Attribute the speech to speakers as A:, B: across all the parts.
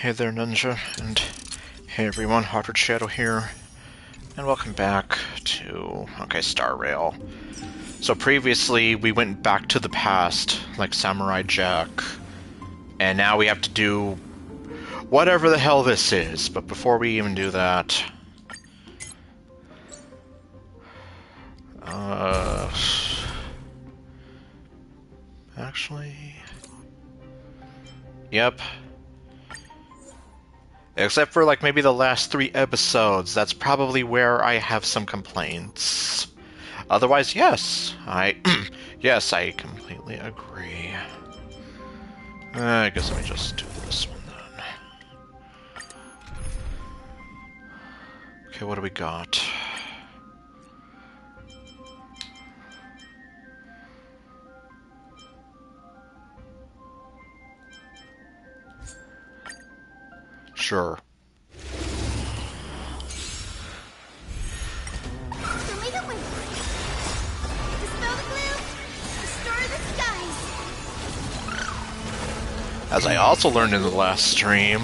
A: Hey there, Ninja, and hey everyone, Hardwood Shadow here, and welcome back to Honkai Star Rail. So previously, we went back to the past, like Samurai Jack, and now we have to do whatever the hell this is, but before we even do that... Actually... Yep. Except for, like, maybe the last 3 episodes, that's probably where I have some complaints. Otherwise, yes, yes, I completely agree. I guess let me just do this one then. Okay, what do we got? Sure. As I also learned in the last stream,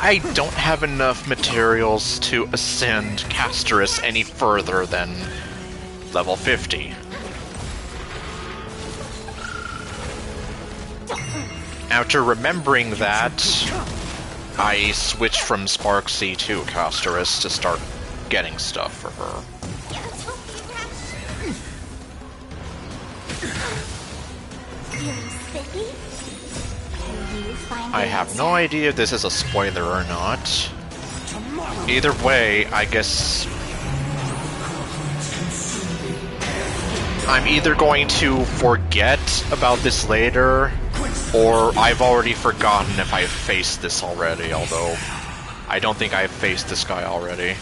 A: I don't have enough materials to ascend Casterus any further than level 50. After remembering that, I switched from Sparksy to Casterus to start getting stuff for her. I have no idea if this is a spoiler or not. Either way, I guess I'm either going to forget about this later, or I've already forgotten if I've faced this already, although I don't think I've faced this guy already.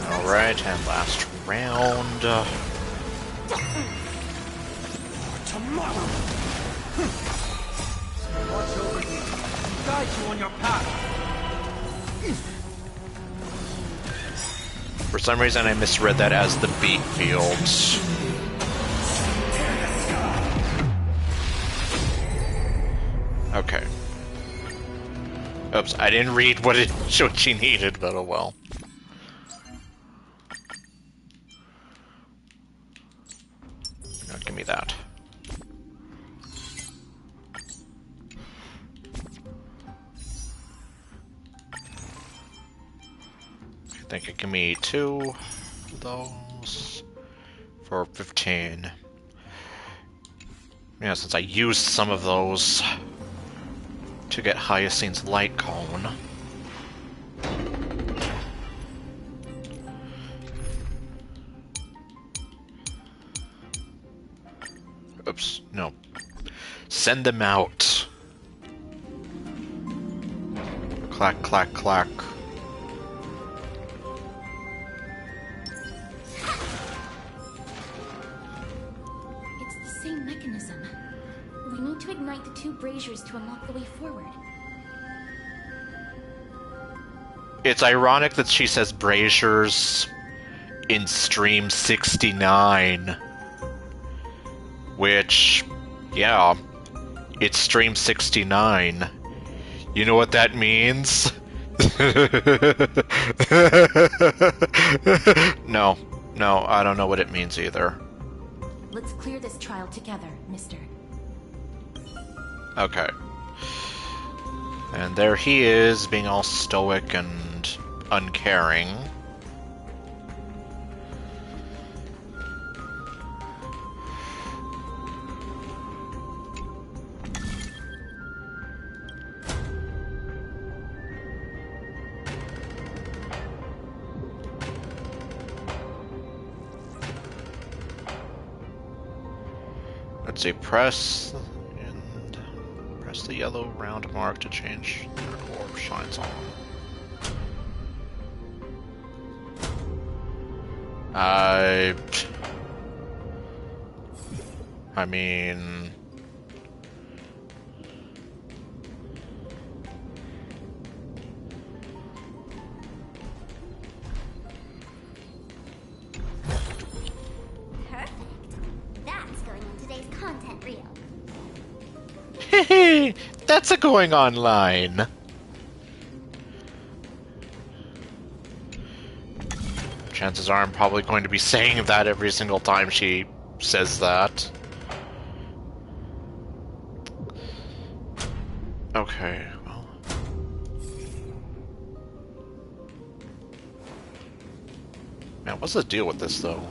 A: Alright, and last round.
B: Tomorrow. Watch over you. Guide you on your path.
A: For some reason I misread that as the beat fields. Okay. Oops, I didn't read what she needed, but oh well. No, give me that. I think it give me 2 of those for 15. Yeah, since I used some of those to get Hyacinth's light cone. Oops, no. Send them out. Clack, clack, clack.
C: It's the same mechanism. We need to ignite the 2 braziers to unlock the way forward.
A: It's ironic that she says braziers in stream 69. Which, yeah, it's stream 69. You know what that means? No, I don't know what it means either.
C: Let's clear this trial together, mister.
A: Okay. And there he is, being all stoic and uncaring. I'd say press and press the yellow round mark to change the orb shines on. I mean,
C: Perfect. That's going on today's content reel.
A: hey, that's a going online. Chances are I'm probably going to be saying that every single time she says that. Okay, well. Man, what's the deal with this, though?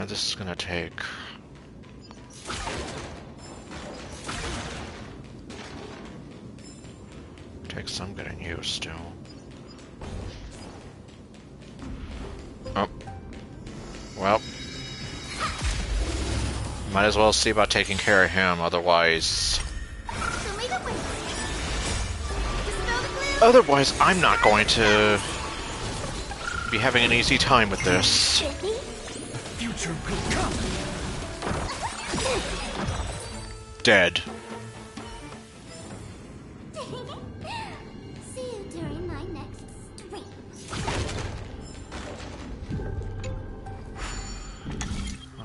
A: This is gonna take... some getting used to. Oh. Well. Might as well see about taking care of him, otherwise... Otherwise, I'm not going to be having an easy time with this.
B: Future will come.
A: Dead.
C: See you during my next stream.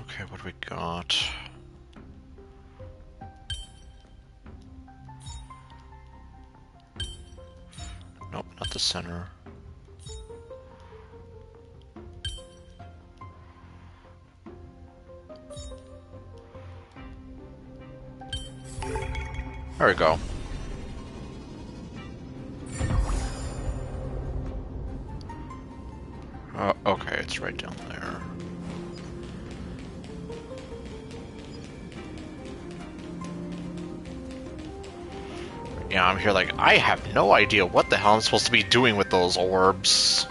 A: Okay, what do we got? Nope, not the center. There we go. Okay, it's right down there. Yeah, I'm here like, I have no idea what the hell I'm supposed to be doing with those orbs.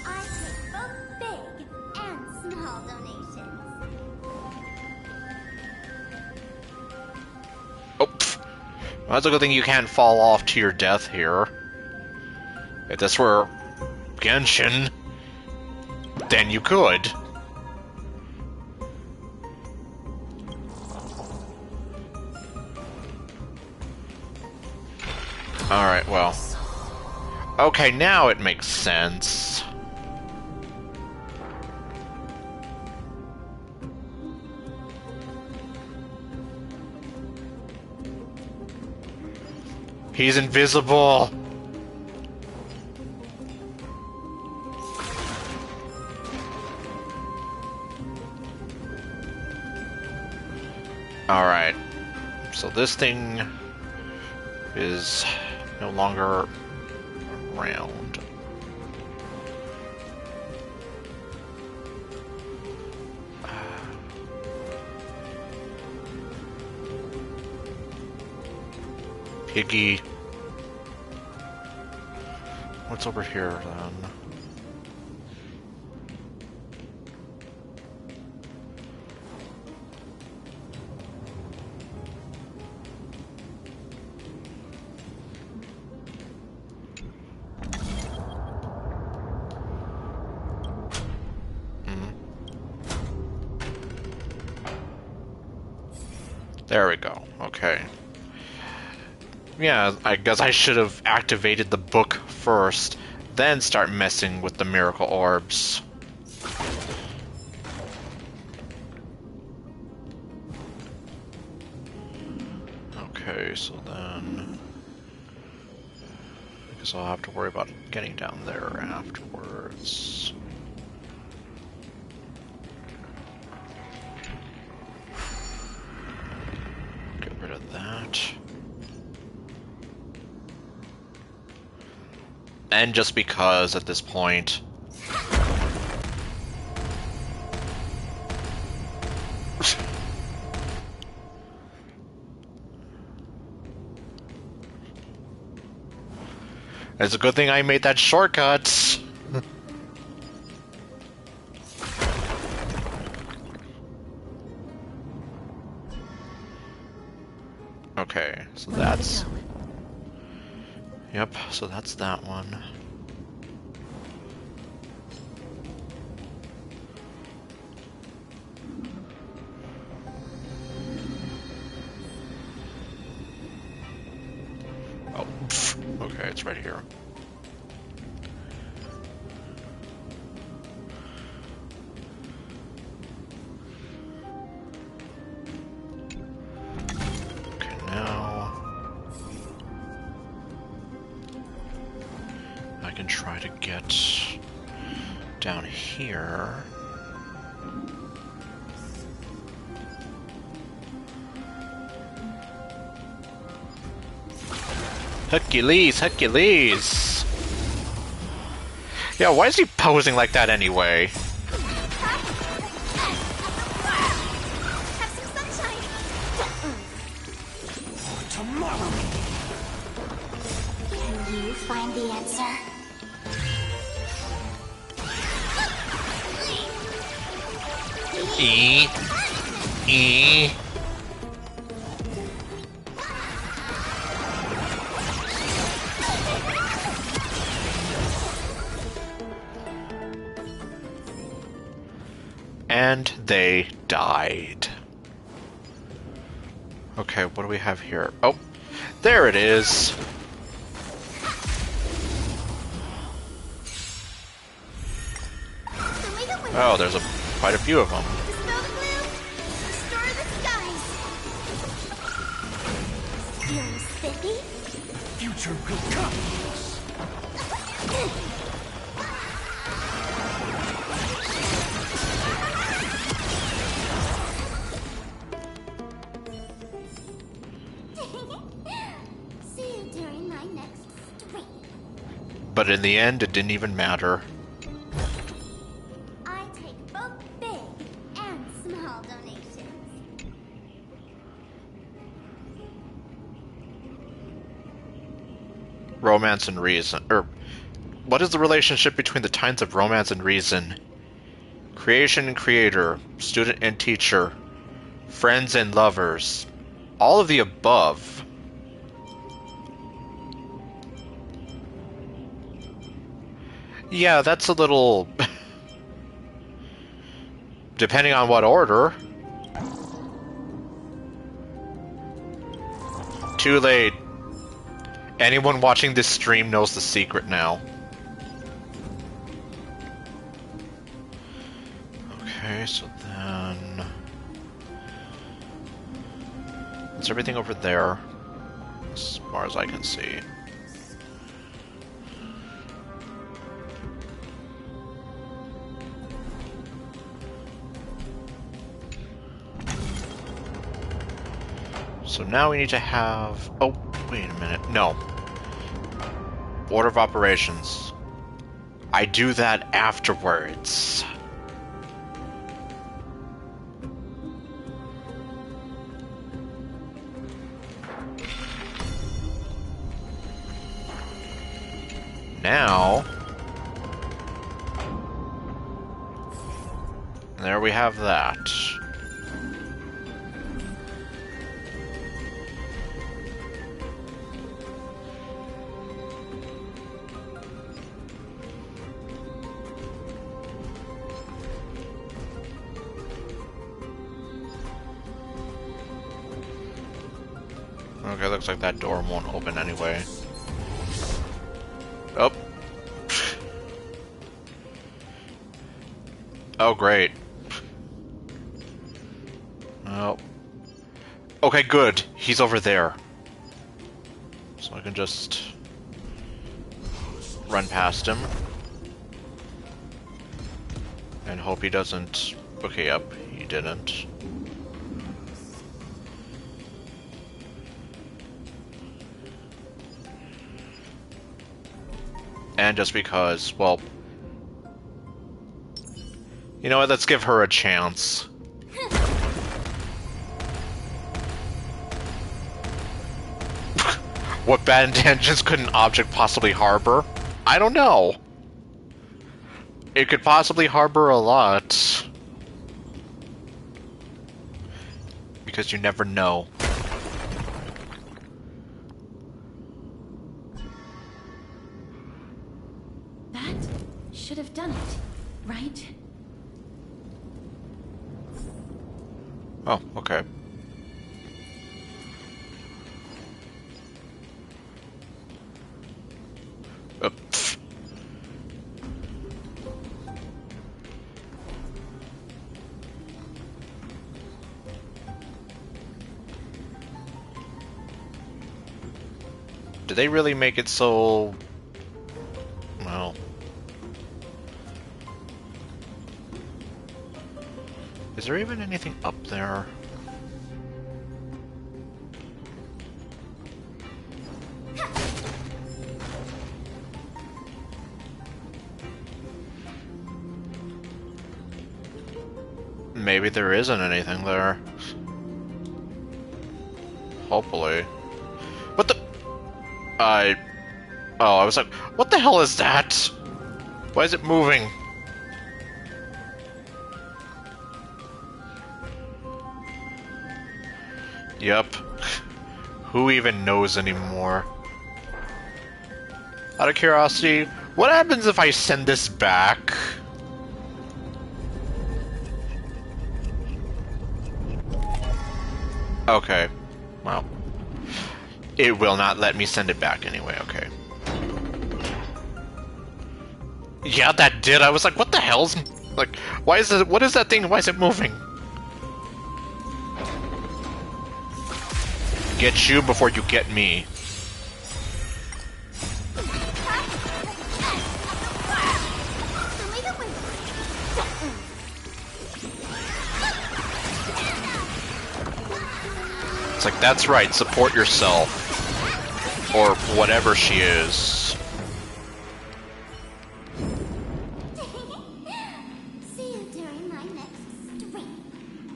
C: I take both big and small donations.
A: Oh, pff. Well, that's a good thing you can't fall off to your death here. If this were Genshin, then you could. Alright, well. Okay, now it makes sense. He's invisible! Alright. So this thing is no longer around. Piggy. What's over here then? There we go. Okay. Yeah, I guess I should have activated the book first, then start messing with the miracle orbs. Okay, so then... I guess I'll have to worry about getting down there afterwards. Get rid of that. And just because at this point It's a good thing I made that shortcut. Okay, so that's... Yep, so that's that one. Oh, pff, okay, it's right here. Okay, now... I can try to get down here. Hercules, Hercules! Yeah, why is he posing like that anyway?
C: Have some sunshine.
B: Tomorrow.
C: Can you find the answer?
A: E. E. And they died. Okay, what do we have here? Oh, there it is. Oh, there's quite a few of them.
C: Dispel the gloom. Restore the skies. Feeling spiffy?
B: Future will come.
C: See you during my next stream.
A: But in the end, it didn't even matter.
C: I take both big and small donations.
A: Romance and reason. What is the relationship between the times of romance and reason? Creation and creator. Student and teacher. Friends and lovers. All of the above. Yeah, that's a little... Depending on what order. Too late. Anyone watching this stream knows the secret now. Okay, so then... Is everything over there? As far as I can see. So now we need to have... Oh, wait a minute. No. Order of operations. I do that afterwards. Now... There we have that. Okay, looks like that door won't open anyway. Oh. Oh, great. Oh. Okay, good. He's over there. So I can just run past him. And hope he doesn't... Okay, yep, he didn't. And just because, well... You know what, let's give her a chance. What bad intentions could an object possibly harbor? I don't know. It could possibly harbor a lot. Because you never know.
C: That should have done it, right?
A: Oh, okay. Pfft. Did they really make it so... Well... Is there even anything up there? Maybe there isn't anything there. Hopefully. What the... Oh, I was like, what the hell is that? Why is it moving? Yep. Who even knows anymore? Out of curiosity, what happens if I send this back? Okay. Well. It will not let me send it back anyway, okay. Yeah, that did. I was like, what the hell's... Like, why is it... What is that thing? Why is it moving? Get you before you get me. It's like, that's right, support yourself. Or whatever she is.
C: See you during my next stream.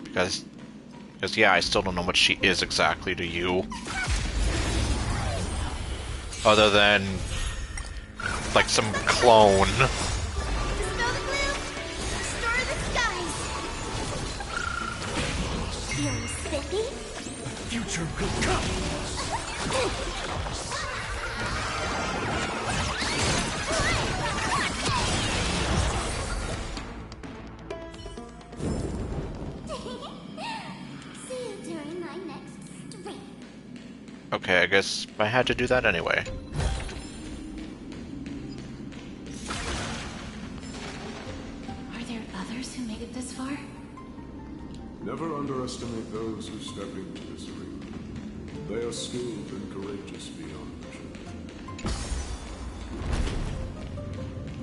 A: Because yeah, I still don't know what she is exactly to you. Other than, like, some clone.
C: Dispel the blue, restore the skies. Feeling spiffy?
B: Future will come.
C: See you during my next stream.
A: Okay, I guess I had to do that anyway.
C: Are there others who made it this far?
D: Never underestimate those who step into this arena. They are skilled and courageous beyond measure.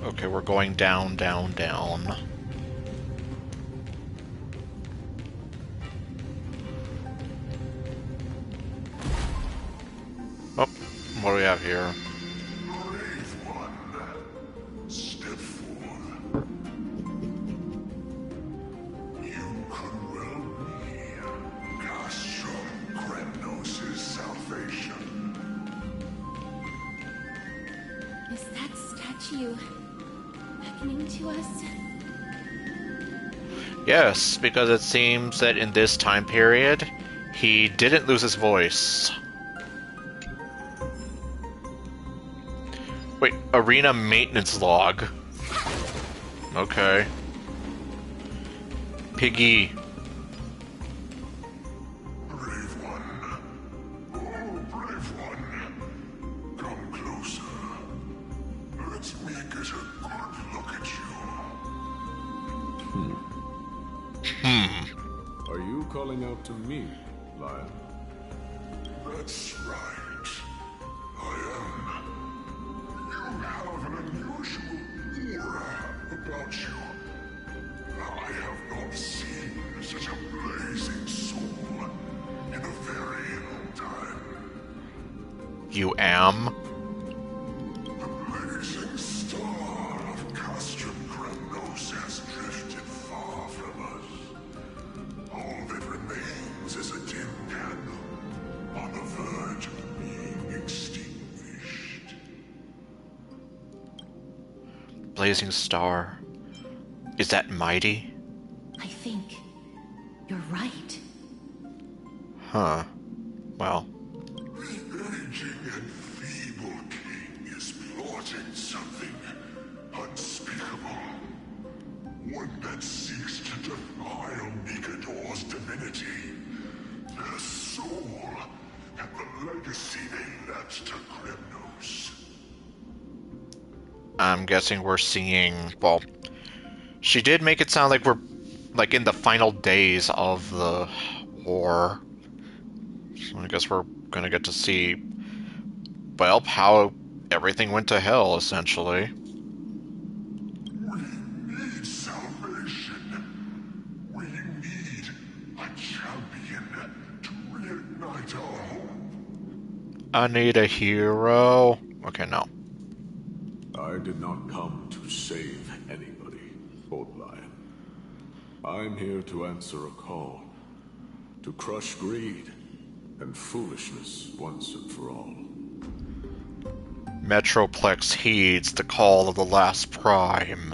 A: Okay, we're going down, down, down. Oh, what do we have here?
D: Brave one, step forth. You could well be Castro Kremnos' salvation.
C: Is that statue beckoning to us?
A: Yes, because it seems that in this time period, he didn't lose his voice. Wait, arena maintenance log. Okay. Piggy.
D: Brave one. Oh, brave one. Come closer. Let me get a good look at you. Are you calling out to me, Lion? That's right. I am. You have an unusual aura about you. I have not seen such a blazing soul in a very long time.
A: You am?
D: The blazing star of Castrum Kremnos has drifted far from us. All that remains is a dim candle on the verge of being extinct.
A: blazing star. Is that mighty?
C: I think you're right.
A: Huh. Well.
D: The aging and feeble king is plotting something unspeakable. One that seeks to defile Nikador's divinity, their soul, and the legacy they left to Kremnos.
A: I'm guessing we're seeing, well, she did make it sound like we're, like, in the final days of the war. So I guess we're gonna get to see, well, how everything went to hell, essentially.
D: We need salvation. We need a champion to reignite our hope.
A: I need a hero. Okay, no.
B: I did not come to save anybody, Old Lion. I'm here to answer a call. To crush greed and foolishness once and for all.
A: Metroplex heeds the call of the last prime.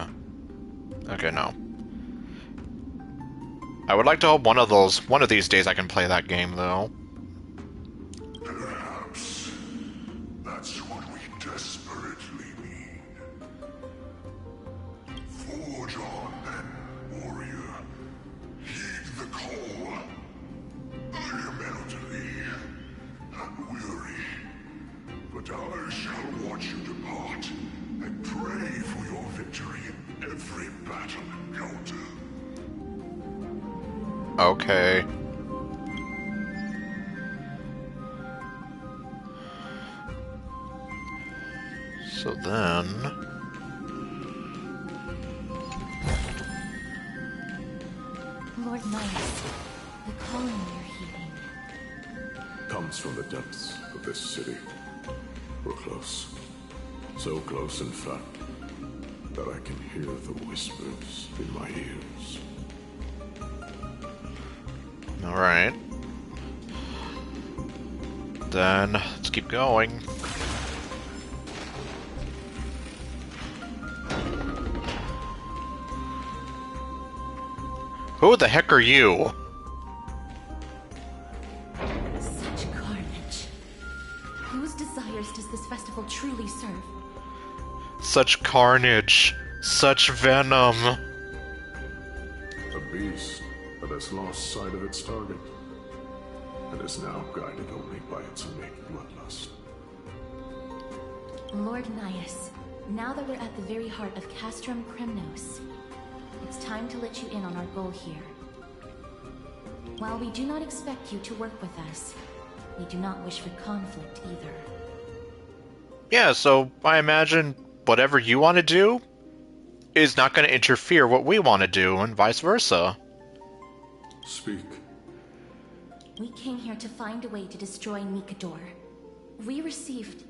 A: Okay, no. I would like to hope one of these days I can play that game, though.
D: Perhaps that's what we desperately need. Forge on, then, warrior. Heed the call. I am elderly and weary, but I shall watch you depart and pray for your victory in every battle encounter.
A: Okay. So then...
C: Lord Midas, the calling you're heeding.
B: Comes from the depths of this city. We're close. So close, in fact, that I can hear the whispers in my ears.
A: Alright. Then, let's keep going. Who the heck are you?
C: Such carnage. Whose desires does this festival truly serve?
A: Such carnage. Such venom.
B: A beast that has lost sight of its target and is now guided only by its innate bloodlust.
C: Lord Nias, now that we're at the very heart of Castrum Kremnos, it's time to let you in on our goal here. While we do not expect you to work with us, we do not wish for conflict either.
A: Yeah, so I imagine whatever you want to do is not going to interfere what we want to do, and vice versa.
B: Speak.
C: We came here to find a way to destroy Nikador. We received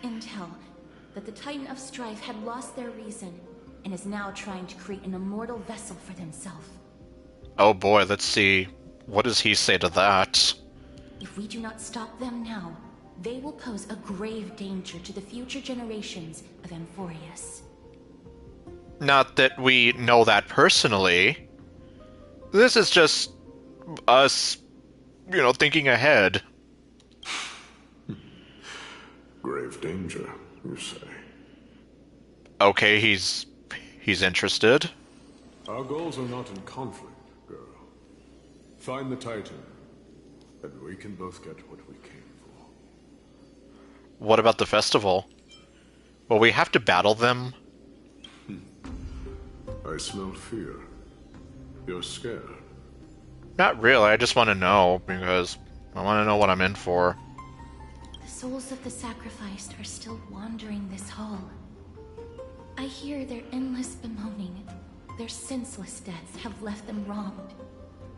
C: intel that the Titan of Strife had lost their reason and is now trying to create an immortal vessel for themselves.
A: Oh boy, let's see. What does he say to that?
C: If we do not stop them now, they will pose a grave danger to the future generations of Amphorius.
A: Not that we know that personally. This is just us, thinking ahead.
B: Grave danger, you say?
A: Okay, he's interested.
B: Our goals are not in conflict, girl. Find the Titan, and we can both get what we came for.
A: What about the festival? Will we have to battle them?
B: I smell fear. You're scared.
A: Not really, I just want to know, because I want to know what I'm in for.
C: The souls of the sacrificed are still wandering this hall. I hear their endless bemoaning. Their senseless deaths have left them wronged.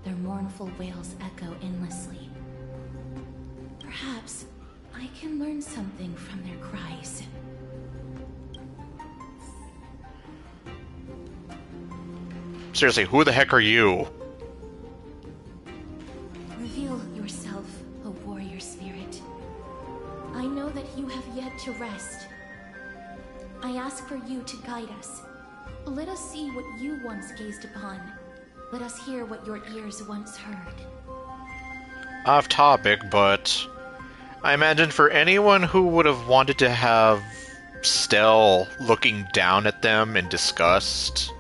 C: Their mournful wails echo endlessly. Perhaps I can learn something from their cries.
A: Seriously, who the heck are you?
C: Reveal yourself, O warrior spirit. I know that you have yet to rest. I ask for you you to guide us. Let us see what you once gazed upon. Let us hear what your ears once heard.
A: Off topic, but I imagine for anyone who would have wanted to have Stell looking down at them in disgust,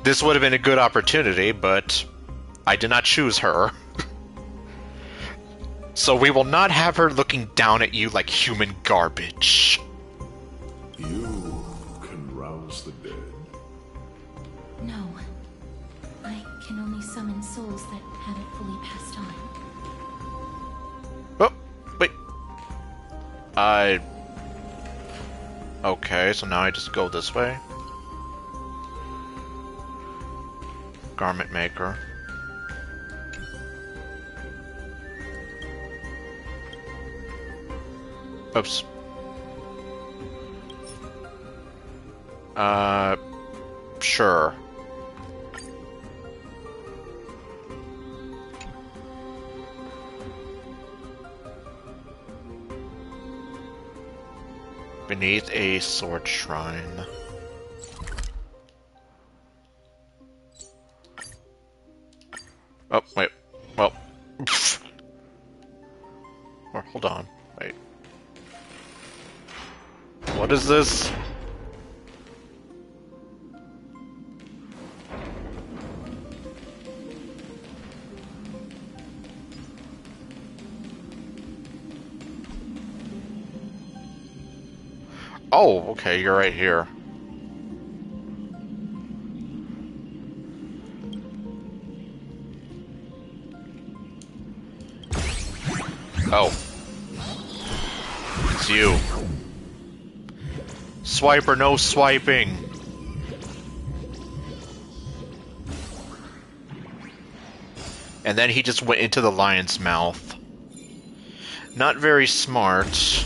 A: this would have been a good opportunity, but I did not choose her. So we will not have her looking down at you like human garbage.
B: You can rouse the dead.
C: No. I can only summon souls that haven't fully passed on.
A: Oh, wait. Okay, so now I just go this way. Garment maker. Oops. Sure. Beneath a sword shrine. Oh, wait. Well. Or, hold on. Wait. What is this? Oh, okay, you're right here. Oh. It's you. Swipe or no swiping. And then he just went into the lion's mouth. Not very smart.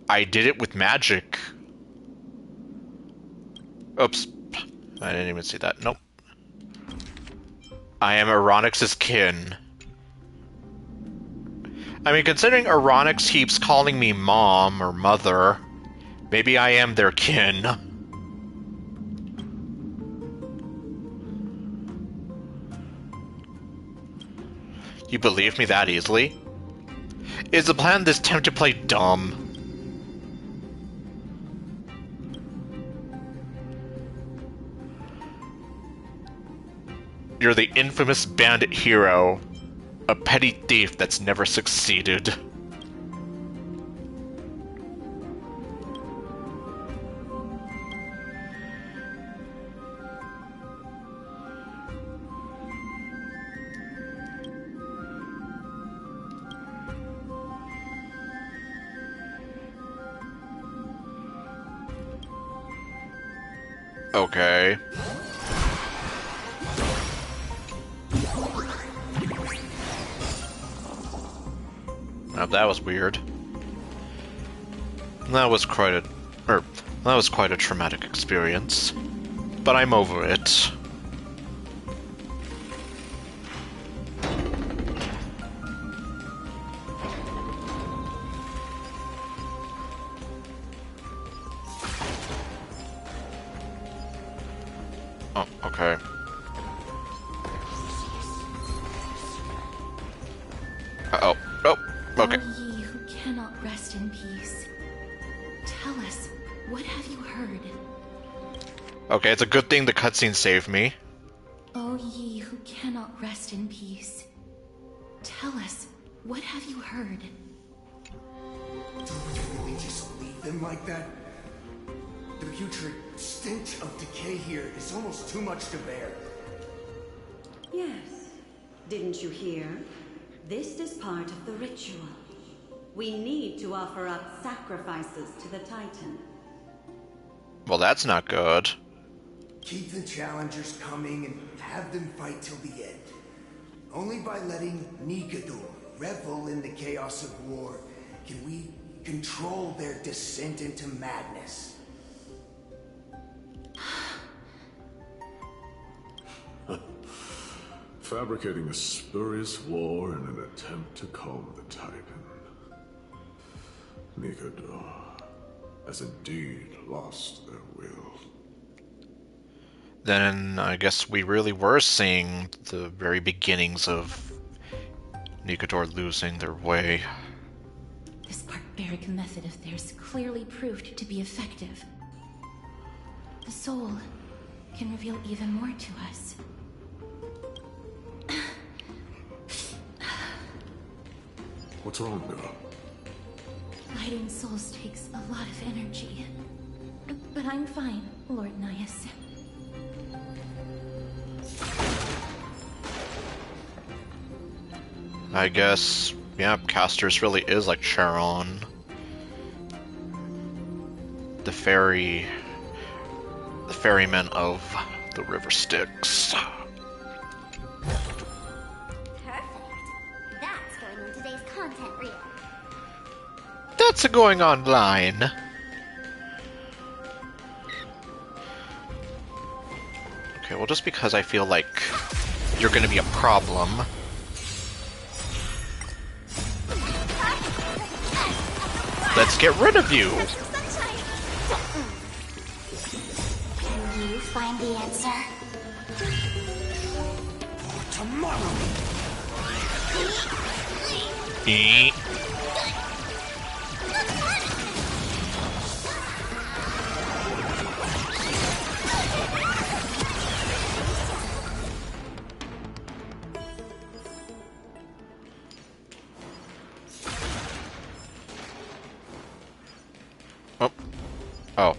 A: I did it with magic. Oops. I didn't even see that. Nope. I am Aronix's kin. I mean, considering Aronix keeps calling me mom or mother, maybe I am their kin. You believe me that easily? Is the plan this time to play dumb? You're the infamous bandit hero, a petty thief that's never succeeded. Okay. Now that was weird. That was quite a traumatic experience. But I'm over it. Oh, okay. Uh-oh. Oh, okay.
C: O ye who cannot rest in peace, tell us, what have you heard?
A: Okay, it's a good thing the cutscene saved me.
C: O ye who cannot rest in peace, tell us, what have you heard?
E: Do we really just leave them like that? The putrid stench of decay here is almost too much to bear.
F: Yes. Didn't you hear? This is part of the ritual. We need to offer up sacrifices to the Titan.
A: Well, that's not good.
E: Keep the challengers coming and have them fight till the end. Only by letting Nikador revel in the chaos of war can we control their descent into madness.
B: Fabricating a spurious war in an attempt to calm the Titan. Nikador has indeed lost their will.
A: Then I guess we really were seeing the very beginnings of Nikador losing their way.
C: This barbaric method of theirs clearly proved to be effective. The soul can reveal even more to us.
B: What's wrong, girl?
C: Lighting souls takes a lot of energy. But I'm fine, Lord Nias.
A: I guess, yeah, Casters really is like Charon. The ferryman of the River Styx.
G: Perfect. That's going in today's content reel.
A: That's going online. Okay, well, just because I feel like you're gonna be a problem. Let's get rid of you!
G: Can you find the answer?
E: Tomorrow!
A: Eek. Oh. Oh.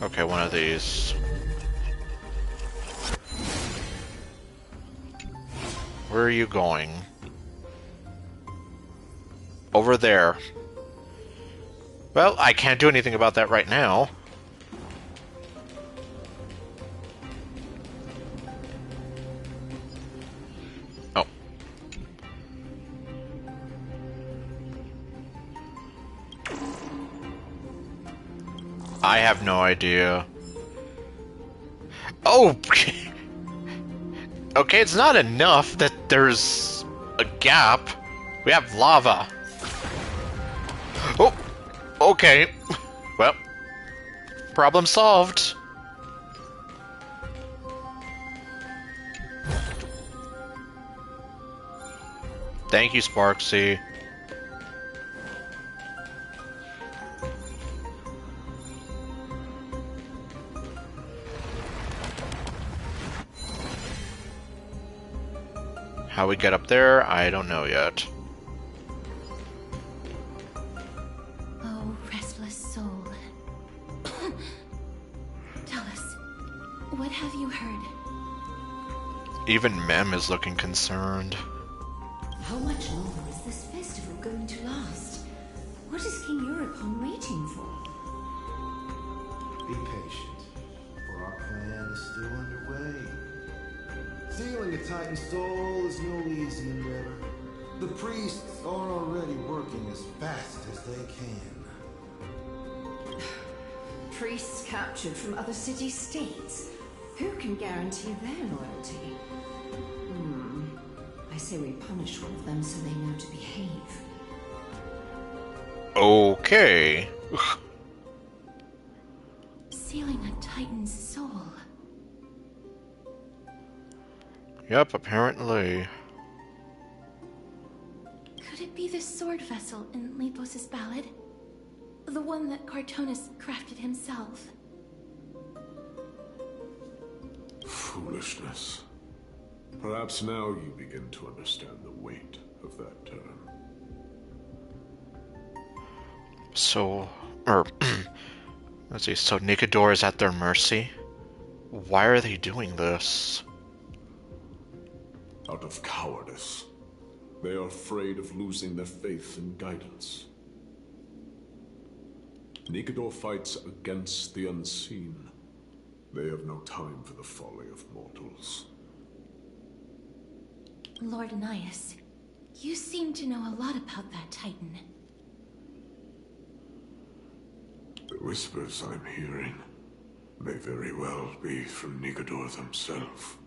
A: Okay, one of these. Where are you going? Over there. Well, I can't do anything about that right now. Oh. I have no idea. Oh! Okay, it's not enough that there's a gap. We have lava. Oh! Okay. Well, problem solved. Thank you, Sparksy. How we get up there, I don't know yet.
C: Oh, restless soul. Tell us, what have you heard?
A: Even Mem is looking concerned.
H: How much longer is this festival going to last? What is King Eurocon waiting for?
I: Be patient, for our plan is still underway. Sealing a Titan soul is no easy endeavor. The priests are already working as fast as they can.
H: Priests captured from other city-states. Who can guarantee their loyalty? I say we punish one of them so they know to behave.
A: Okay.
C: Sealing a Titan's soul.
A: Yep, apparently.
C: Could it be the sword vessel in Lepos' ballad? The one that Cartonis crafted himself?
B: Foolishness. Perhaps now you begin to understand the weight of that term.
A: So, let's see, so Nikador is at their mercy? Why are they doing this?
B: Out of cowardice. They are afraid of losing their faith and guidance. Nikador fights against the unseen. They have no time for the folly of mortals.
C: Lord Anais, you seem to know a lot about that Titan.
B: The whispers I'm hearing may very well be from Nigador himself.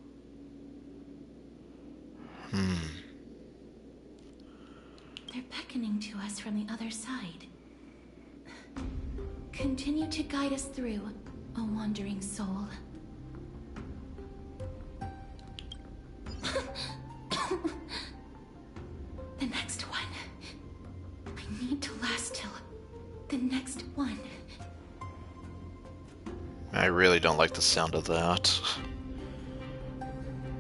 C: They're beckoning to us from the other side. Continue to guide us through, O wandering soul. The next one. I need to last till the next one.
A: I really don't like the sound of that.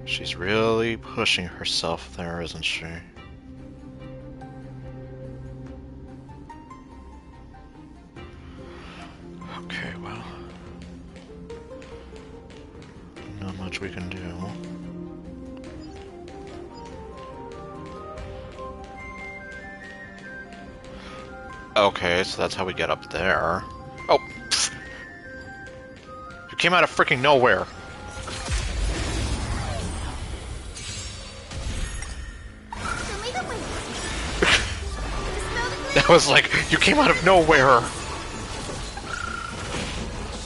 A: She's really pushing herself there, isn't she? Okay, well. Not much we can do. Okay, so that's how we get up there. Oh! Pfft. You came out of freaking nowhere! That was like, you came out of nowhere!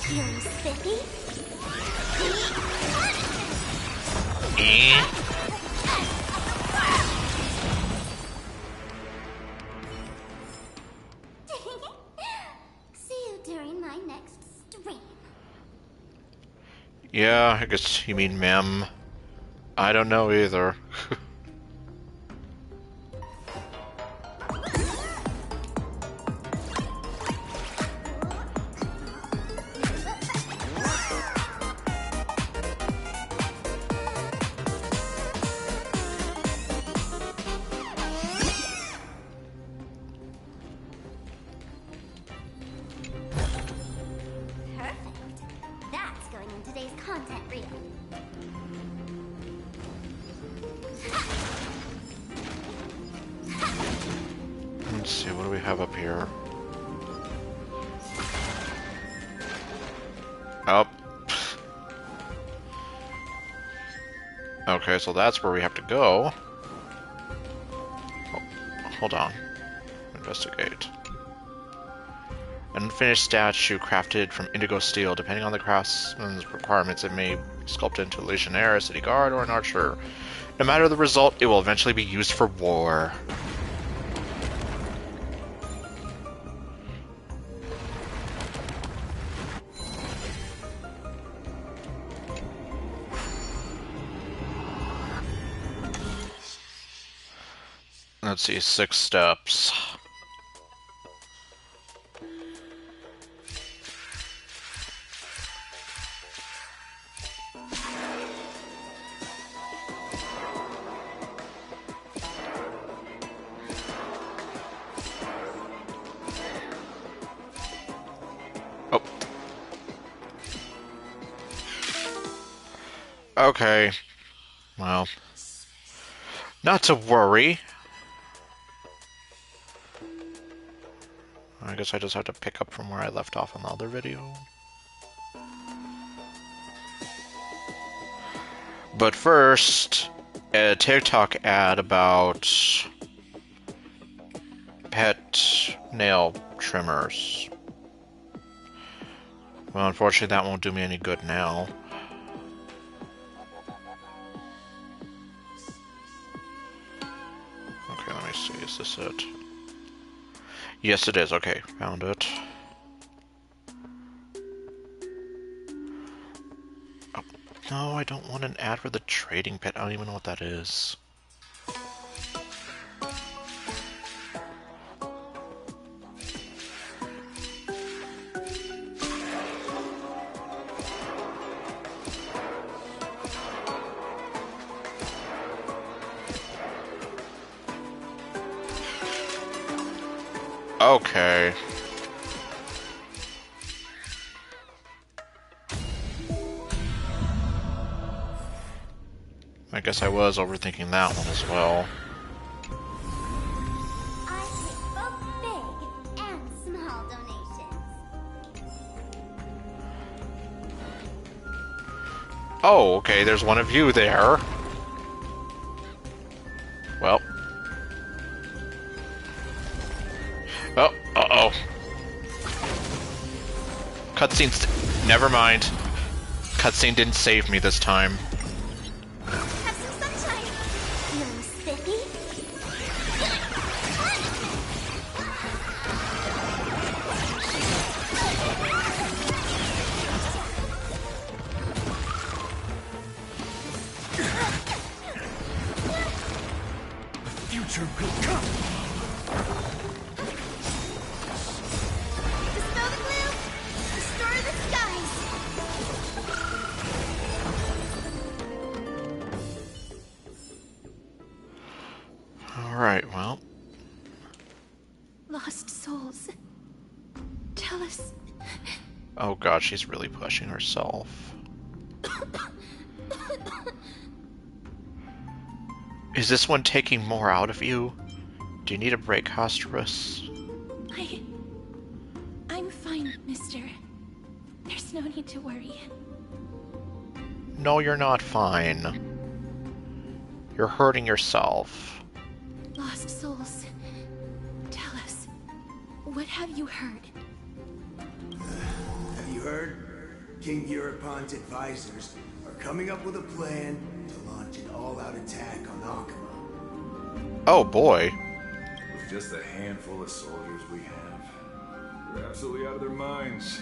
G: Feeling spiffy?
A: Eh?
G: See you during my next stream.
A: Yeah, I guess you mean ma'am. I don't know either.
G: Perfect. That's going in today's content reel.
A: Let's see, what do we have up here? Oh. Okay, so that's where we have to go. Oh, hold on. Investigate. An unfinished statue crafted from indigo steel. Depending on the craftsman's requirements, it may be sculpted into a legionnaire, a city guard, or an archer. No matter the result, it will eventually be used for war. Let's see, 6 steps. Oh. Okay. Well. Not to worry. I guess I just have to pick up from where I left off on the other video. But first, a TikTok ad about pet nail trimmers. Well, unfortunately, that won't do me any good now. Okay, let me see. Is this it? Yes, it is. Okay, found it. Oh, no, I don't want an ad for the trading pet. I don't even know what that is. Okay. I guess I was overthinking that one as well.
G: I take both big and small donations.
A: Oh, okay, there's one of you there. Oh, uh-oh. Cutscenes... Never mind. Cutscene didn't save me this time.
G: Have some sunshine. Feeling spiffy?
E: Future will come.
G: Dispel the glue. Restore the skies.
A: Alright, well.
C: Lost souls. Tell us.
A: Oh god, she's really pushing herself. Is this one taking more out of you? Do you need a break, Hosterus?
C: I'm fine, mister. There's no need to worry.
A: No, you're not fine. You're hurting yourself.
C: Lost souls. Tell us. What have you heard?
E: Have you heard? King Europon's advisors are coming up with a plan to launch an all-out attack on Akuma.
A: Oh boy.
D: With just a handful of soldiers we have, they're absolutely out of their minds.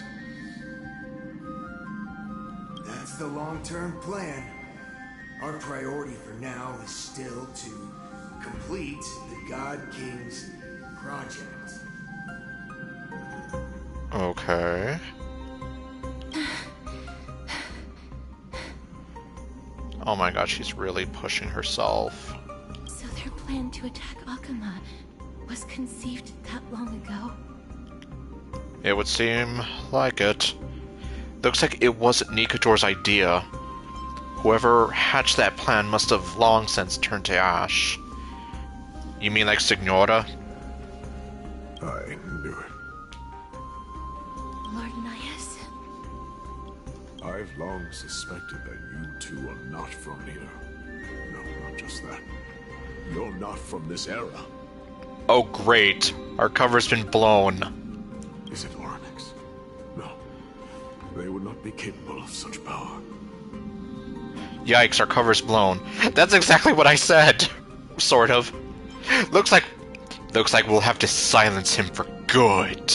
E: That's the long-term plan. Our priority for now is still to complete the God King's project.
A: Okay. Oh my god, she's really pushing herself.
C: So their plan to attack Akuma was conceived that long ago?
A: It would seem like it. Looks like it wasn't Nikador's idea. Whoever hatched that plan must have long since turned to ash. You mean like Signora?
B: I knew it.
C: Lord Nias?
B: I've long suspected that you two are not from here. No, not just that. You're not from this era.
A: Oh great, our cover's been blown.
B: Is it Onyx? No. They would not be capable of such power.
A: Yikes, our cover's blown. That's exactly what I said. Sort of. Looks like we'll have to silence him for good.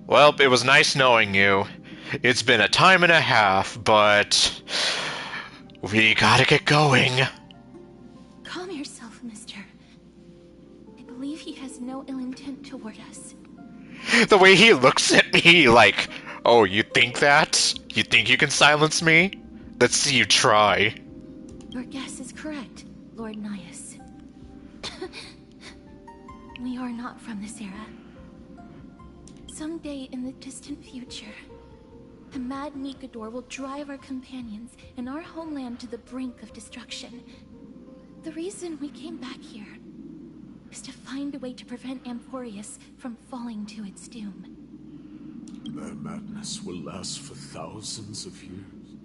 A: Well, it was nice knowing you. It's been a time and a half, but we gotta get going.
C: Calm yourself, mister. I believe he has no ill intent toward us.
A: The way he looks at me like, oh, you think that? You think you can silence me? Let's see you try.
C: Your guess is correct, Lord Nias. We are not from this era. Someday in the distant future, the mad Nikador will drive our companions and our homeland to the brink of destruction. The reason we came back here is to find a way to prevent Amporius from falling to its doom.
B: Their madness will last for thousands of years.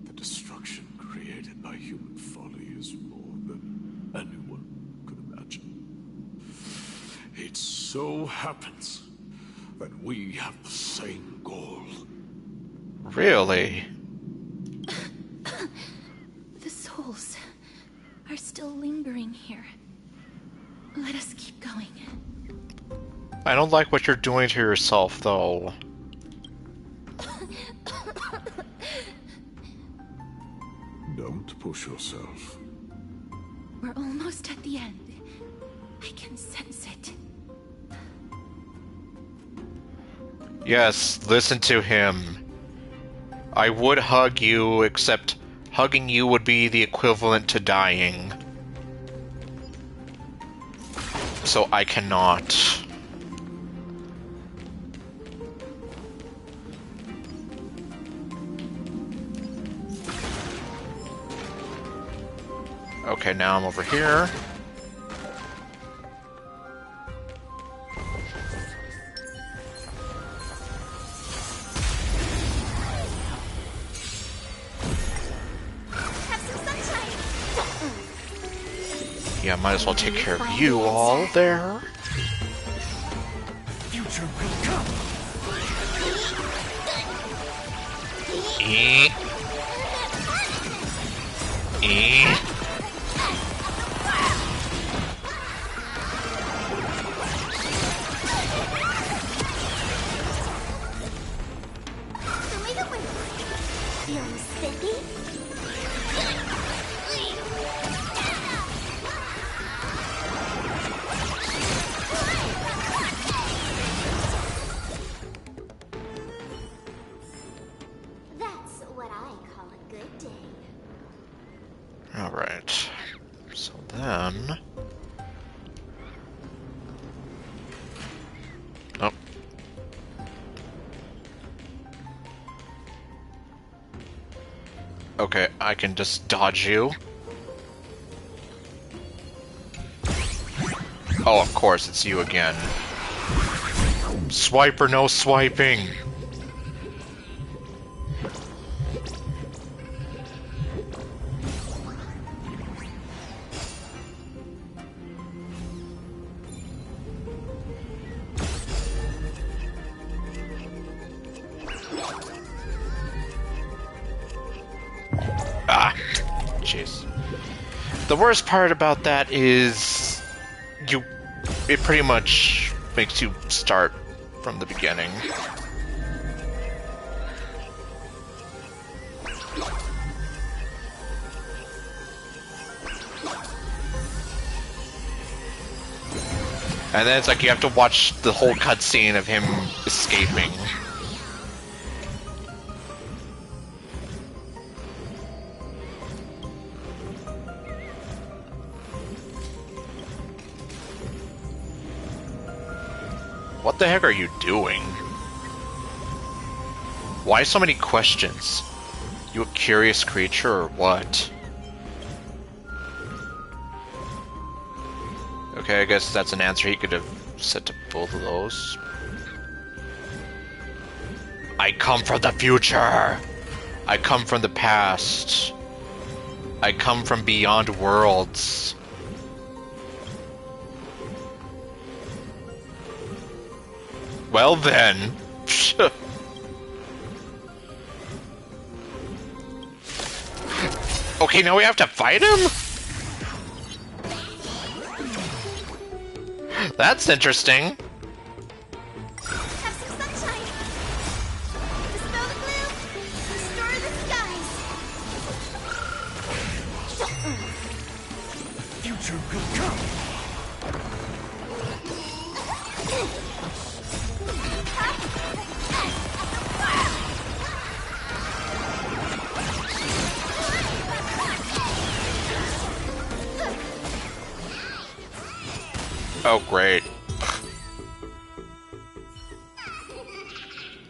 B: The destruction created by human folly is more than anyone could imagine. It so happens that we have the same goal.
A: Really?
C: The souls are still lingering here. Let us keep going.
A: I don't like what you're doing to yourself, though.
B: Don't push yourself.
C: We're almost at the end. I can sense it.
A: Yes, listen to him. I would hug you, except hugging you would be the equivalent to dying. So I cannot. Okay, now I'm over here. Yeah, might as well take care of you all there.
E: Future will come.
A: Eh. Eh.
G: Feeling spiffy? That's what I call a good day.
A: Alright. So then... Oh. Okay, I can just dodge you. Oh, of course, it's you again. Swipe or no swiping? Ah, jeez. The worst part about that is it pretty much makes you start from the beginning. And then it's like you have to watch the whole cutscene of him escaping. What the heck are you doing? Why so many questions? You a curious creature or what? Okay, I guess that's an answer he could have said to both of those. I come from the future! I come from the past. I come from beyond worlds. Well then. Okay, now we have to fight him? That's interesting.
G: Have some sunshine. Dispel the gloom. Restore the skies.
E: Future will come.
A: Oh, great.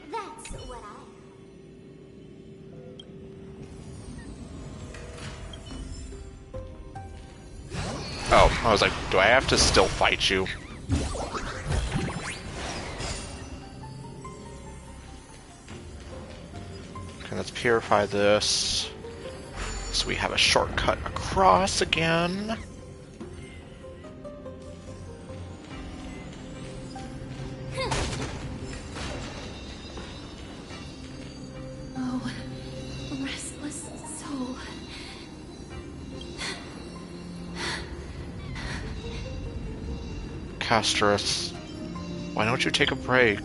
G: That's what I...
A: Oh, I was like, do I have to still fight you? Okay, let's purify this. So we have a shortcut across again.
C: Oh, restless soul.
A: Castris, why don't you take a break?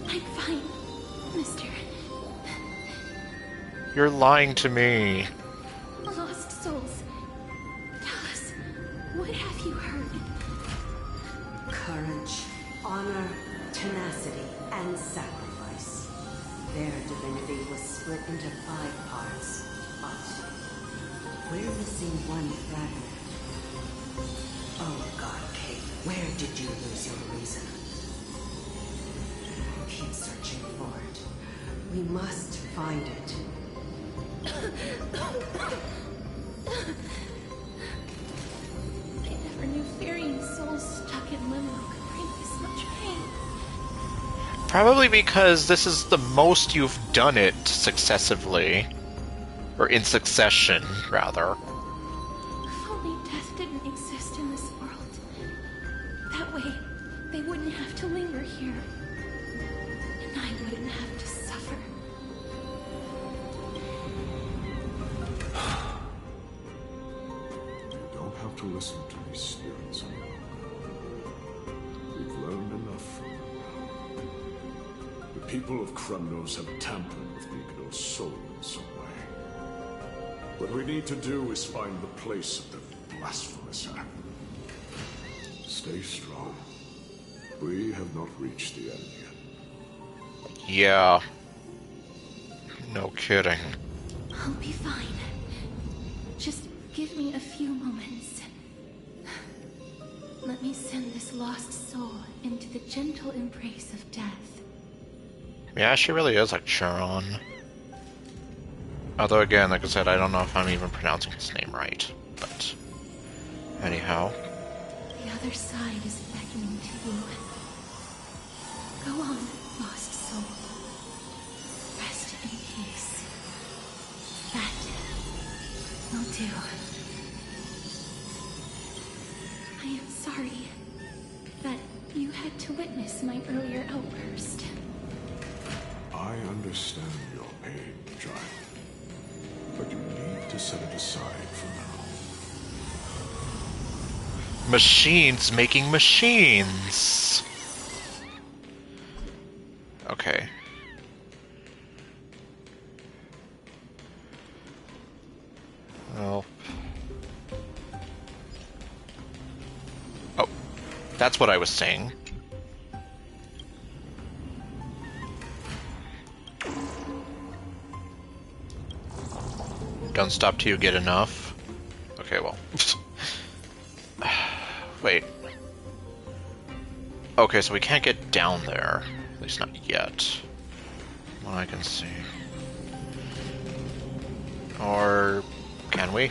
C: I'm fine, mister.
A: You're lying to me.
C: Lost souls. Tell us, what have you heard?
F: Courage, honor, tenacity, and sacrifice. Their divinity was split into 5 parts, but we're missing one fragment. Oh God, Kate, where did you lose your reason? Keep searching for it. We must find it.
C: I never knew ferrying souls stuck in limbo could bring this much pain.
A: Probably because this is the most you've done it successively. Or in succession, rather.
C: If only death didn't exist in this world. That way, they wouldn't have to linger here. And I wouldn't have to suffer.
B: You don't have to listen to these spirits anymore. We've learned enough from them now. The people of Kremnos have tampered with Niko's soul in some way. What we need to do is find the place of the blasphemous act. Stay strong. We have not reached the end yet.
A: Yeah. No kidding.
C: I'll be fine. Just give me a few moments. Let me send this lost soul into the gentle embrace of death.
A: Yeah, she really is like Charon. Although again, like I said, I don't know if I'm even pronouncing his name right. But anyhow.
C: The other side is beckoning to you. Go on, lost soul. Rest in peace. That will do. I am sorry that you had to witness my earlier outburst.
B: I understand your pain, child. But you need to set it aside for now.
A: Machines making machines! Okay. Well. Oh. That's what I was saying. Don't stop till you get enough. Okay, well. Wait. Okay, so we can't get down there. At least not yet. What I can see. Or can we?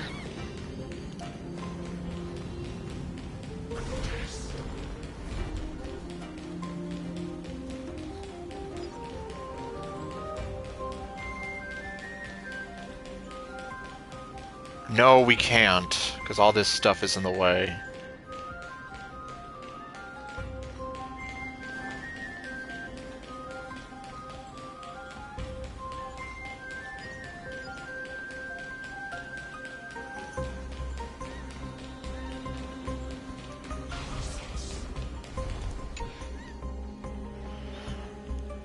A: No, we can't, because all this stuff is in the way.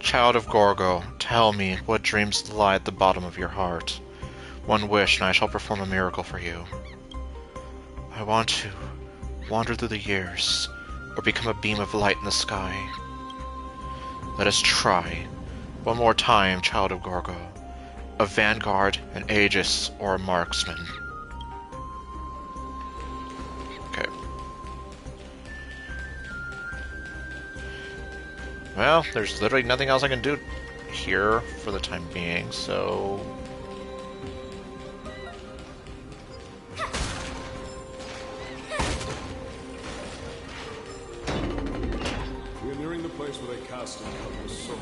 A: Child of Gorgo, tell me, what dreams lie at the bottom of your heart? One wish, and I shall perform a miracle for you. I want to wander through the years, or become a beam of light in the sky. Let us try. One more time, Child of Gorgo. A vanguard, an aegis, or a marksman. Okay. Well, there's literally nothing else I can do here for the time being, so...
B: We're nearing the place where they cast in countless souls.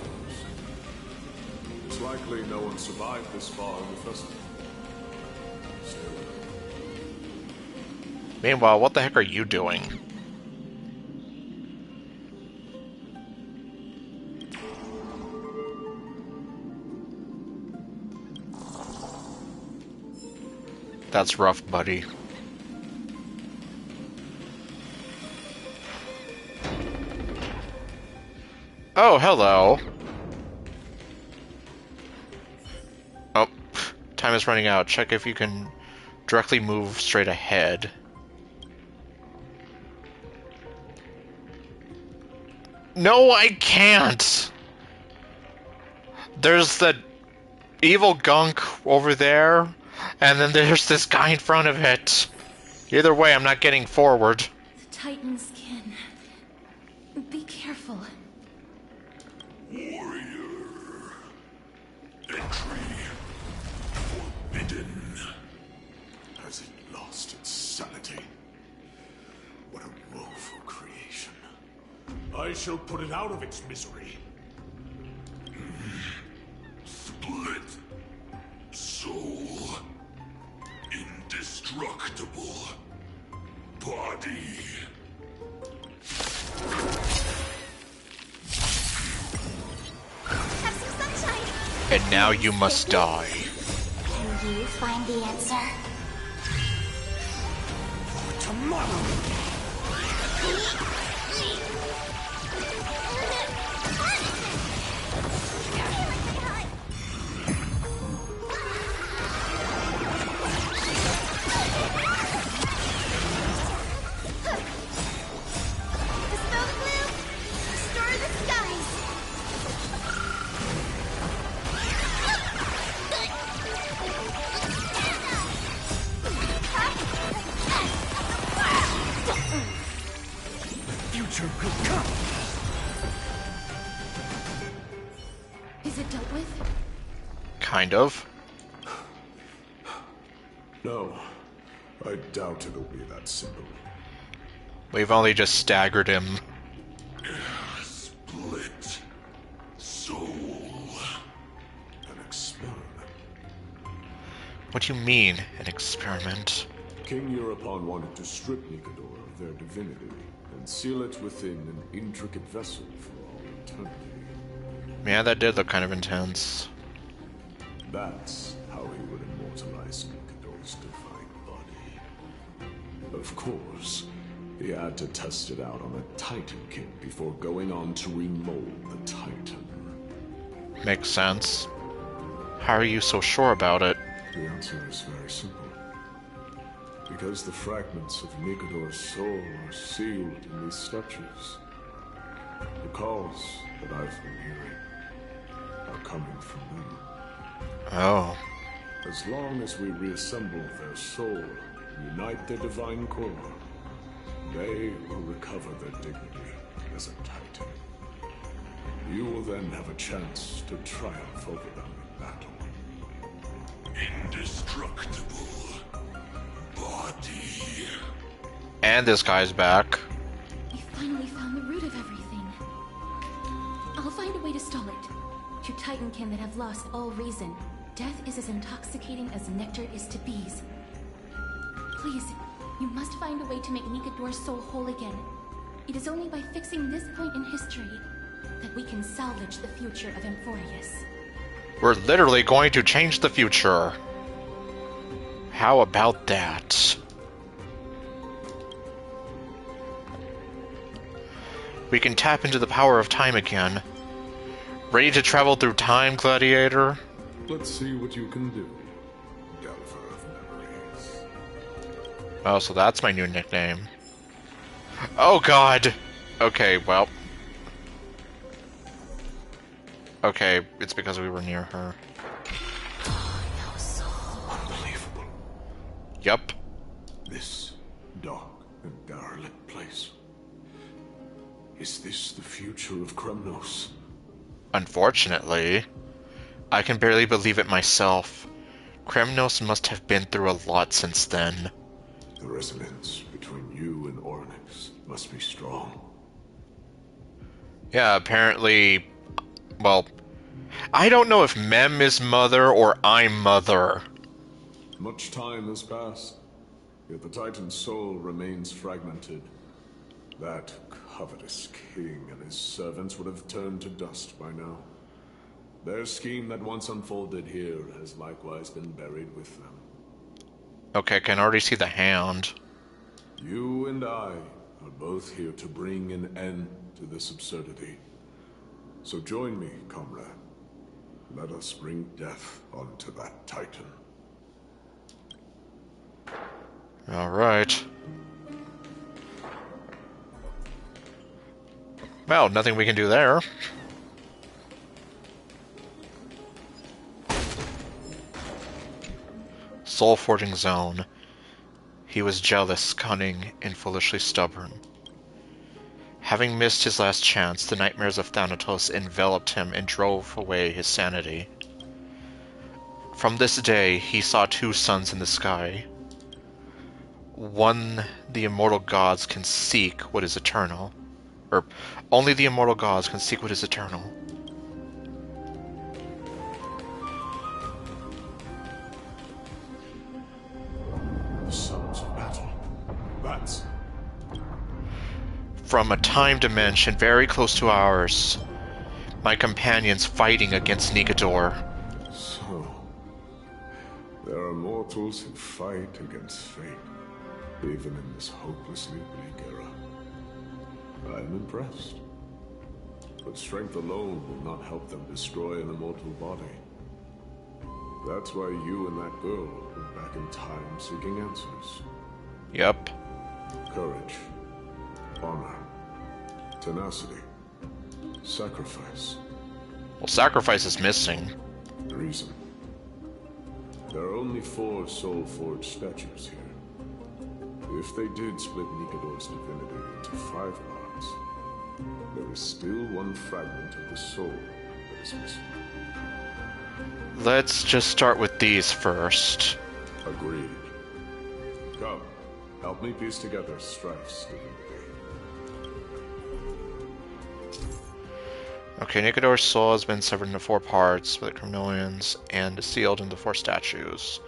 B: It's likely no one survived this far in the festival. Still.
A: Meanwhile, what the heck are you doing? That's rough, buddy. Oh, hello. Oh, time is running out. Check if you can directly move straight ahead. No, I can't! There's the evil gunk over there, and then there's this guy in front of it. Either way, I'm not getting forward.
C: The Titan's kin. Be careful.
D: Warrior. Entry forbidden.
B: Has it lost its sanity? What a woeful creation.
D: I shall put it out of its misery. Split. Soul. Indestructible. body.
G: Have some sunshine.
A: And now you must die.
G: Can you find the answer? The smoke blue, restore the skies.
E: Future could come.
C: Is it dealt with?
A: Kind of.
B: No, I doubt it'll be that simple.
A: We've only just staggered him.
D: Split soul.
B: An experiment.
A: What do you mean, an experiment?
B: King Eurupon wanted to strip Nikador of their divinity and seal it within an intricate vessel for all eternity.
A: Yeah, that did look kind of intense.
B: That's how he would immortalize Nikador's divine body. Of course, he had to test it out on a Titan King before going on to remold the Titan.
A: Makes sense. How are you so sure about it?
B: The answer is very simple. Because the fragments of Nikador's soul are sealed in these statues. The calls that I've been hearing are coming from them.
A: Oh.
B: As long as we reassemble their soul and unite their divine core, they will recover their dignity as a Titan. You will then have a chance to triumph over them in battle.
D: Indestructible body.
A: And this guy's back.
C: We finally found the root of everything. I'll find a way to stall it. To Titankin that have lost all reason, death is as intoxicating as nectar is to bees. Please, you must find a way to make Nikador's soul whole again. It is only by fixing this point in history that we can salvage the future of Amphorius.
A: We're literally going to change the future. How about that? We can tap into the power of time again. Ready to travel through time, Gladiator?
B: Let's see what you can do, Delver of Memories.
A: Oh, so that's my new nickname. Oh god! Okay, well. Okay, it's because we were near her.
B: Unbelievable.
A: Yup.
B: This dark and derelict place. Is this the future of Kremnos?
A: Unfortunately, I can barely believe it myself. Kremnos must have been through a lot since then.
B: The resonance between you and Ornyx must be strong.
A: Yeah, apparently... Well, I don't know if Mem is mother or I'm mother.
B: Much time has passed, yet the Titan's soul remains fragmented. That covetous king and his servants would have turned to dust by now. Their scheme that once unfolded here has likewise been buried with them.
A: Okay, I can already see the hand.
B: You and I are both here to bring an end to this absurdity. So join me, comrade. Let us bring death onto that Titan.
A: Alright. Well, nothing we can do there. Soul Forging Zone. He was jealous, cunning, and foolishly stubborn. Having missed his last chance, the nightmares of Thanatos enveloped him and drove away his sanity. From this day, he saw two suns in the sky. One, the immortal gods can seek what is eternal. Or, only the immortal gods can seek what is eternal.
B: The sons of battle. That's
A: from a time dimension very close to ours. My companions fighting against Nigador.
B: So, there are mortals who fight against fate, even in this hopelessly bleak era. I am impressed. But strength alone will not help them destroy an immortal body. That's why you and that girl went back in time seeking answers.
A: Yep.
B: Courage, honor, tenacity, sacrifice.
A: Well, sacrifice is missing.
B: Reason. There are only 4 soul-forged statues here. If they did split Nikador's divinity into 5 parts, there is still one fragment of the soul that is missing.
A: Let's just start with these first.
B: Agreed. Come, help me piece together Strife's divinity.
A: Okay, Nigador's soul has been severed into 4 parts by the Cremonians and sealed into 4 statues.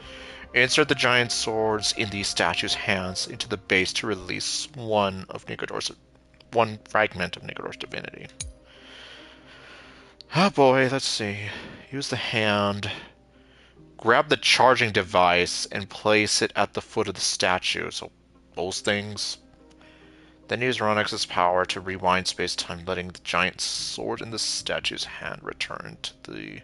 A: Insert the giant swords in these statues' hands into the base to release one fragment of Nigador's divinity. Oh boy, let's see. Use the hand. Grab the charging device and place it at the foot of the statue. So, those things. Then use Ronix's power to rewind space-time, letting the giant sword in the statue's hand return to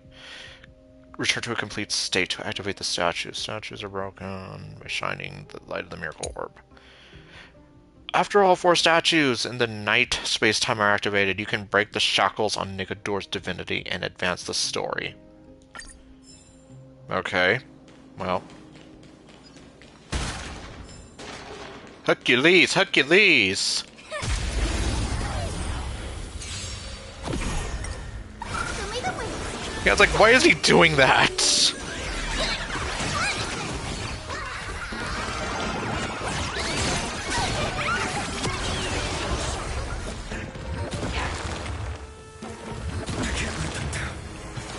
A: a complete state to activate the statue. Statues are broken by shining the light of the miracle orb. After all 4 statues in the night space-time are activated, you can break the shackles on Nigador's divinity and advance the story. Okay. Well. Hercules! Hercules! Yeah, it's like, why is he doing that?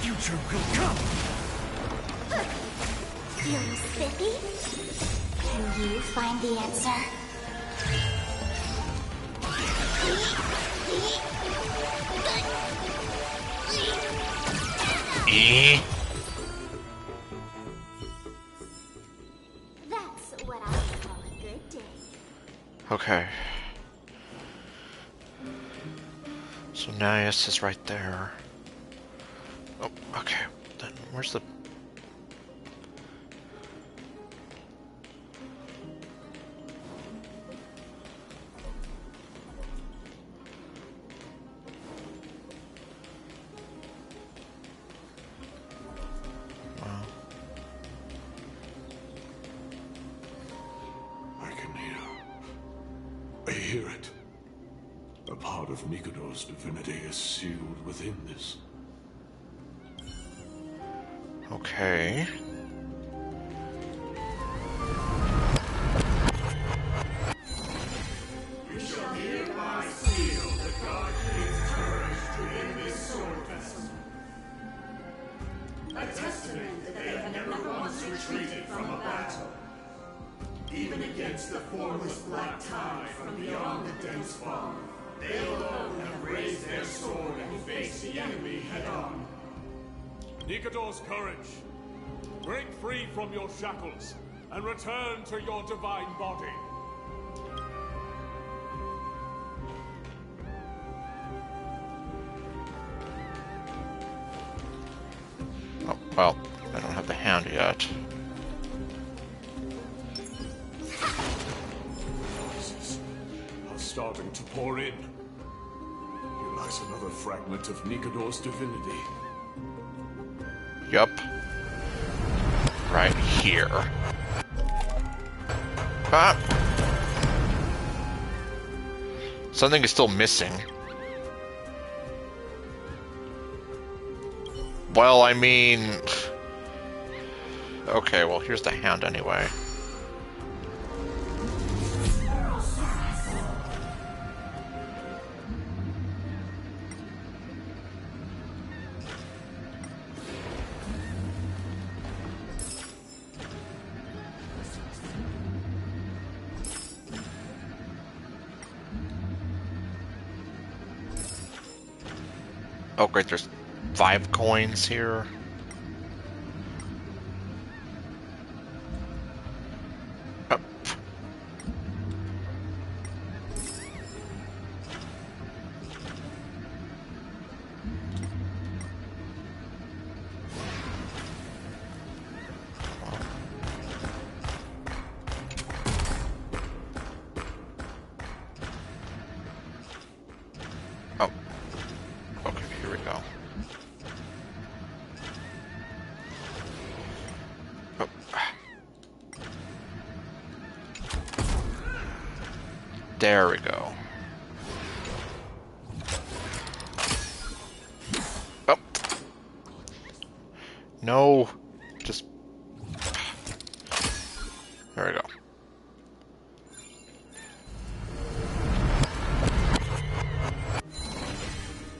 E: Future will come!
G: You spiffy? Can you find the answer? That's what I would call a good day.
A: Okay. So Nias is right there. Oh, okay. Then where's the...
B: I hear it. A part of Nigador's divinity is sealed within this.
A: Okay.
E: You shall hereby seal the God King's courage within this sword vessel. A testament that they have never once retreated from a battle. Even against the formless black tide from beyond the dense fog, they alone have raised their sword and faced the enemy head-on.
J: Nigador's courage! Break free from your shackles and return to your divine body.
A: Oh, well, I don't have the hand yet.
B: Voices are starting to pour in. Here lies another fragment of Nigador's divinity.
A: Yup. Right here. Ah! Something is still missing. Well, I mean... Okay, well, here's the hand anyway. Oh, great, there's 5 coins here. Oh. Oh. Okay, here we go. Oh. There we go. Oh. No. Just... There we go.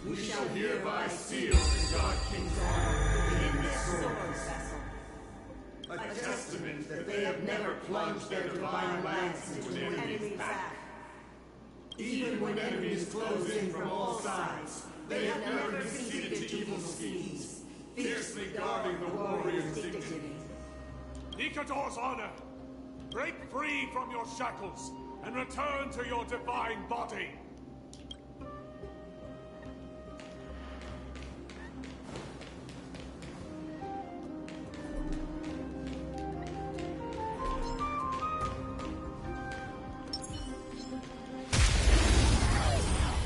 E: We shall hereby seal the God King's honor within this sword vessel. A testament that they have never plunged their divine lance into an enemy's back. Even when enemies close in from all sides, they have never conceded to evil schemes, fiercely guarding the warrior's dignity.
J: Nikador's honor! Break free from your shackles and return to your divine body!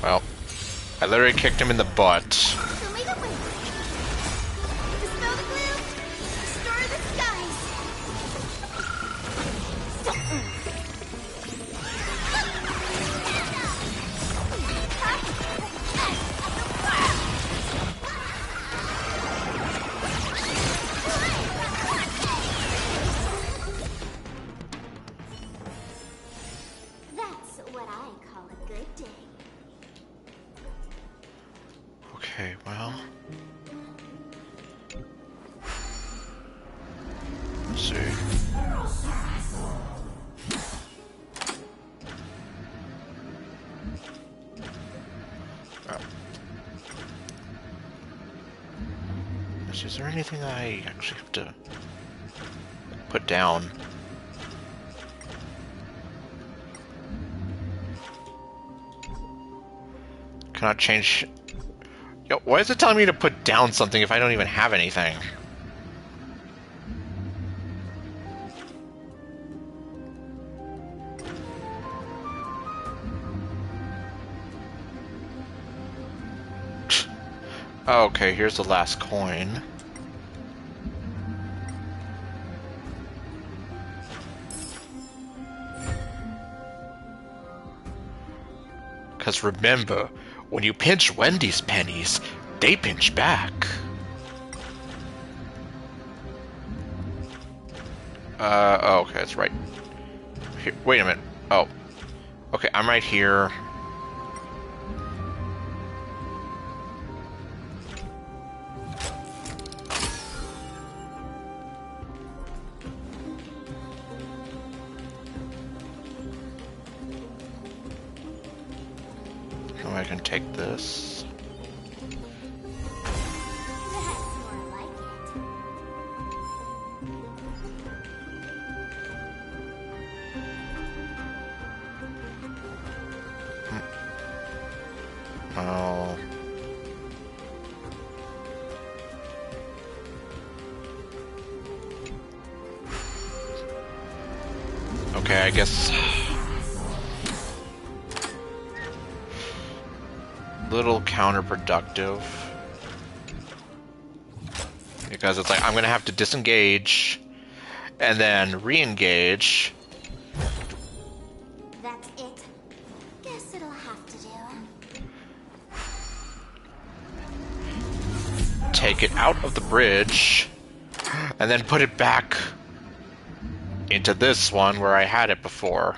A: Well, I literally kicked him in the butt.
G: Show me the way. Dispel the gloom. Destroy the skies. That's what I call a good day.
A: Okay, well... Let's see. Oh. Is there anything I actually have to put down? Cannot change... Yo, why is it telling me to put down something if I don't even have anything? Okay, here's the last coin. Because remember, when you pinch Wendy's pennies, they pinch back. Oh, okay, that's right. Here, wait a minute. Oh. Okay, I'm right here. Oh, I can take this.
G: That's more like it.
A: Oh. Okay, I guess... Little counterproductive. Because it's like, I'm gonna have to disengage, and then re-engage.
G: That's it. Guess it'll have to do.
A: Take it out of the bridge, and then put it back into this one where I had it before.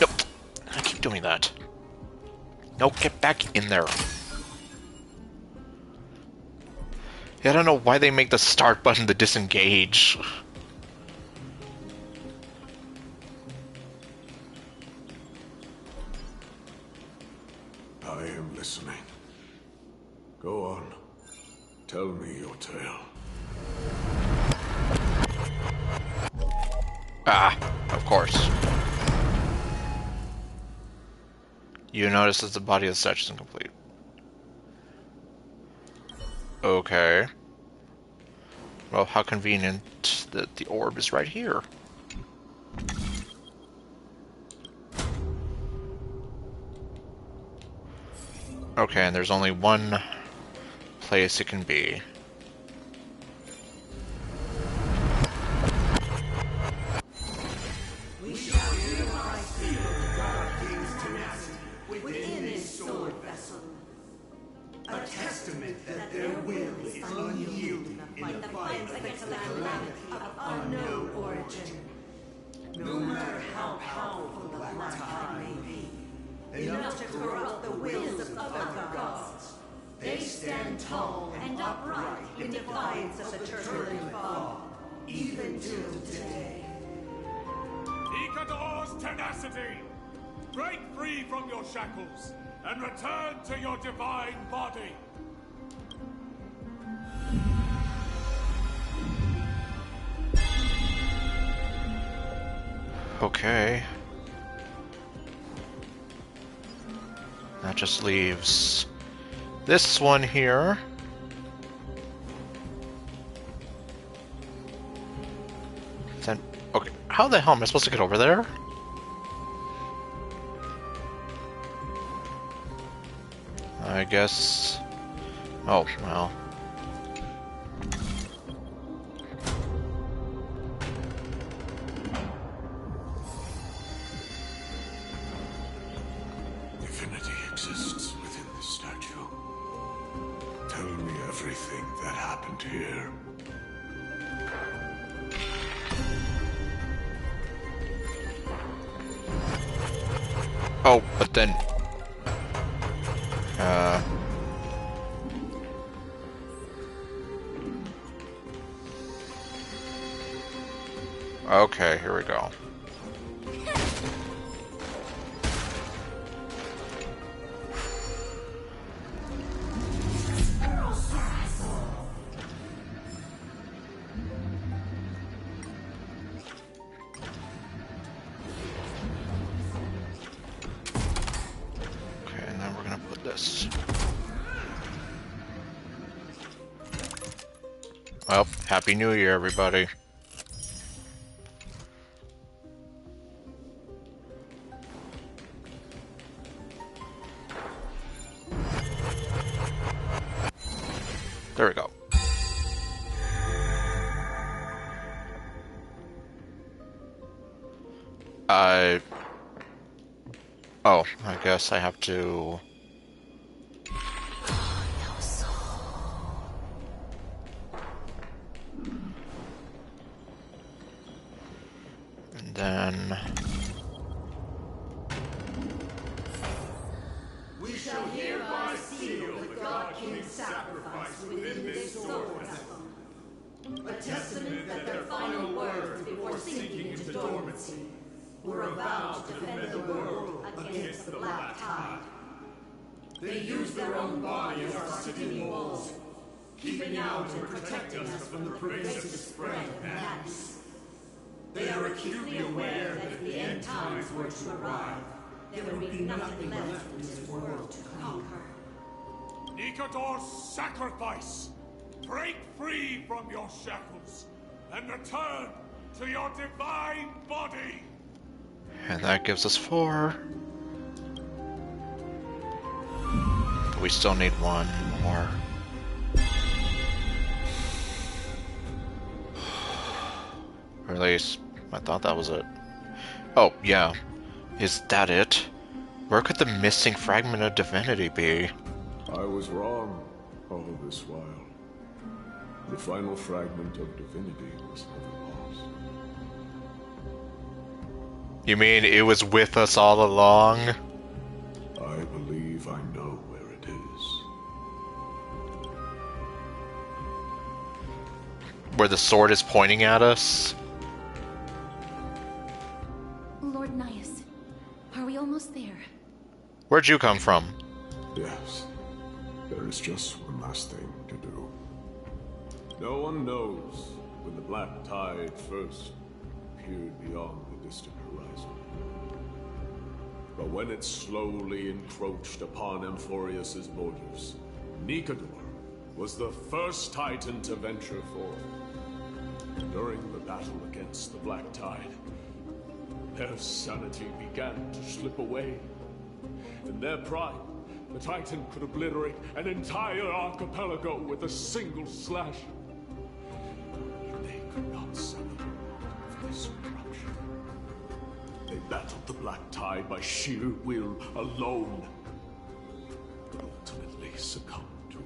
A: Nope. I keep doing that. Nope, get back in there. Yeah, I don't know why they make the start button the disengage.
B: I am listening. Go on. Tell me your tale.
A: Ah, of course. You notice that the body of the statue is incomplete. Okay. Well, how convenient that the orb is right here. Okay, and there's only one place it can be.
E: We shall hereby seal the Dark King's tenacity within this sword vessel. A testament that their will is unyielding in the fight against the calamity of unknown origin. No matter how powerful the Black Tide may be, enough to corrupt the wills of other gods, they stand tall and upright in defiance of the turbulent fog, even till today.
J: Nikador's tenacity! Break free from your shackles and return to your divine body!
A: Okay. That just leaves this one here. Then, okay, how the hell am I supposed to get over there? I guess... Oh, well.
B: Divinity exists within this statue. Tell me everything that happened here.
A: Oh, but then... Okay, here we go. Okay, and then we're gonna put this. Well, Happy New Year, everybody. There we go. Oh, I guess I have to... And then...
E: We shall hereby seal the God King's sacrifice within this sword vessel. A testament that their final words before sinking into dormancy were a vow to defend the world against the Black Tide. They used their own body as our city walls, keeping out and protecting us from the pervasive spread of madness. They are acutely aware that if the end times were to arrive, there would be nothing left in this world to conquer.
J: Nikador's sacrifice! Break free from your shackles and return to your divine body!
A: And that gives us 4. We still need 1 more. Or at least, I thought that was it. Oh, yeah. Is that it? Where could the missing fragment of divinity be?
B: I was wrong all this while. The final fragment of divinity was never lost.
A: You mean it was with us all along?
B: I believe I know where it is.
A: Where the sword is pointing at us?
C: Lord Nias, are we almost there?
A: Where'd you come from?
B: Yes. There is just one last thing to do. No one knows when the black tide first appeared beyond the distant horizon. But when it slowly encroached upon Amphorius's borders, Nikador was the first Titan to venture forth. During the battle against the black tide, their sanity began to slip away. In their pride, the Titan could obliterate an entire archipelago with a single slash. And they could not settle for this corruption. They battled the black tide by sheer will alone, but ultimately succumbed to it.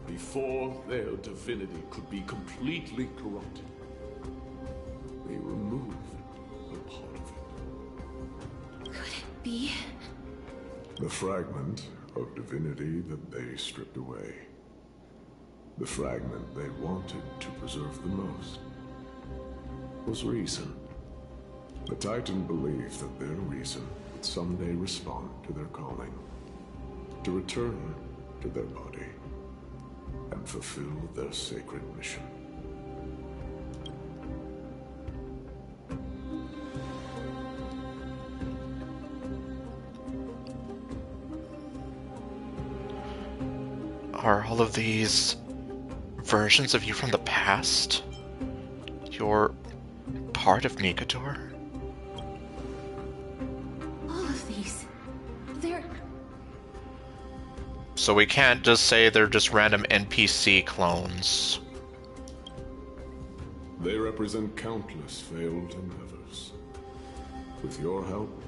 B: Before their divinity could be completely corrupted, they removed a part of it.
C: Could it be?
B: The fragment of divinity that they stripped away. The fragment they wanted to preserve the most was reason. The Titan believed that their reason would someday respond to their calling, to return to their body, and fulfill their sacred mission.
A: Are all of these versions of you from the past? You're part of Nikador?
C: All of these. They're...
A: So we can't just say they're just random NPC clones.
B: They represent countless failed endeavors. With your help,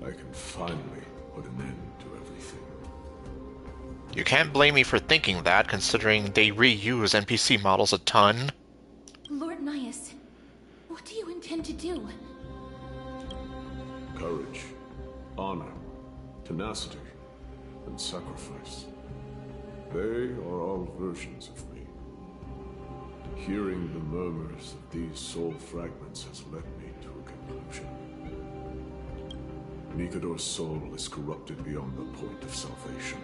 B: I can finally put an end to everything.
A: You can't blame me for thinking that, considering they reuse NPC models a ton.
C: Lord Nias, what do you intend to do?
B: Courage, honor, tenacity, and sacrifice. They are all versions of me. Hearing the murmurs of these soul fragments has led me to a conclusion. Nikador's soul is corrupted beyond the point of salvation.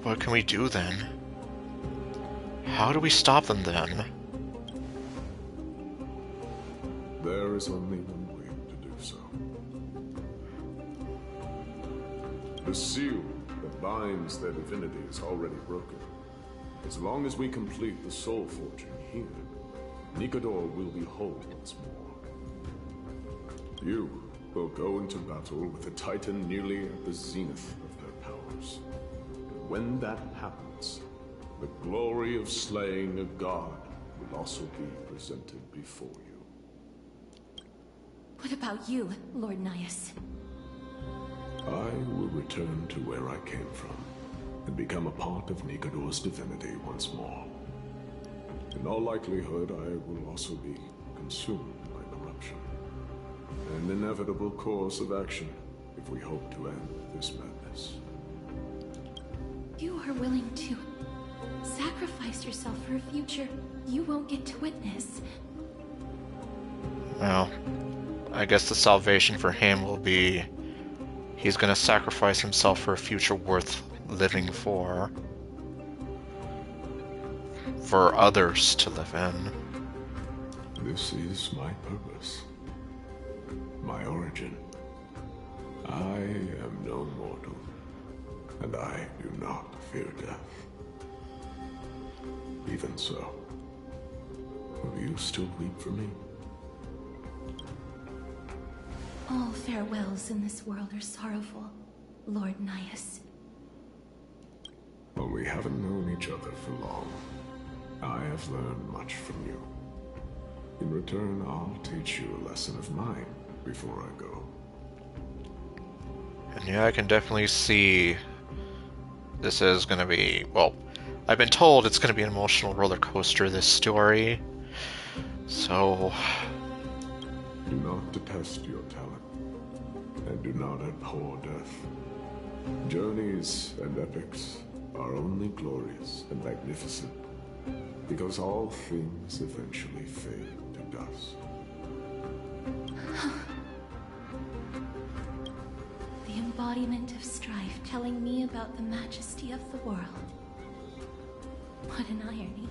A: What can we do then? How do we stop them then?
B: There is only one way to do so. The seal that binds their divinity is already broken. As long as we complete the soul forging here, Nikador will be whole once more. You will go into battle with the Titan nearly at the zenith of their powers. When that happens, the glory of slaying a god will also be presented before you.
C: What about you, Lord Nias?
B: I will return to where I came from, and become a part of Nikador's divinity once more. In all likelihood, I will also be consumed by corruption. An inevitable course of action if we hope to end this madness.
C: You are willing to sacrifice yourself for a future you won't get to witness.
A: Well, I guess the salvation for him will be he's gonna sacrifice himself for a future worth living for others to live in.
B: This is my purpose. My origin. I am no mortal, and I do not fear death. Even so, will you still weep for me?
C: All farewells in this world are sorrowful, Lord Nias.
B: Well, we haven't known each other for long. I have learned much from you. In return, I'll teach you a lesson of mine before I go.
A: And yeah, I can definitely see this is gonna be, well, I've been told it's gonna be an emotional roller coaster, this story. So...
B: Do not detest your talent, and do not abhor death. Journeys and epics are only glorious and magnificent, because all things eventually fade to dust.
C: embodiment of strife telling me about the majesty of the world. What an irony.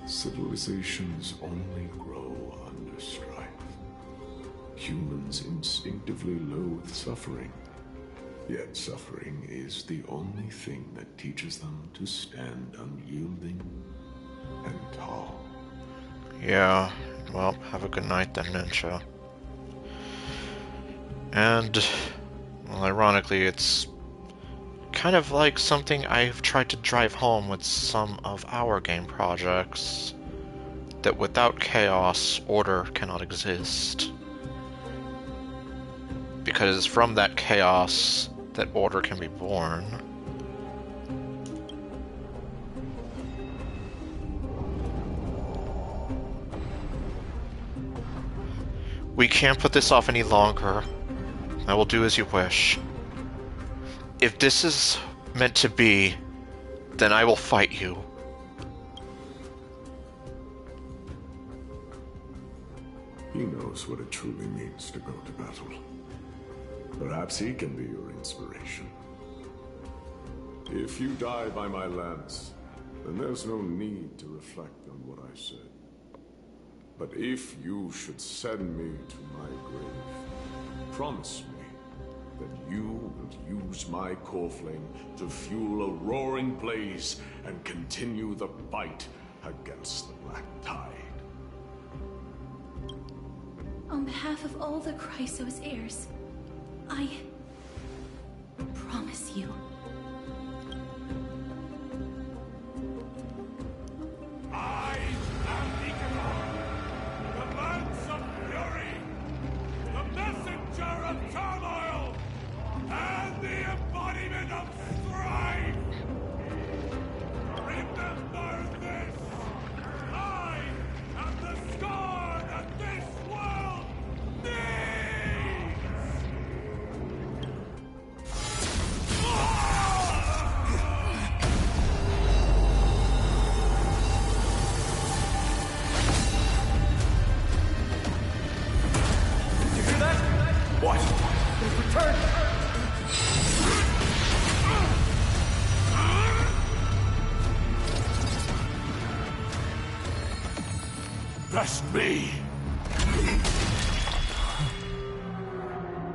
B: Civilizations only grow under strife. Humans instinctively loathe suffering. Yet suffering is the only thing that teaches them to stand unyielding and tall.
A: Yeah, well, have a good night then, Ninja. And, well, ironically, it's kind of like something I've tried to drive home with some of our game projects. That without chaos, order cannot exist. Because from that chaos, that order can be born. We can't put this off any longer. I will do as you wish. If this is meant to be, then I will fight you.
B: He knows what it truly means to go to battle. Perhaps he can be your inspiration. If you die by my lance, then there's no need to reflect on what I said. But if you should send me to my grave, promise me that you will use my core flame to fuel a roaring blaze and continue the fight against the Black Tide.
C: On behalf of all the Chrysos heirs, I promise you.
J: I am Nicanor, the lance of fury, the messenger of turmoil, and the embodiment of strife. Remember this! I am the scar that this world needs!
E: You hear that? What? They've returned!
J: That's me!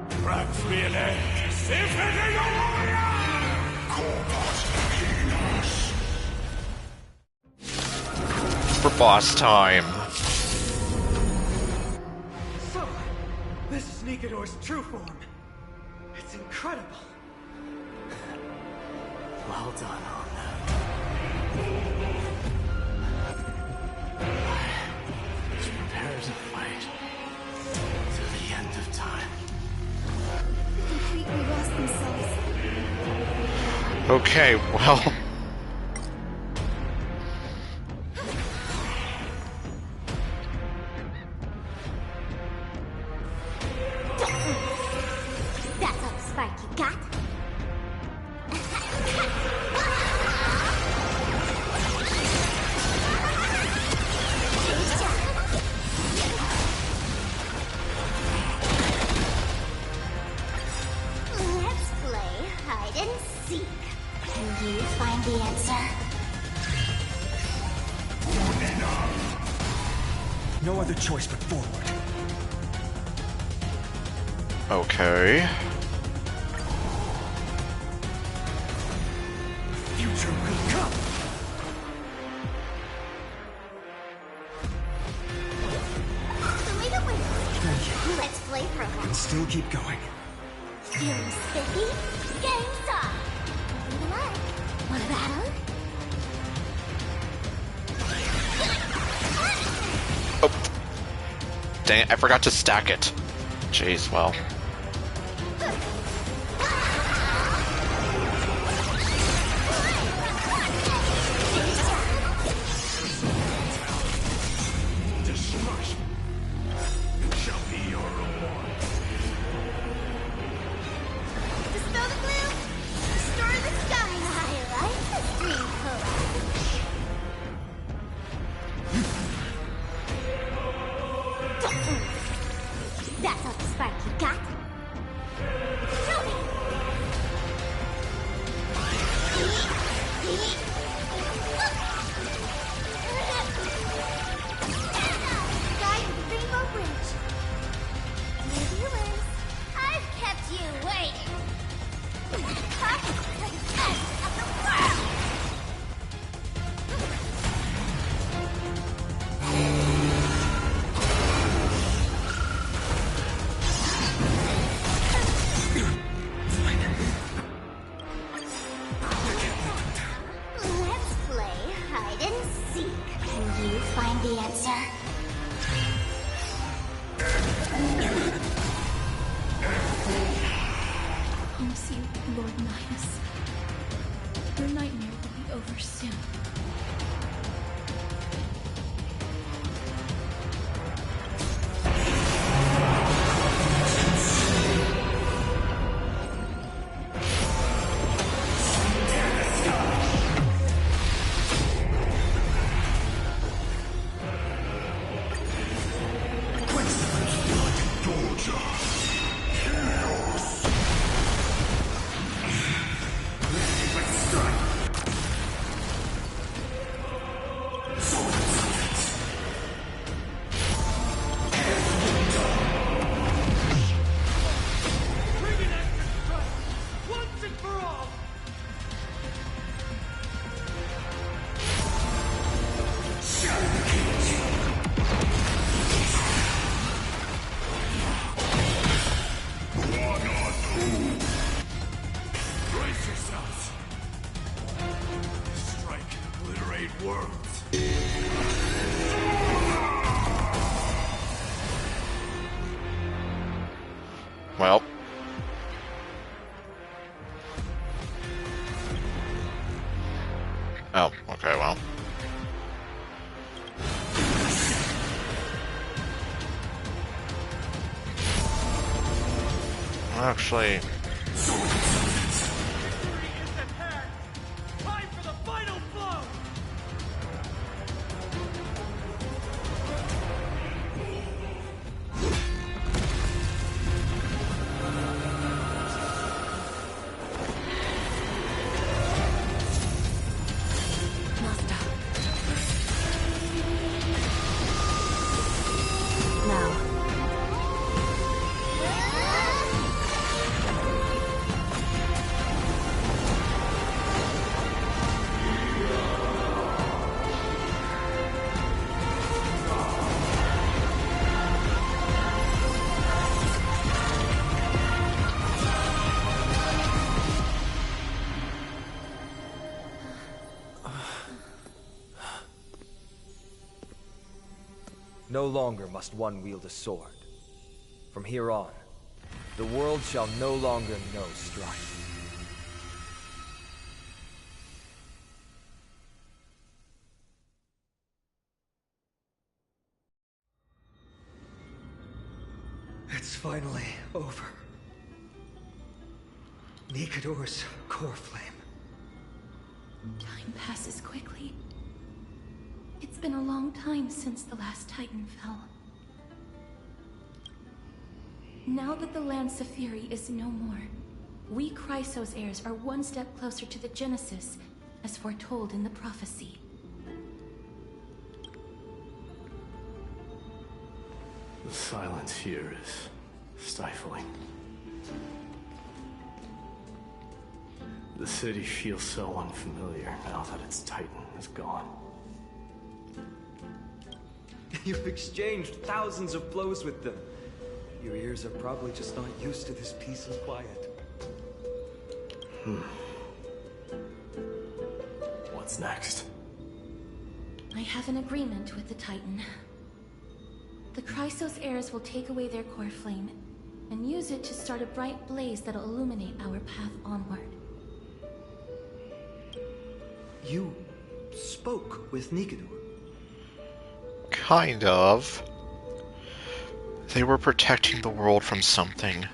J: Perhaps really, if it is a warrior!
A: For boss time.
E: So, this is Nicanor's true form. It's incredible. Well done, Let's prepare to fight to the end of time.
G: Completely lost themselves.
A: Okay, well...
G: That's all the spark you got? Let's play hide and seek. Can you find the answer?
E: No other choice but forward.
A: Okay.
E: Future will come.
G: Show me the way.
E: Thank you.
G: Let's play program.
E: Still keep going.
G: Feeling spiffy? Game's on! Good luck. Want a battle?
A: Oh. Dang it, I forgot to stack it. Jeez, well.
J: Destruction shall be your reward.
G: Dispel the glue! Destroy the sky! I like this green color. That's all the spark answer.
C: Promise you, Lord Nihus. Your nightmare will be over soon.
A: Well. Oh, okay, well. Actually...
K: No longer must one wield a sword. From here on, the world shall no longer know strife. It's finally over. Nikador's core flame.
C: Time passes quickly. It's been a long time since the last Titan fell. Now that the Lance of Fury is no more, we Chrysos heirs are one step closer to the Genesis, as foretold in the prophecy.
L: The silence here is stifling. The city feels so unfamiliar now that its Titan is gone.
K: You've exchanged thousands of blows with them. Your ears are probably just not used to this peace and quiet.
L: What's next?
C: I have an agreement with the Titan. The Chrysos heirs will take away their core flame and use it to start a bright blaze that'll illuminate our path onward.
K: You spoke with Nikador?
A: Kind of. They were protecting the world from something.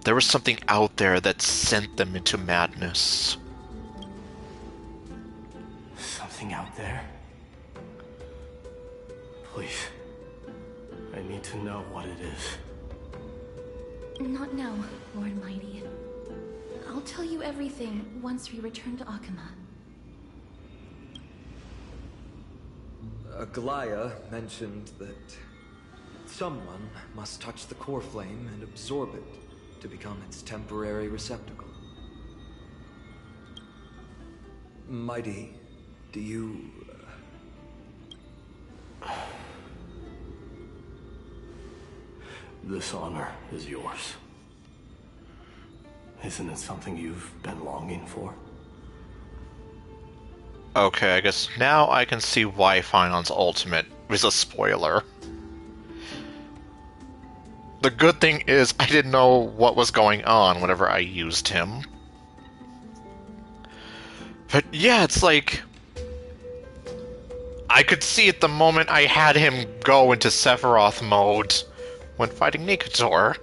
A: There was something out there that sent them into madness.
L: Something out there? Please. I need to know what it is.
C: Not now, Lord Mighty. I'll tell you everything once we return to Akama.
K: Aglaya mentioned that someone must touch the core flame and absorb it to become its temporary receptacle. Mighty, do you...
L: This honor is yours. Isn't it something you've been longing for?
A: Okay, I guess now I can see why Finon's ultimate was a spoiler. The good thing is I didn't know what was going on whenever I used him. But yeah, it's like... I could see at the moment I had him go into Sephiroth mode when fighting Nikator.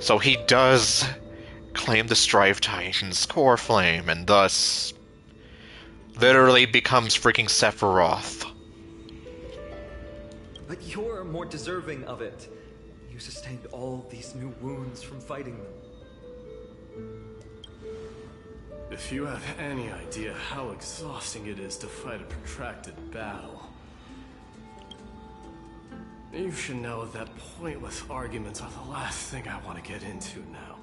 A: So he does claim the Strive Titan's core flame, and thus literally becomes freaking Sephiroth.
K: But you're more deserving of it. You sustained all these new wounds from fighting them.
L: If you have any idea how exhausting it is to fight a protracted battle, you should know that pointless arguments are the last thing I want to get into now.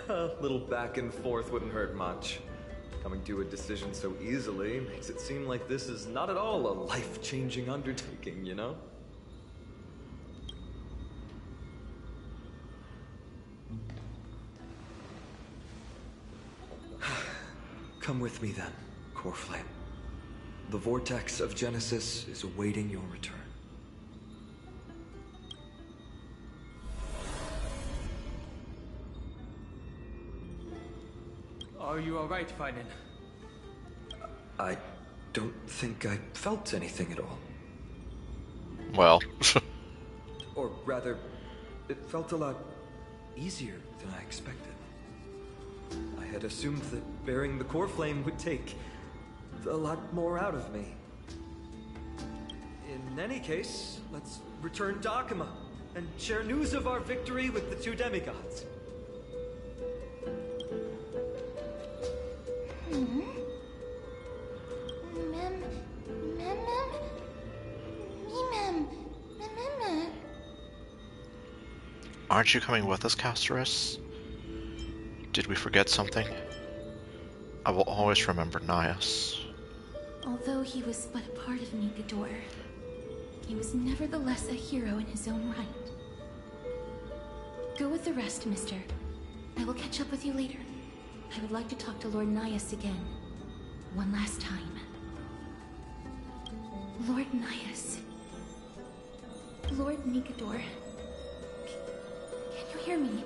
K: A little back and forth wouldn't hurt much. Coming to a decision so easily makes it seem like this is not at all a life-changing undertaking, you know? Come with me then, Core Flame. The vortex of Genesis is awaiting your return.
M: Are you alright, Finan?
K: I don't think I felt anything at all.
A: Well...
K: Or rather, it felt a lot easier than I expected. I had assumed that bearing the core flame would take a lot more out of me. In any case, let's return to Akuma and share news of our victory with the two demigods.
A: Aren't you coming with us, Casterus? Did we forget something? I will always remember Nias.
C: Although he was but a part of Nigador, he was nevertheless a hero in his own right. Go with the rest, mister. I will catch up with you later. I would like to talk to Lord Nias again. One last time. Lord Nias. Lord Nigador. Can you hear me?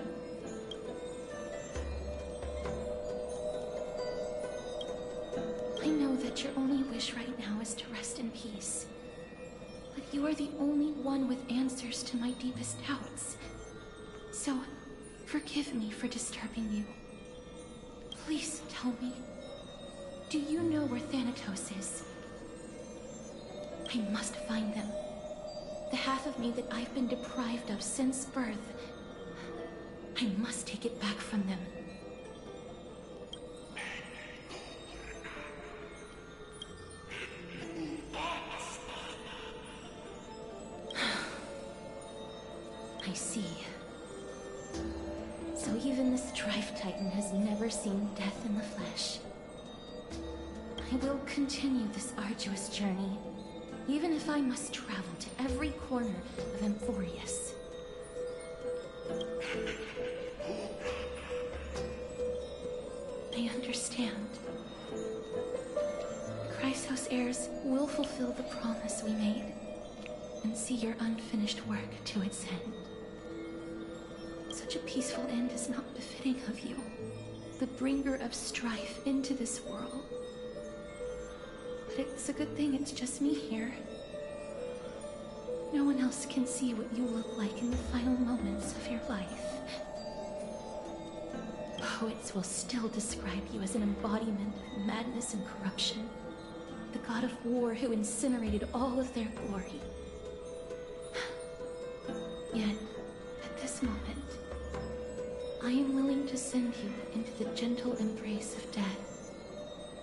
C: I know that your only wish right now is to rest in peace. But you are the only one with answers to my deepest doubts. So, forgive me for disturbing you. Please tell me, do you know where Thanatos is? I must find them. The half of me that I've been deprived of since birth. I must take it back from them. I see. So even this Strife Titan has never seen death in the flesh. I will continue this arduous journey, even if I must travel to every corner of Emphorius. I understand. Chrysos heirs will fulfill the promise we made, and see your unfinished work to its end. Such a peaceful end is not befitting of you, the bringer of strife into this world. But it's a good thing it's just me here. No one else can see what you look like in the final moments of your life. Poets will still describe you as an embodiment of madness and corruption, the god of war who incinerated all of their glory. Yet, at this moment, I am willing to send you into the gentle embrace of death,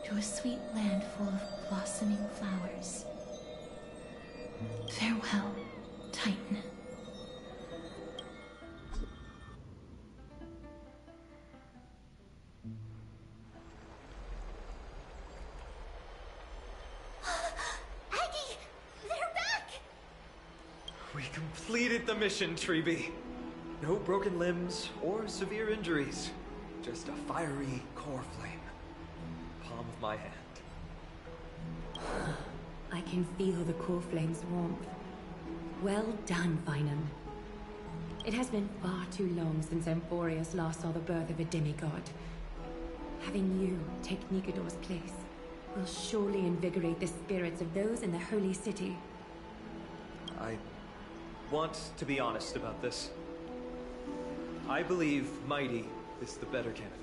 C: to a sweet land full of blossoming flowers. Farewell, Titan.
G: Aggie! They're back!
K: We completed the mission, Treeby. No broken limbs or severe injuries. Just a fiery core flame. Palm of my hand.
H: I can feel the core flame's warmth. Well done, Finan. It has been far too long since Emphorius last saw the birth of a demigod. Having you take Nikador's place will surely invigorate the spirits of those in the holy city.
K: I want to be honest about this. I believe Mighty is the better candidate.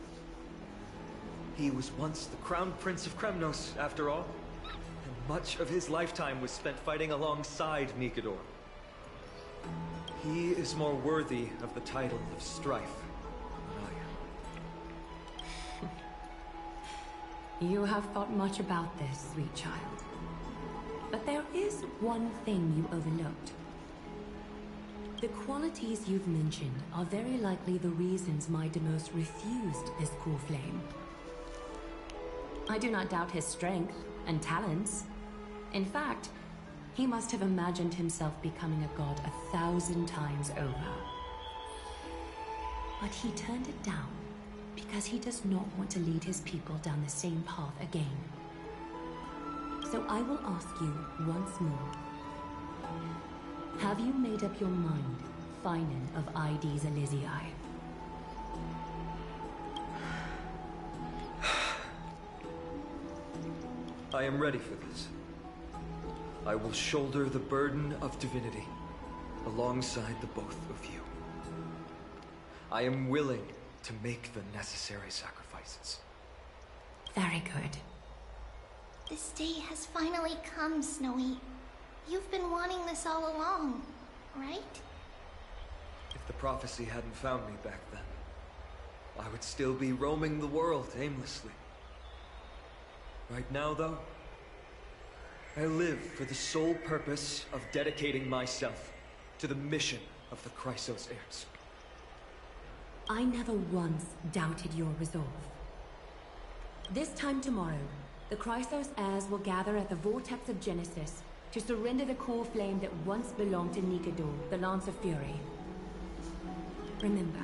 K: He was once the crown prince of Kremnos, after all, and much of his lifetime was spent fighting alongside Nikador. He is more worthy of the title of Strife than I am.
H: You have thought much about this, sweet child. But there is one thing you overlooked. The qualities you've mentioned are very likely the reasons Mightymost refused this core flame. I do not doubt his strength and talents. In fact, he must have imagined himself becoming a god 1,000 times over. But he turned it down because he does not want to lead his people down the same path again. So I will ask you once more. Have you made up your mind, Finan of Ides Elysiae?
K: I am ready for this. I will shoulder the burden of divinity alongside the both of you. I am willing to make the necessary sacrifices.
H: Very good.
G: This day has finally come, Snowy. You've been wanting this all along, right?
K: If the prophecy hadn't found me back then, I would still be roaming the world aimlessly. Right now, though, I live for the sole purpose of dedicating myself to the mission of the Chrysos heirs.
H: I never once doubted your resolve. This time tomorrow, the Chrysos heirs will gather at the Vortex of Genesis to surrender the core flame that once belonged to Nikador, the Lance of Fury. Remember,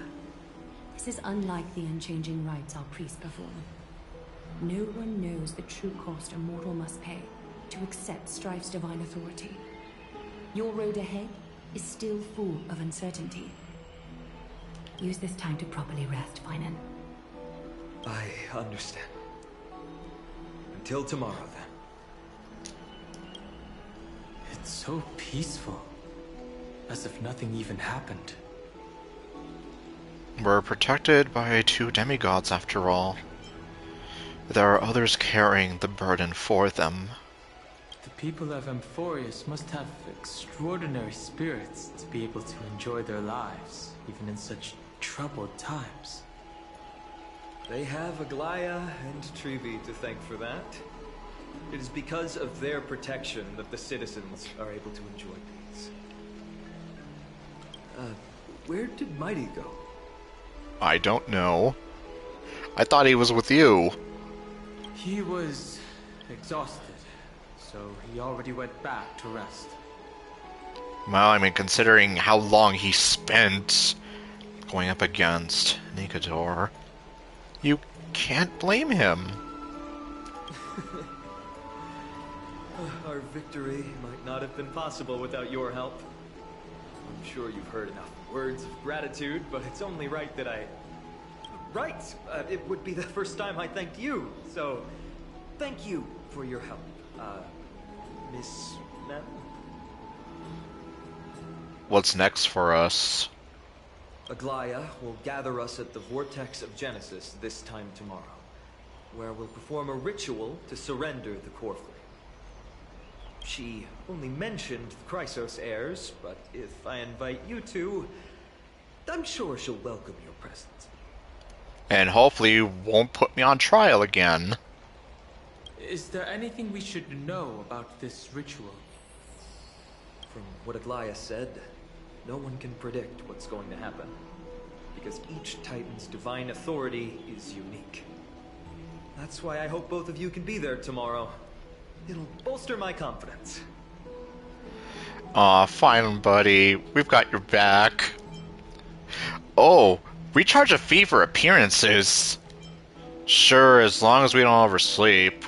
H: this is unlike the unchanging rites our priests perform. No one knows the true cost a mortal must pay to accept Strife's divine authority. Your road ahead is still full of uncertainty. Use this time to properly rest, Finan.
K: I understand. Until tomorrow, then.
M: It's so peaceful. As if nothing even happened.
A: We're protected by 2 demigods, after all. There are others carrying the burden for them.
M: The people of Emphorius must have extraordinary spirits to be able to enjoy their lives, even in such troubled times.
K: They have Aglaya and Trevi to thank for that. It is because of their protection that the citizens are able to enjoy peace. Where did Mighty go?
A: I don't know. I thought he was with you.
M: He was exhausted, so he already went back to rest.
A: Well, I mean, considering how long he spent going up against Nikador, you can't blame him.
K: Our victory might not have been possible without your help. I'm sure you've heard enough words of gratitude, but it's only right that I... Right! It would be the first time I thanked you, so... Thank you for your help, Miss... Ma'am?
A: What's next for us?
K: Aglaya will gather us at the Vortex of Genesis this time tomorrow, where we'll perform a ritual to surrender the core flame. She only mentioned the Chrysos heirs, but if I invite you two, I'm sure she'll welcome your presence.
A: And hopefully you won't put me on trial again.
M: Is there anything we should know about this ritual?
K: From what Aglaya said, no one can predict what's going to happen, because each Titan's divine authority is unique. That's why I hope both of you can be there tomorrow. It'll bolster my confidence.
A: Aw, fine, buddy. We've got your back. Oh, we charge a fee for appearances. Sure, as long as we don't oversleep.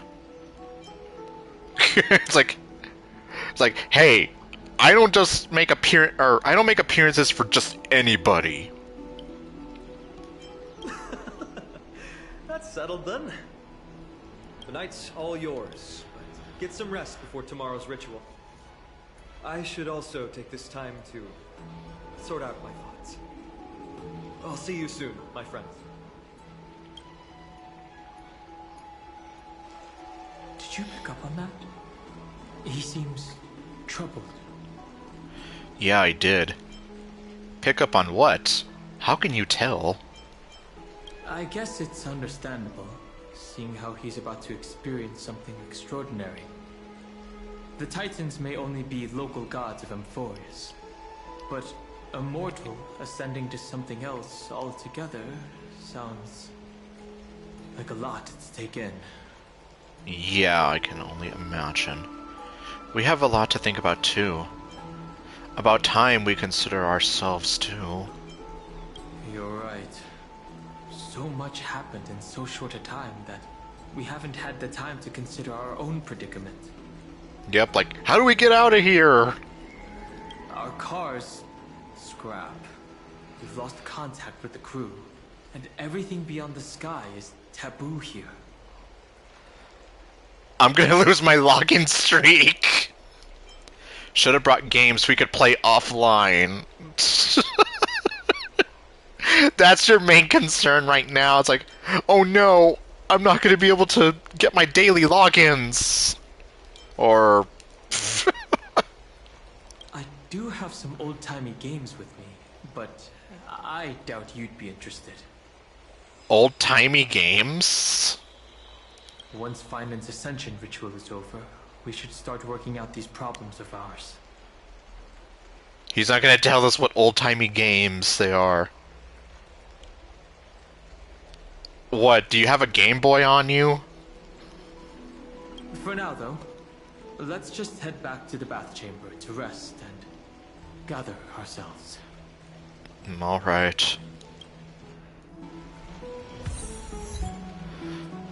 A: it's like, hey, I don't just make I don't make appearances for just anybody.
K: That's settled then. The night's all yours, but get some rest before tomorrow's ritual. I should also take this time to sort out my thoughts. I'll see you soon, my friends.
M: Did you pick up on that? He seems troubled.
A: Yeah, I did. Pick up on what? How can you tell?
M: I guess it's understandable, seeing how he's about to experience something extraordinary. The Titans may only be local gods of Amphorius, but a mortal ascending to something else altogether sounds like a lot to take in.
A: Yeah, I can only imagine. We have a lot to think about too. About time we consider ourselves too.
M: You're right. So much happened in so short a time that we haven't had the time to consider our own predicament.
A: Yep, like, how do we get out of here?
M: Our cars scrap. We've lost contact with the crew, and everything beyond the sky is taboo here.
A: I'm gonna lose my login streak. Should have brought games we could play offline. That's your main concern right now. It's like, oh no, I'm not gonna be able to get my daily logins. Or...
M: I do have some old-timey games with me, but I doubt you'd be interested.
A: Old-timey games?
M: Once Finland's ascension ritual is over, we should start working out these problems of ours.
A: He's not gonna tell us what old-timey games they are. What, do you have a Game Boy on you?
M: For now, though, let's just head back to the bath chamber to rest and gather ourselves.
A: Alright.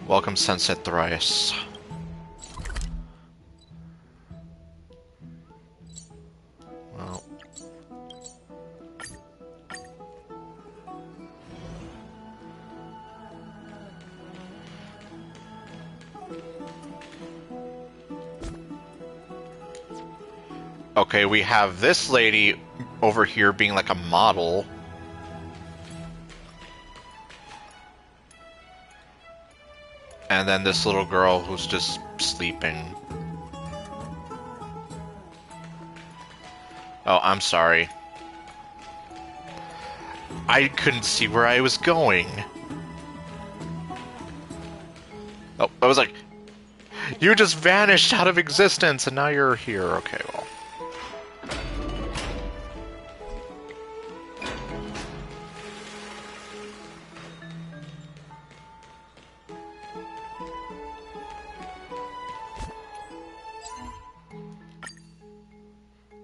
A: Welcome, Sunset Thrice. Well. Okay, we have this lady over here being like a model. And then this little girl who's just sleeping. Oh, I'm sorry. I couldn't see where I was going. Oh, I was like, you just vanished out of existence and now you're here. Okay, well.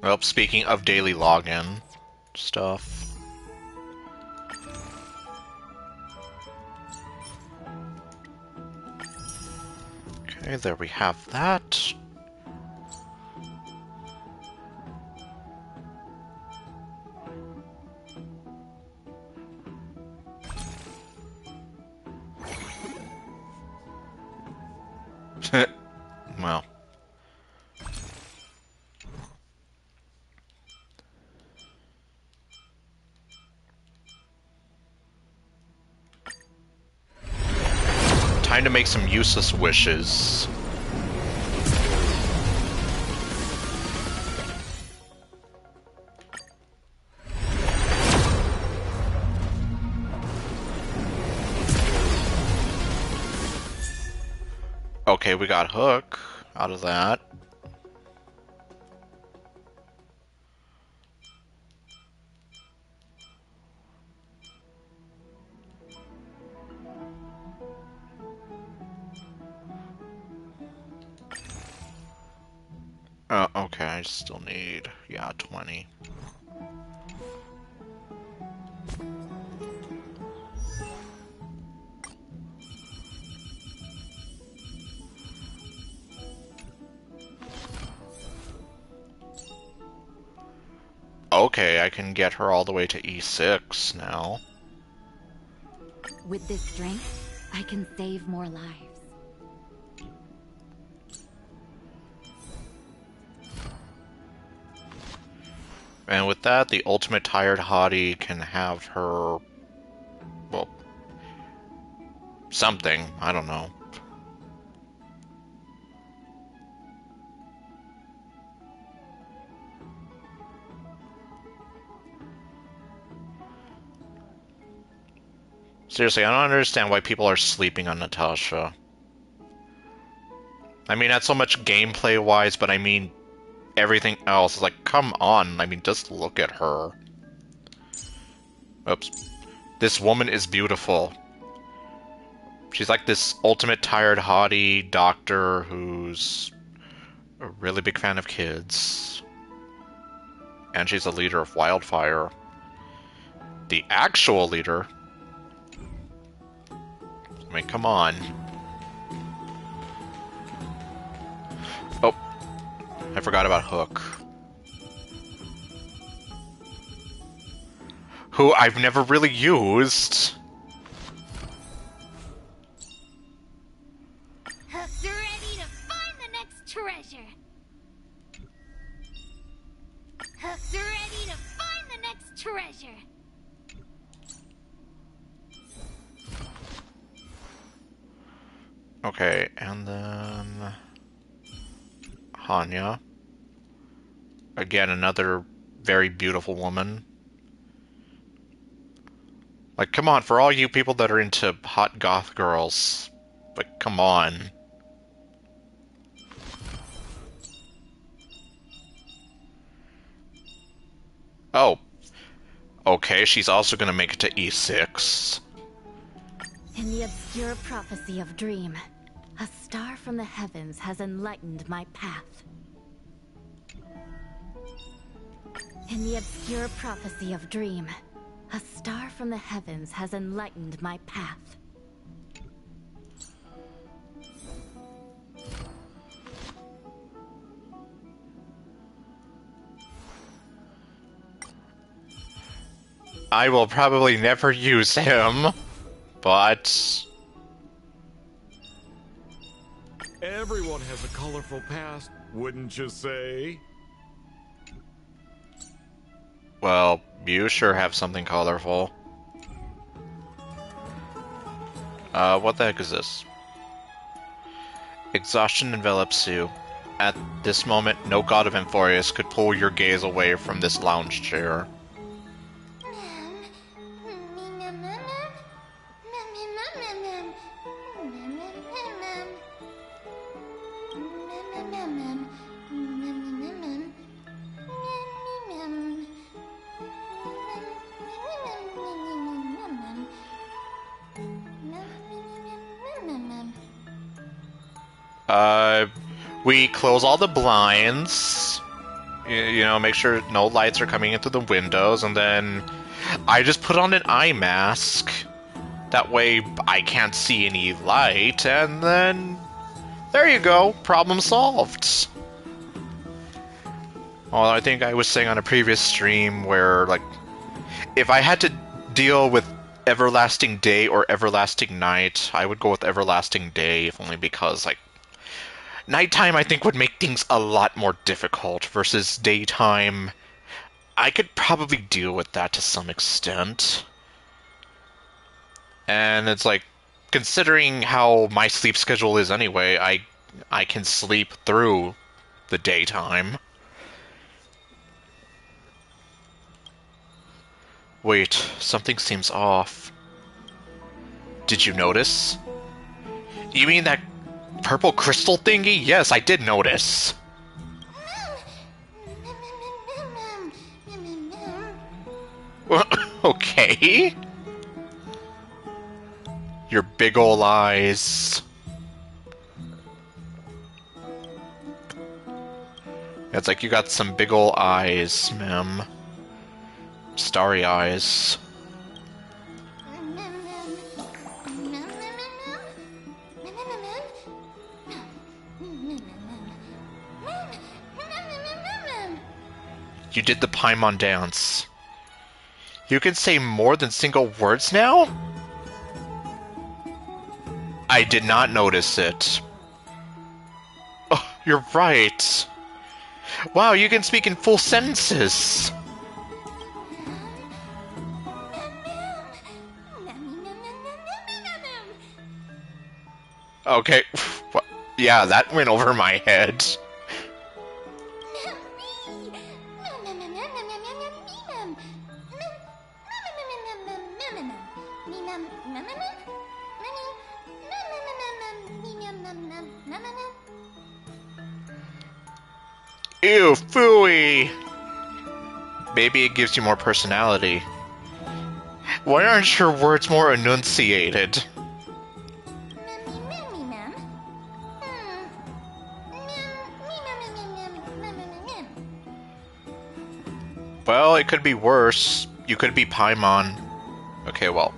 A: Well, speaking of daily login stuff. Okay, there we have that. Well. Time to make some useless wishes. Okay, we got Hook out of that. Okay, I still need, yeah, 20. Okay, I can get her all the way to E6 now.
N: With this strength, I can save more lives.
A: And with that, the ultimate tired hottie can have her... well... something. I don't know. Seriously, I don't understand why people are sleeping on Natasha. I mean, not so much gameplay-wise, but I mean everything else. Is like, come on. I mean, just look at her. Oops. This woman is beautiful. She's like this ultimate tired hottie doctor who's a really big fan of kids. And she's a leader of Wildfire. The actual leader... I mean, come on. Oh, I forgot about Hook. Who I've never really used.
G: Hook's ready to find the next treasure. Hook's ready to find the next treasure.
A: Okay, and then... Hanya. Again, another very beautiful woman. Like, come on, for all you people that are into hot goth girls. Like, come on. Oh. Okay, she's also gonna make it to E6.
N: In the obscure prophecy of Dream, a star from the heavens has enlightened my path. In the obscure prophecy of Dream, a star from the heavens has enlightened my path.
A: I will probably never use him, but...
O: Everyone has a colorful past, wouldn't you say?
A: Well, you sure have something colorful. What the heck is this? Exhaustion envelops you. At this moment, no god of Amphorius could pull your gaze away from this lounge chair. We close all the blinds, you know, make sure no lights are coming in through the windows, and then I just put on an eye mask. That way I can't see any light, and then there you go, problem solved. Well, I think I was saying on a previous stream where, like, if I had to deal with Everlasting Day or Everlasting Night, I would go with Everlasting Day, if only because, like, nighttime, I think, would make things a lot more difficult, versus daytime. I could probably deal with that to some extent. And it's like, considering how my sleep schedule is anyway, I can sleep through the daytime. Wait, something seems off. Did you notice? You mean that purple crystal thingy? Yes, I did notice. Okay. Your big ol' eyes. It's like you got some big ol' eyes, ma'am. Starry eyes. You did the Paimon dance. You can say more than single words now? I did not notice it. Oh, you're right. Wow, you can speak in full sentences. Okay, yeah, that went over my head. Ew, phooey! Maybe it gives you more personality. Why aren't your words more enunciated? Well, it could be worse. You could be Paimon. Okay, well...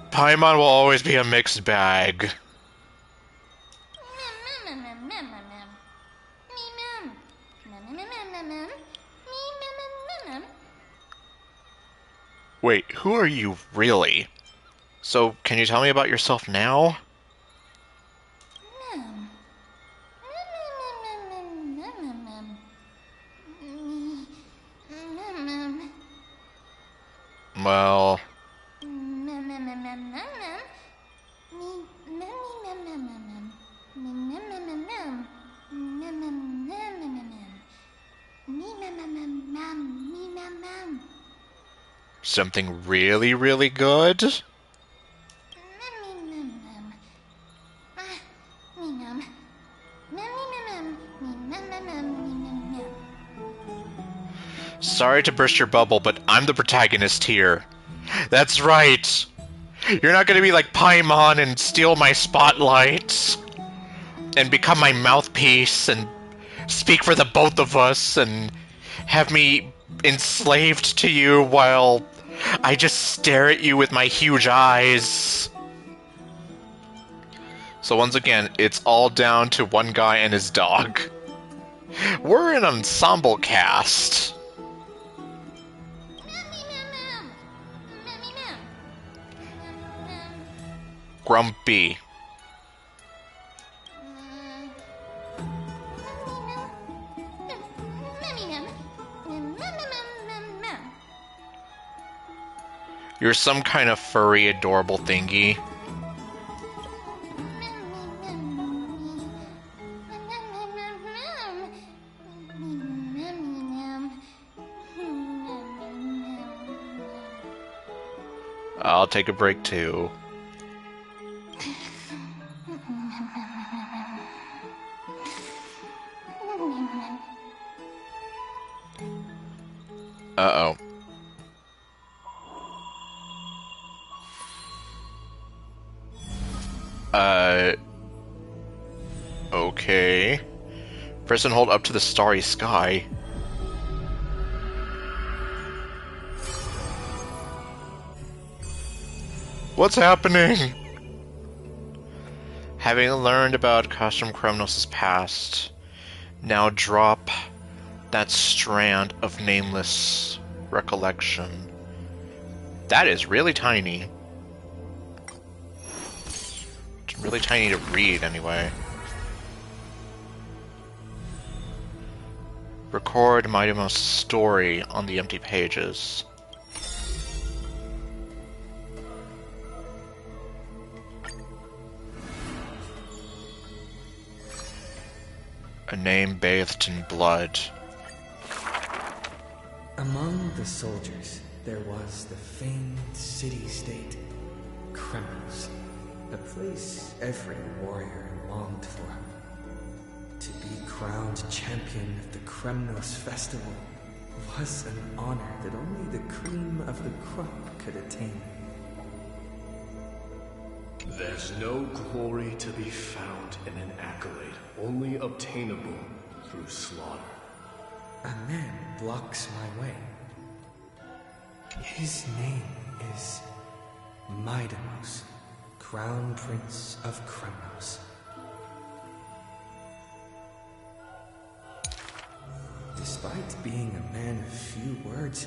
A: Paimon will always be a mixed bag. Wait, who are you really? So, can you tell me about yourself now? Well... Something really, really good? Sorry to burst your bubble, but I'm the protagonist here. That's right! You're not gonna be like Paimon and steal my spotlight and become my mouthpiece and speak for the both of us and have me enslaved to you while I just stare at you with my huge eyes. So once again, it's all down to one guy and his dog. We're an ensemble cast. Grumpy. You're some kind of furry, adorable thingy. I'll take a break too. Uh-oh. Okay. Press and hold up to the starry sky. What's happening? Having learned about Castrum Kremnos' past, now drop that strand of nameless recollection. That is really tiny. It's really tiny to read, anyway. Record Mightymo's story on the empty pages. A name bathed in blood.
K: Among the soldiers, there was the famed city-state, Kremnos, a place every warrior longed for. To be crowned champion of the Kremnos festival was an honor that only the cream of the crop could attain.
L: There's no glory to be found in an accolade, only obtainable through slaughter.
K: A man blocks my way. His name is Mightymus, Crown Prince of Kremnos. Despite being a man of few words,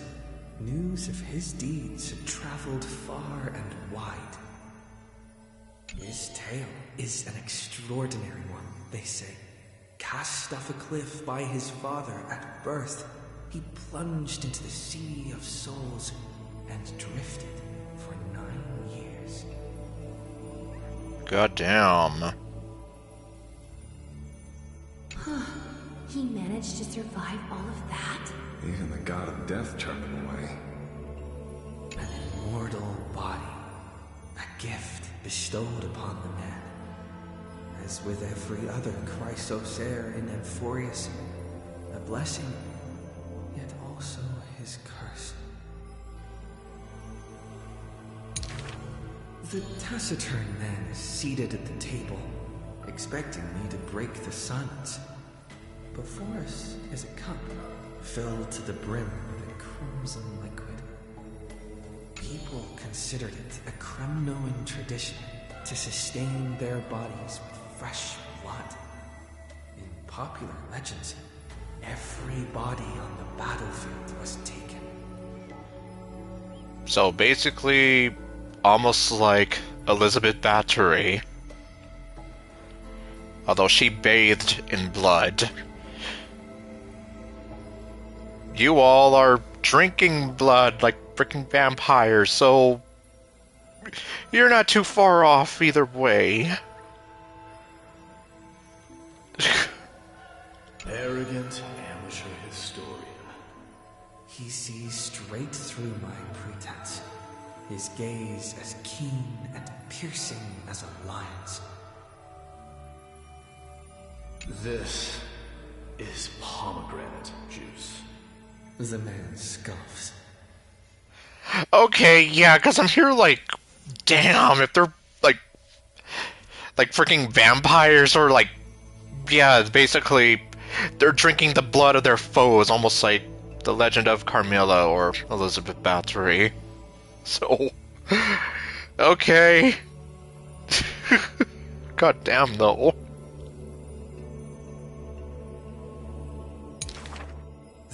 K: news of his deeds had traveled far and wide. His tale is an extraordinary one, they say. Cast off a cliff by his father at birth, he plunged into the sea of souls and drifted for 9 years.
A: Goddamn.
H: He managed to survive all of that?
O: Even the god of death turned him away.
K: An immortal body. A gift bestowed upon the man. As with every other Chrysos heir in Amphorius, a blessing, yet also his curse. The taciturn man is seated at the table, expecting me to break the silence. Before us is a cup filled to the brim with a crimson liquid. People considered it a Kremnoan tradition to sustain their bodies with fresh blood. In popular legends, every body on the battlefield was taken.
A: So basically, almost like Elizabeth Bathory, although she bathed in blood. You all are drinking blood like freaking vampires, so you're not too far off either way.
L: Arrogant amateur historian.
K: He sees straight through my pretense, his gaze as keen and piercing as a lion's.
L: This is pomegranate juice.
K: The man scoffs.
A: Okay, yeah, because I'm here like, damn, if they're like freaking vampires or like, yeah, basically, they're drinking the blood of their foes, almost like the Legend of Carmilla or Elizabeth Bathory. So, okay. God damn, though.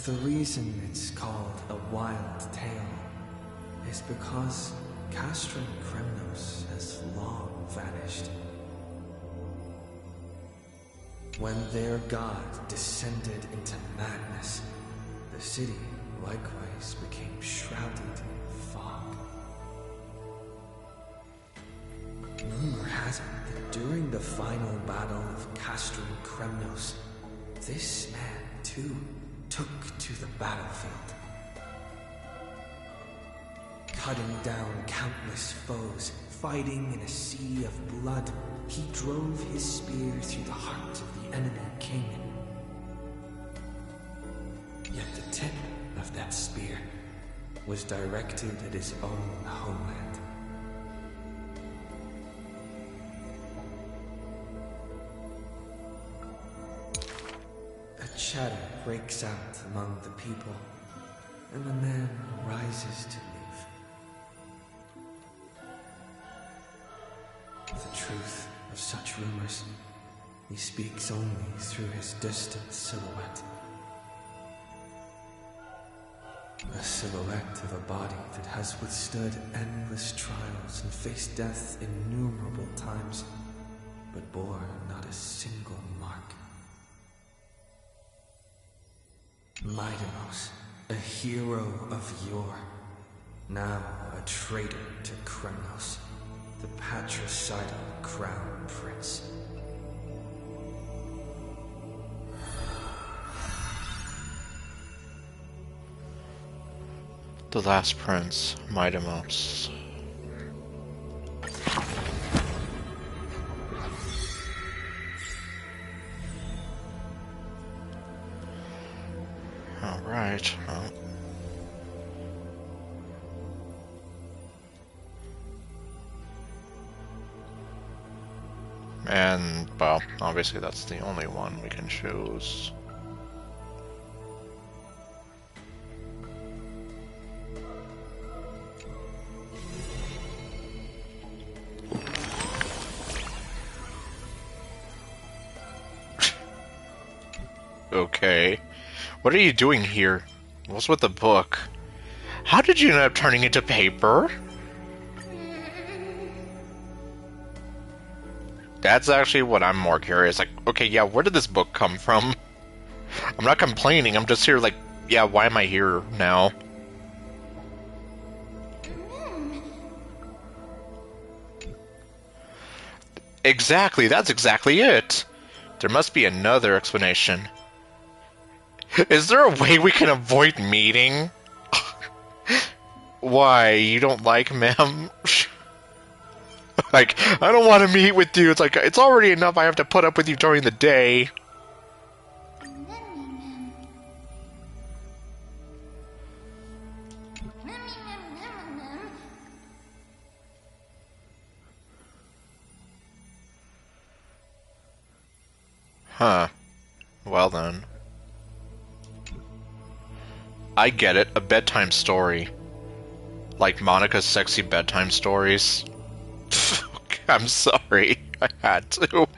K: The reason it's called a wild tale is because Castrum Kremnos has long vanished. When their god descended into madness, the city likewise became shrouded in fog. Rumor has it that during the final battle of Castrum Kremnos, this man too took to the battlefield. Cutting down countless foes, fighting in a sea of blood, he drove his spear through the heart of the enemy king. Yet the tip of that spear was directed at his own homeland. A chatter breaks out among the people, and the man rises to leave. The truth of such rumors, he speaks only through his distant silhouette. A silhouette of a body that has withstood endless trials and faced death innumerable times, but bore not a single mark. Maidenos, a hero of yore, now a traitor to Kremnos, the patricidal crown prince.
A: The last prince, Maidenos. Alright, well. And, well, obviously that's the only one we can choose. Okay. What are you doing here? What's with the book? How did you end up turning into paper? That's actually what I'm more curious. Like, okay, yeah, where did this book come from? I'm not complaining, I'm just here like, yeah, why am I here now? Exactly, that's exactly it. There must be another explanation. Is there a way we can avoid meeting? Why, you don't like Mem? Like, I don't want to meet with you. It's like, it's already enough I have to put up with you during the day. Huh. Well then. I get it, a bedtime story. Like Monica's sexy bedtime stories. I'm sorry, I had to.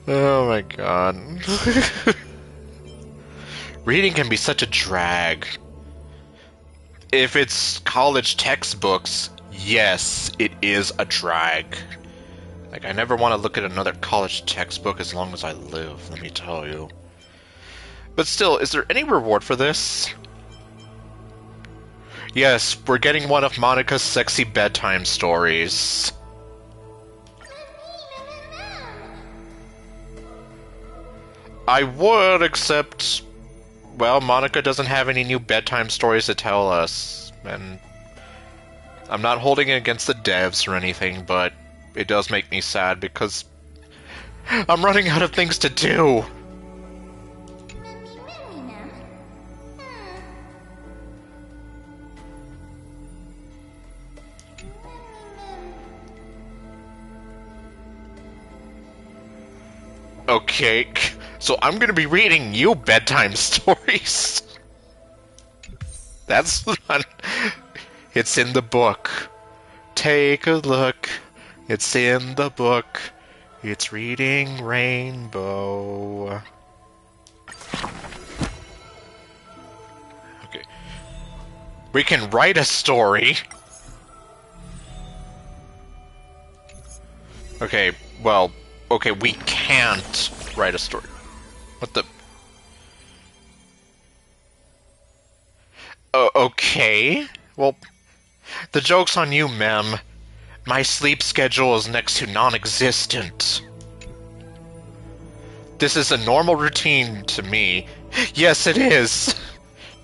A: Oh my god. Reading can be such a drag. If it's college textbooks, yes, it is a drag. Like, I never want to look at another college textbook as long as I live, let me tell you. But still, is there any reward for this? Yes, we're getting one of Monica's sexy bedtime stories. I would, except... well, Monica doesn't have any new bedtime stories to tell us, and... I'm not holding it against the devs or anything, but it does make me sad because... I'm running out of things to do! Okay, so I'm gonna be reading you bedtime stories. That's not... It's in the book. Take a look. It's in the book. It's Reading Rainbow. Okay. We can write a story. Okay, well... okay, we can't write a story. What the... okay. Well, the joke's on you, Mem. My sleep schedule is next to non-existent. This is a normal routine to me. Yes, it is.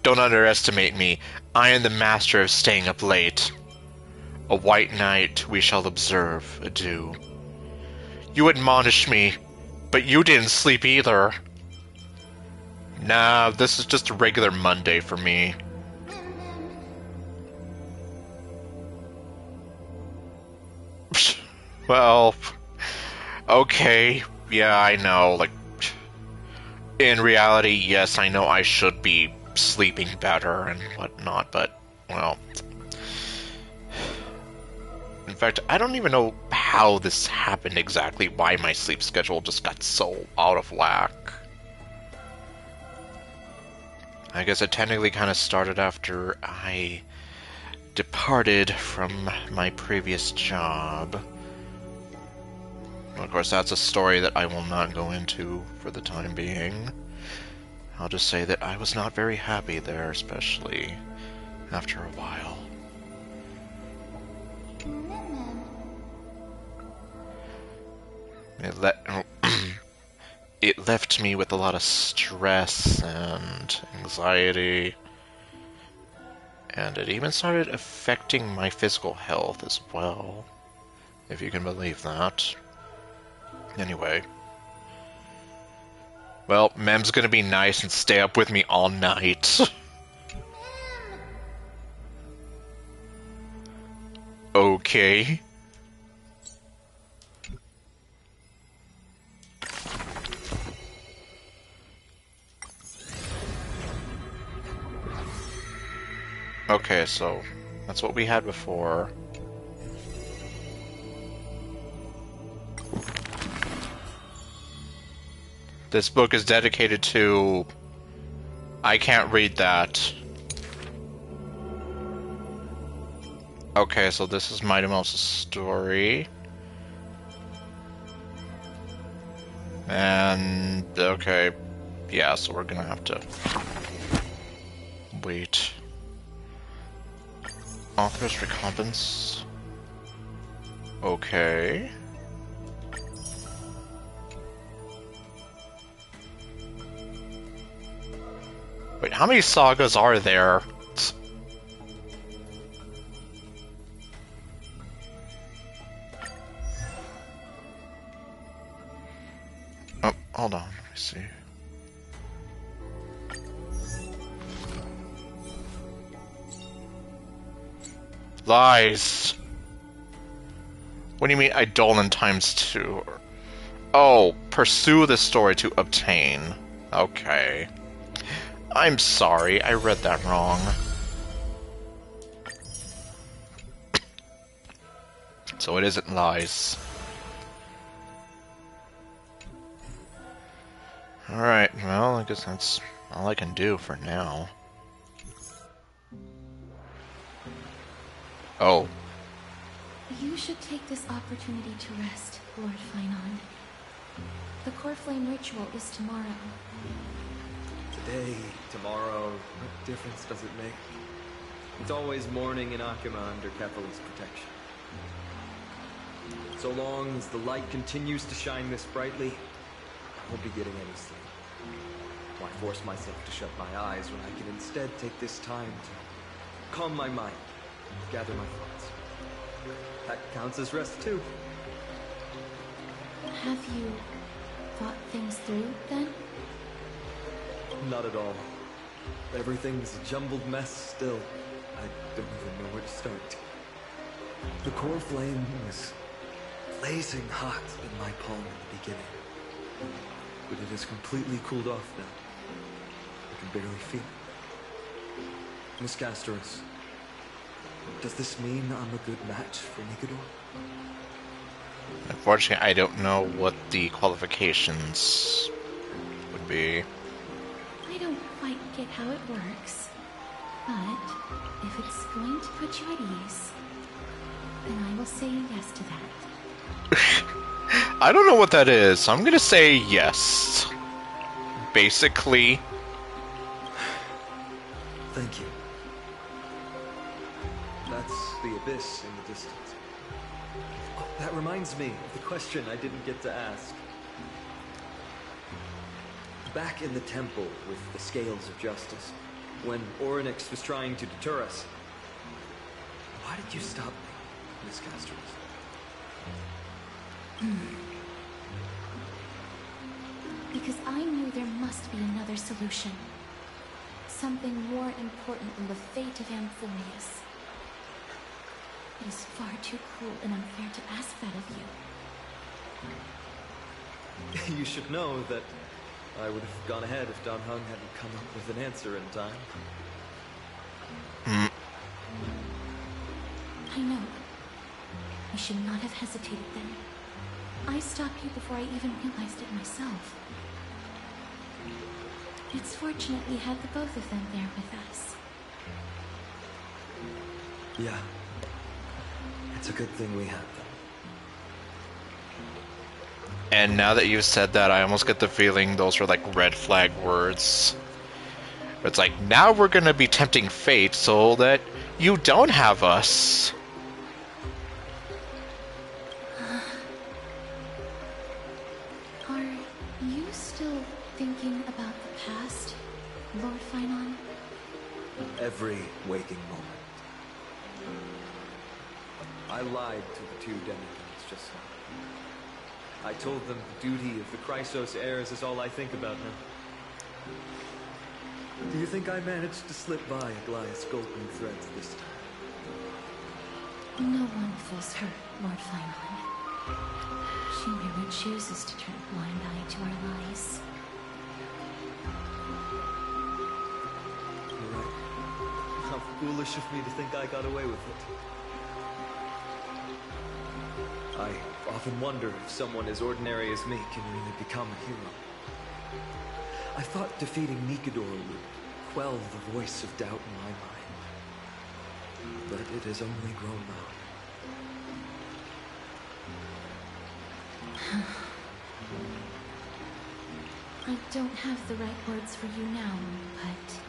A: Don't underestimate me. I am the master of staying up late. A white night we shall observe, adieu. You admonished me, but you didn't sleep either. Nah, this is just a regular Monday for me. Well, okay, yeah, I know, like, in reality, yes, I know I should be sleeping better and whatnot, but, well... In fact, I don't even know how this happened exactly, why my sleep schedule just got so out of whack. I guess it technically kind of started after I departed from my previous job. Of course, that's a story that I will not go into for the time being. I'll just say that I was not very happy there, especially after a while. It left me with a lot of stress and anxiety, and it even started affecting my physical health as well, if you can believe that. Anyway. Well, Mem's gonna be nice and stay up with me all night. Okay. Okay, so that's what we had before. This book is dedicated to... I can't read that. Okay, so this is Mighty Mouse's story. And... okay. Yeah, so we're gonna have to... wait. Author's recompense. Okay. Wait, how many sagas are there? Oh, hold on, let me see. Lies! What do you mean Eidolon ×2? Oh, pursue the story to obtain. Okay. I'm sorry, I read that wrong. So it isn't lies. Alright, well, I guess that's all I can do for now. Oh.
C: You should take this opportunity to rest, Lord Finon. The core flame ritual is tomorrow.
K: Today, tomorrow, what difference does it make? It's always morning in Akima under Kepha's protection. So long as the light continues to shine this brightly, I won't be getting any sleep. Why force myself to shut my eyes when I can instead take this time to calm my mind, gather my thoughts. That counts as rest too.
C: Have you thought things through, then?
K: Not at all. Everything's a jumbled mess still. I don't even know where to start. The core flame was blazing hot in my palm in the beginning. But it has completely cooled off now. I can barely feel it. Miss Castoris, does this mean I'm a good match for Nikador?
A: Unfortunately, I don't know what the qualifications would be.
C: I don't quite get how it works, but if it's going to put you at ease, then I will say yes to that.
A: I don't know what that is, so I'm gonna say yes. Basically.
K: Thank you. That's the abyss in the distance. Oh, that reminds me of the question I didn't get to ask. Back in the temple with the scales of justice, when Orynyx was trying to deter us, why did you stop me, Miss Castoris?
C: Because I knew there must be another solution. Something more important than the fate of Amphorius. It is far too cruel and unfair to ask that of you.
K: You should know that I would have gone ahead if Dan Heng hadn't come up with an answer in time.
C: I know. I should not have hesitated then. I stopped you before I even realized it myself. It's fortunate we had the both of them there with us.
K: Yeah. It's a good thing we had them.
A: And now that you've said that, I almost get the feeling those are like red flag words. It's like, now we're gonna be tempting fate so that you don't have us.
C: Are you still thinking about the past, Lord Finon?
K: Every waking moment. I lied to the two demigods just now. I told them the duty of the Chrysos heirs is all I think about now. Do you think I managed to slip by Aglaïa's golden threads this time?
C: No one feels hurt, Lord Finon. She merely chooses to turn a blind eye to our lies.
K: You're right. How foolish of me to think I got away with it. I often wonder if someone as ordinary as me can really become a hero. I thought defeating Nikador would quell the voice of doubt in my mind. But it has only grown louder.
C: I don't have the right words for you now, but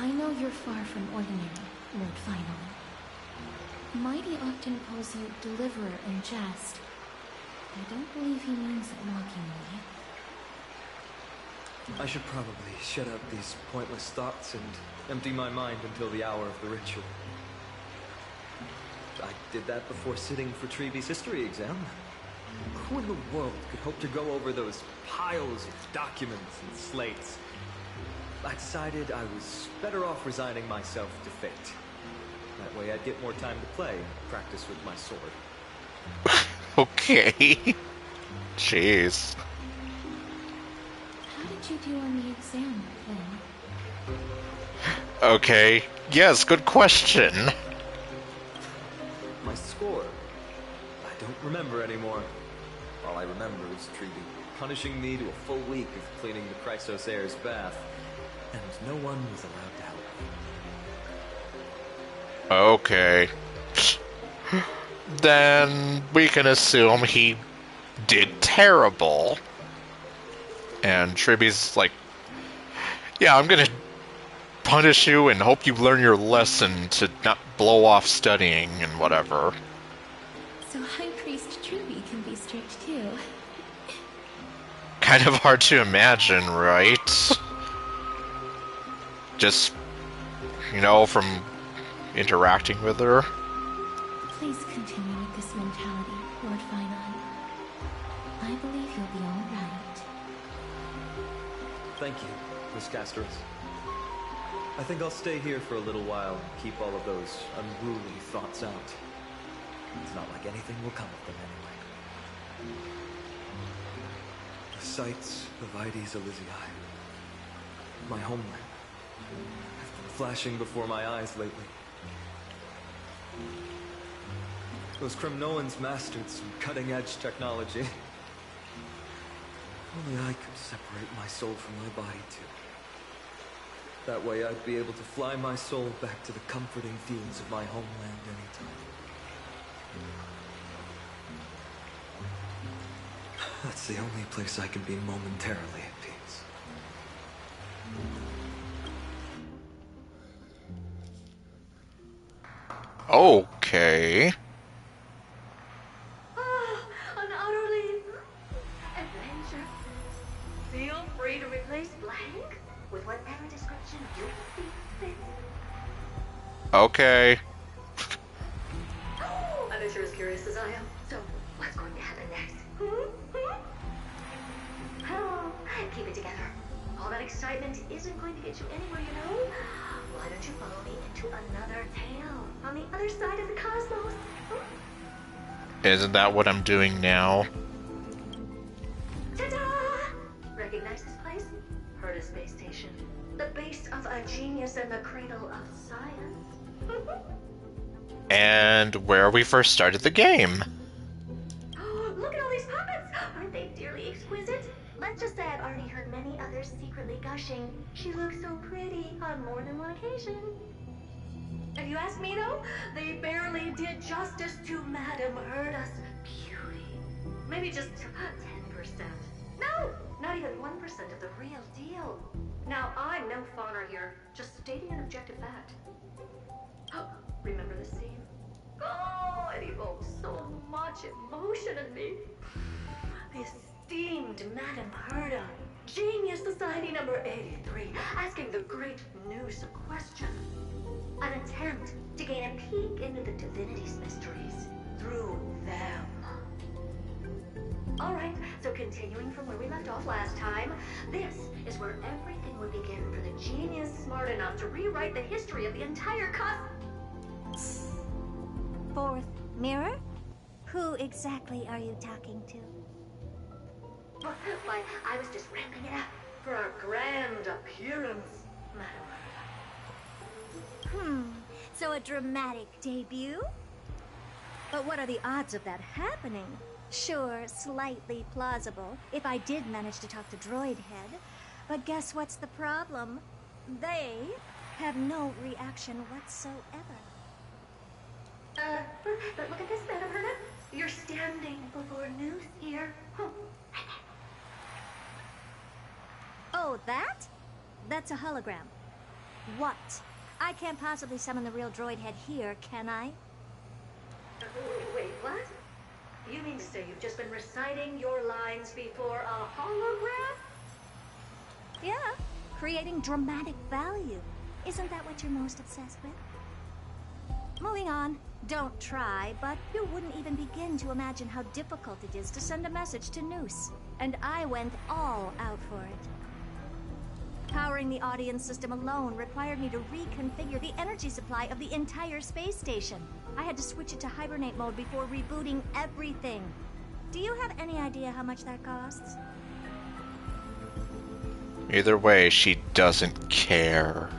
C: I know you're far from ordinary, Lord Final. Mighty often calls you Deliverer in jest. I don't believe he means it mockingly.
K: I should probably shut out these pointless thoughts and empty my mind until the hour of the ritual. I did that before sitting for Treeby's history exam. Who in the world could hope to go over those piles of documents and slates? I decided I was better off resigning myself to fate. That way I'd get more time to play and practice with my sword.
A: Okay. Jeez.
C: How did you do on the exam, then?
A: Okay. Yes, good question.
K: My score? I don't remember anymore. All I remember is Treeby punishing me to a full week of cleaning the Chrysos heir's bath, and no one was allowed to help me.
A: Okay. Then we can assume he did terrible. And Treeby's like, yeah, I'm gonna punish you and hope you learn your lesson to not blow off studying and whatever.
C: So High Priest Treeby can be strict too.
A: Kind of hard to imagine, right? Just, you know, from interacting with her.
C: Please continue with this mentality, Lord Finon. I believe you'll be all right.
K: Thank you, Miss Castoris. I think I'll stay here for a little while and keep all of those unruly thoughts out. It's not like anything will come of them anyway. The sights of Ides Elysiae, my homeland, have been flashing before my eyes lately. Those Kremnoans mastered some cutting-edge technology. Only I could separate my soul from my body, too. That way I'd be able to fly my soul back to the comforting fields of my homeland anytime. That's the only place I can be momentarily at peace.
A: Okay.
P: An utterly adventure. Feel free to replace blank with whatever description you see fit.
A: Okay.
P: I bet you're as curious as I am. So, what's going to happen next? Oh, keep it together. All that excitement isn't going to get you anywhere, you know? Why don't you follow me into another tale on the other side of the cosmos?
A: Isn't that what I'm doing now?
P: Ta-da! Recognize this place? Heard of space station. The base of a genius and the cradle of science.
A: And where we first started the game.
P: Look at all these puppets! Aren't they dearly exquisite? Let's just say I've already heard many others secretly gushing. She looks so pretty on more than one occasion. If you ask me though, they barely did justice to Madame Herda's beauty. Maybe just 10%. No, not even 1% of the real deal. Now, I'm no fawner here, just stating an objective fact. Remember the scene? Oh, it evoked so much emotion in me. The esteemed Madame Herda, Genius Society number 83, asking the great Noose a question. An attempt to gain a peek into the divinity's mysteries through them. Alright, so continuing from where we left off last time, this is where everything would begin for the genius smart enough to rewrite the history of the entire
Q: Fourth mirror? Who exactly are you talking to?
P: Why, I was just ramping it up for our grand appearance, Madam.
Q: So a dramatic debut? But what are the odds of that happening? Sure, slightly plausible, if I did manage to talk to Droid Head. But guess what's the problem? They have no reaction whatsoever.
P: But look at this, Madam Herda. You're standing before news here.
Q: Oh, that? That's a hologram. What? I can't possibly summon the real droid head here, can I?
P: Wait, what? You mean to say you've just been reciting your lines before a hologram?
Q: Yeah, creating dramatic value. Isn't that what you're most obsessed with? Moving on. Don't try, but you wouldn't even begin to imagine how difficult it is to send a message to Noose. And I went all out for it. Powering the audience system alone required me to reconfigure the energy supply of the entire space station. I had to switch it to hibernate mode before rebooting everything. Do you have any idea how much that costs?
A: Either way, she doesn't care.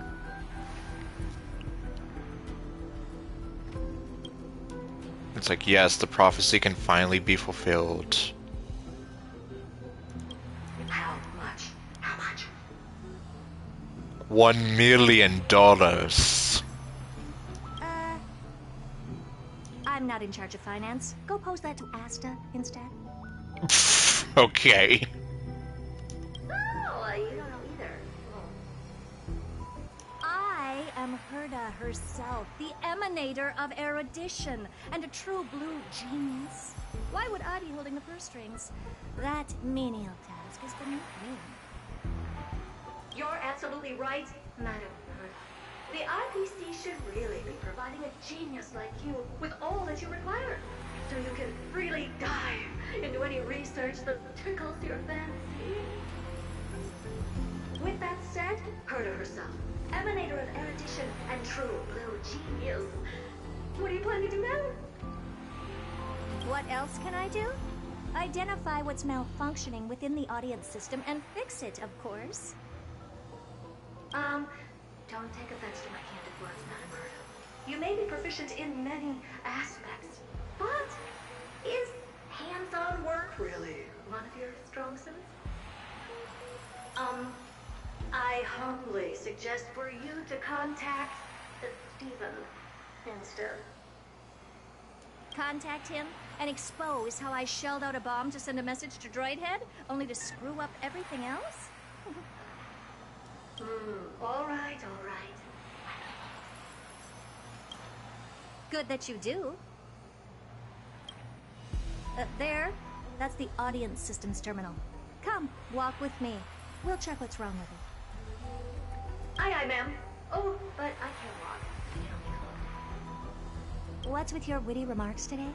A: It's like, yes, the prophecy can finally be fulfilled.
P: How much? How much?
A: $1 million.
Q: I'm not in charge of finance. Go pose that to Asta instead.
A: Okay.
P: Oh, you don't know either.
Q: I am Herda herself, the emanator of erudition, and a true blue genius. Why would I be holding the purse strings? That menial task is beneath me.
P: You're absolutely right, Madam Herda. The IPC should really be providing a genius like you with all that you require, so you can really dive into any research that tickles your fancy. With that said, Herda herself, emanator of erudition and true blue genius. What are you planning to do now?
Q: What else can I do? Identify what's malfunctioning within the audience system and fix it, of course.
P: Don't take offense to my candid words, Madam Herda. You may be proficient in many aspects, but is hands-on work really one of your strong suits? I humbly suggest for you to contact Stephen instead.
Q: Contact him and expose how I shelled out a bomb to send a message to Droidhead, only to screw up everything else?
P: All right.
Q: Good that you do. There, that's the audience systems terminal. Come, walk with me. We'll check what's wrong with it.
P: Aye, ma'am. Oh, but I can't walk.
Q: What's with your witty remarks today?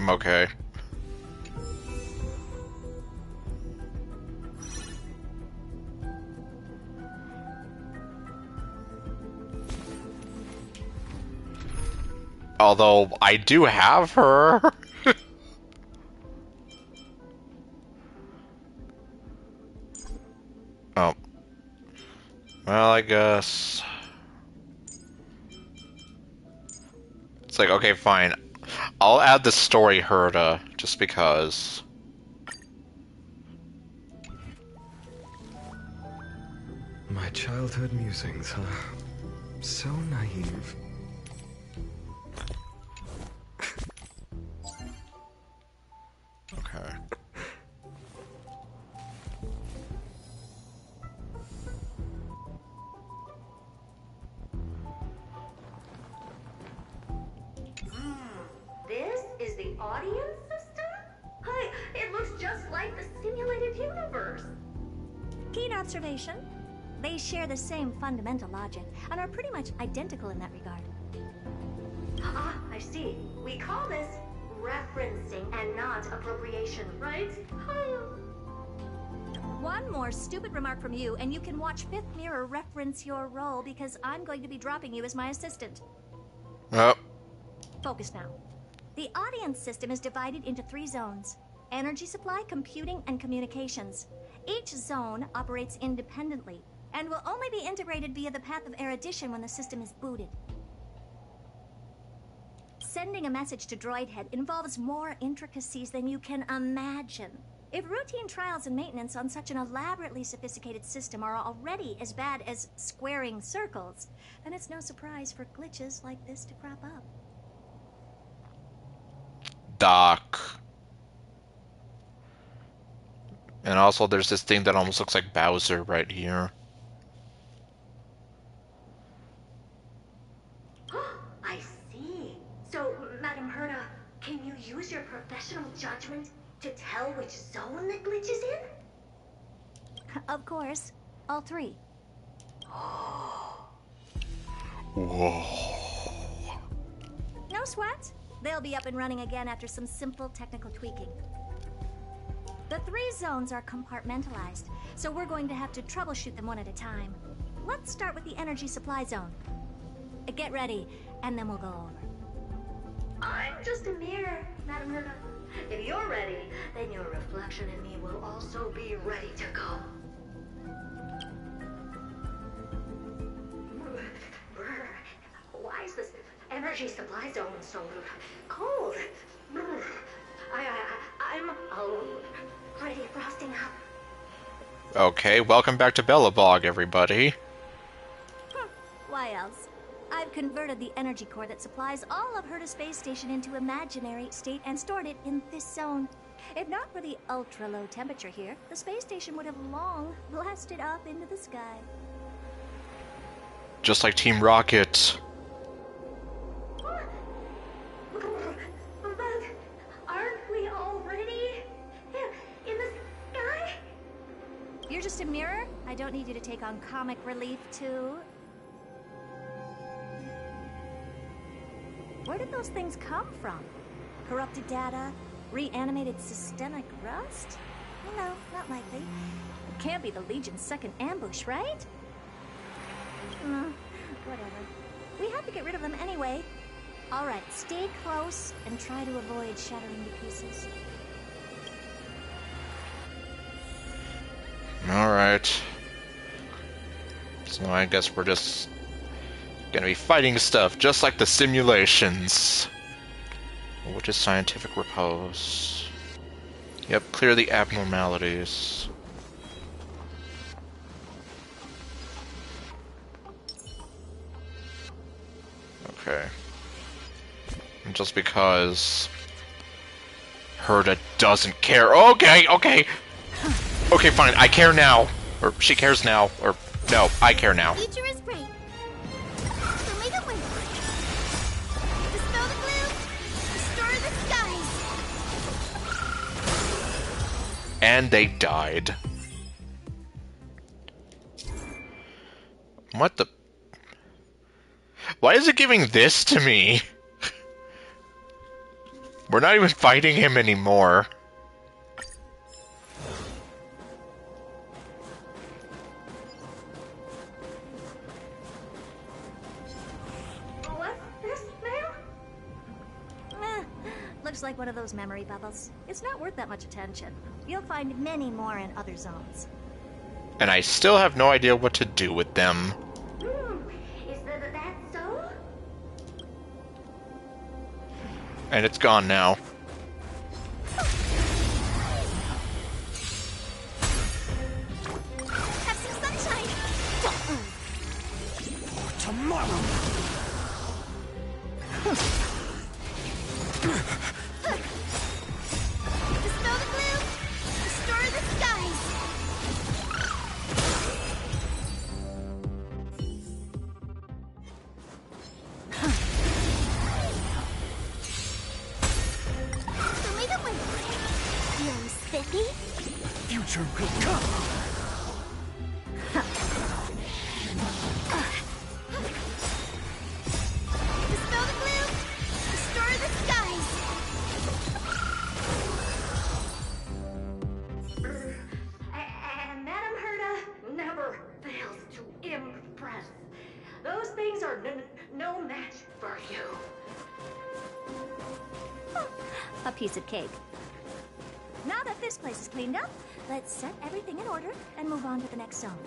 A: Okay. Although, I do have her. Oh. Well, I guess... It's like, okay, fine. I'll add the story Herda, just because.
K: My childhood musings, huh? So naive.
A: Okay.
P: This is the audience system? Hi, it looks just like the simulated universe.
Q: Keen observation. They share the same fundamental logic and are pretty much identical in that regard.
P: Ah, I see. We call this referencing and not appropriation, right?
Q: One more stupid remark from you, and you can watch Fifth Mirror reference your role because I'm going to be dropping you as my assistant.
A: Oh.
Q: Focus now. The audience system is divided into 3 zones: energy supply, computing, and communications. Each zone operates independently and will only be integrated via the path of erudition when the system is booted. Sending a message to Droidhead involves more intricacies than you can imagine. If routine trials and maintenance on such an elaborately sophisticated system are already as bad as squaring circles, then it's no surprise for glitches like this to crop up.
A: Doc. And also there's this thing that almost looks like Bowser right here.
P: I see. So, Madam Herta, can you use your professional judgment to tell which zone the glitch is in?
Q: Of course. All three.
A: Whoa.
Q: No sweat. They'll be up and running again after some simple technical tweaking. The 3 zones are compartmentalized, so we're going to have to troubleshoot them one at a time. Let's start with the energy supply zone. Get ready, and then we'll go over.
P: I'm just a mirror, Madam Herta. If you're ready, then your reflection in me will also be ready to go. Why is this energy supply zone so cold? I'm already frosting up.
A: Okay, welcome back to Bellabog, everybody.
Q: Why else? I've converted the energy core that supplies all of Herta Space Station into imaginary state and stored it in this zone. If not for the ultra-low temperature here, the space station would have long blasted up into the sky.
A: Just like Team Rocket.
P: But aren't we already in the sky?
Q: You're just a mirror? I don't need you to take on comic relief, too. Where did those things come from? Corrupted data? Reanimated systemic rust? No, not likely. It can't be the Legion's second ambush, right? Whatever. We have to get rid of them anyway. All right, stay close and try to avoid shattering to pieces.
A: Alright. So I guess we're just gonna be fighting stuff, just like the simulations. Which is scientific repose. Yep, clear the abnormalities. Okay. And just because Herta doesn't care. Okay, okay! Okay, fine, I care now. Or she cares now. Or no, I care now.
G: Future is great. So make a wish. Dispel the gloom. Restore the skies.
A: And they died. What the? Why is it giving this to me? We're not even fighting him anymore.
P: What's this, ma'am?
Q: Looks like one of those memory bubbles. It's not worth that much attention. You'll find many more in other zones.
A: And I still have no idea what to do with them.
P: Is that so?
A: And it's gone now.
G: Have some sunshine.
E: For tomorrow.
G: Dispel the gloom. Restore the skies. So make a wish. Feeling spiffy?
E: Future will come.
G: Dispel the gloom. Restore the skies.
P: And Madam Herta never fails to impress. Those things are no match for you.
Q: A piece of cake. Now that this place is cleaned up, let's set everything in order and move on to the next zone.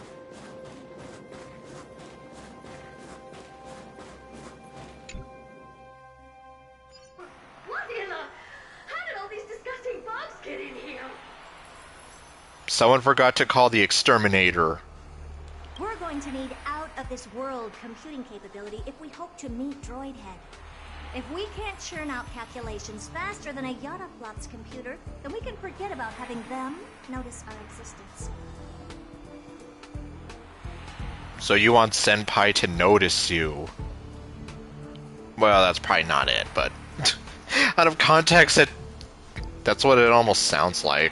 A: Someone forgot to call the exterminator.
Q: We're going to need out-of-this-world computing capability if we hope to meet Droidhead. If we can't churn out calculations faster than a Yataflop's computer, then we can forget about having them notice our existence.
A: So you want Senpai to notice you? Well, that's probably not it, but out of context, that's what it almost sounds like.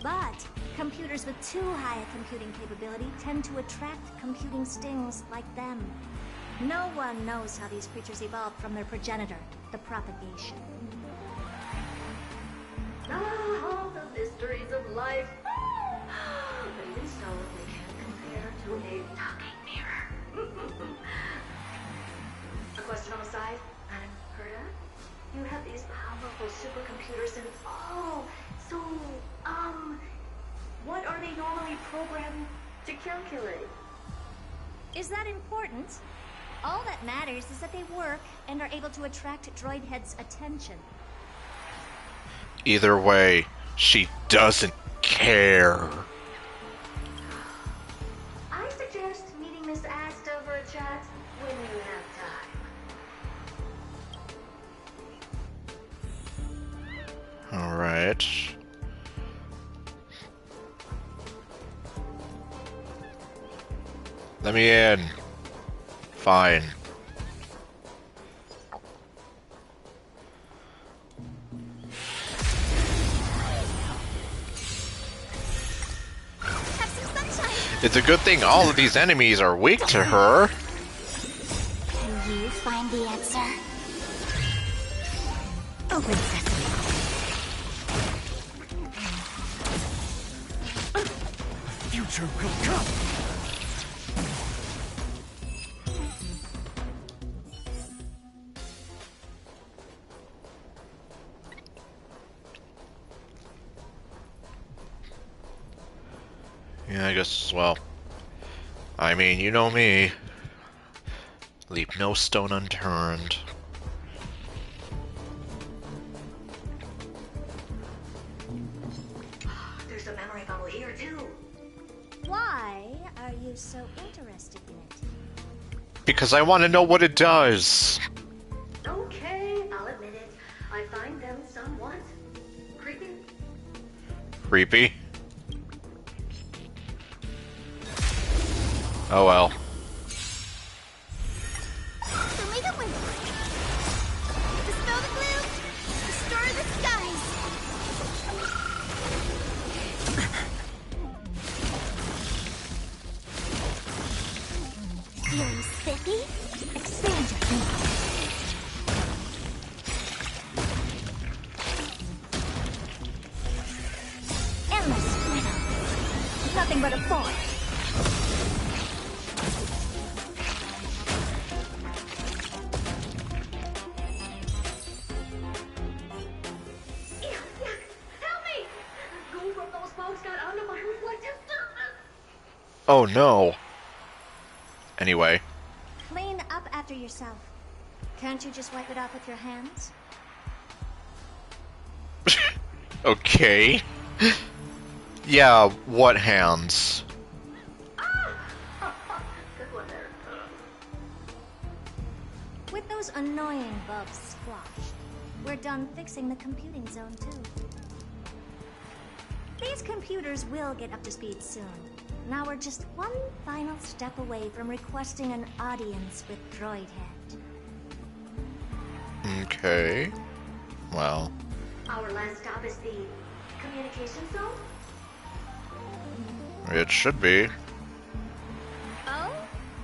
Q: But computers with too high a computing capability tend to attract computing stings like them. No one knows how these creatures evolved from their progenitor, the propagation.
P: All the mysteries of life. But even so, they can't compare to a talking mirror. A question on the side, Madam Herta? You have these powerful supercomputers and what are they normally programmed to calculate?
Q: Is that important? All that matters is that they work and are able to attract Droidhead's attention.
A: Either way, she doesn't care.
P: I suggest meeting Miss Ast over a chat when you have time.
A: Alright. Let me in. Fine. It's a good thing all of these enemies are weak to her.
G: Can you find the answer?
N: Open sesame.
O: Future will come.
A: Yeah, I guess, well, I mean, you know me. Leave no stone unturned.
P: There's a memory bubble here, too.
Q: Why are you so interested in it?
A: Because I want to know what it does.
P: Okay, I'll admit it. I find them somewhat creepy.
A: Creepy? Oh well.
G: Omega Wing! Dispel the gloom! Restore the skies! Feeling spiffy? Expand your thinking.
Q: Endless freedom. Nothing but a force.
A: Oh no. Anyway.
Q: Clean up after yourself. Can't you just wipe it off with your hands?
A: Okay. Yeah, what hands?
P: Good one there.
Q: With those annoying bugs squashed, we're done fixing the computing zone too. These computers will get up to speed soon. Now we're just one final step away from requesting an audience with Droidhead.
A: Okay. Well.
P: Our last stop is the communication zone?
A: It should be.
Q: Oh?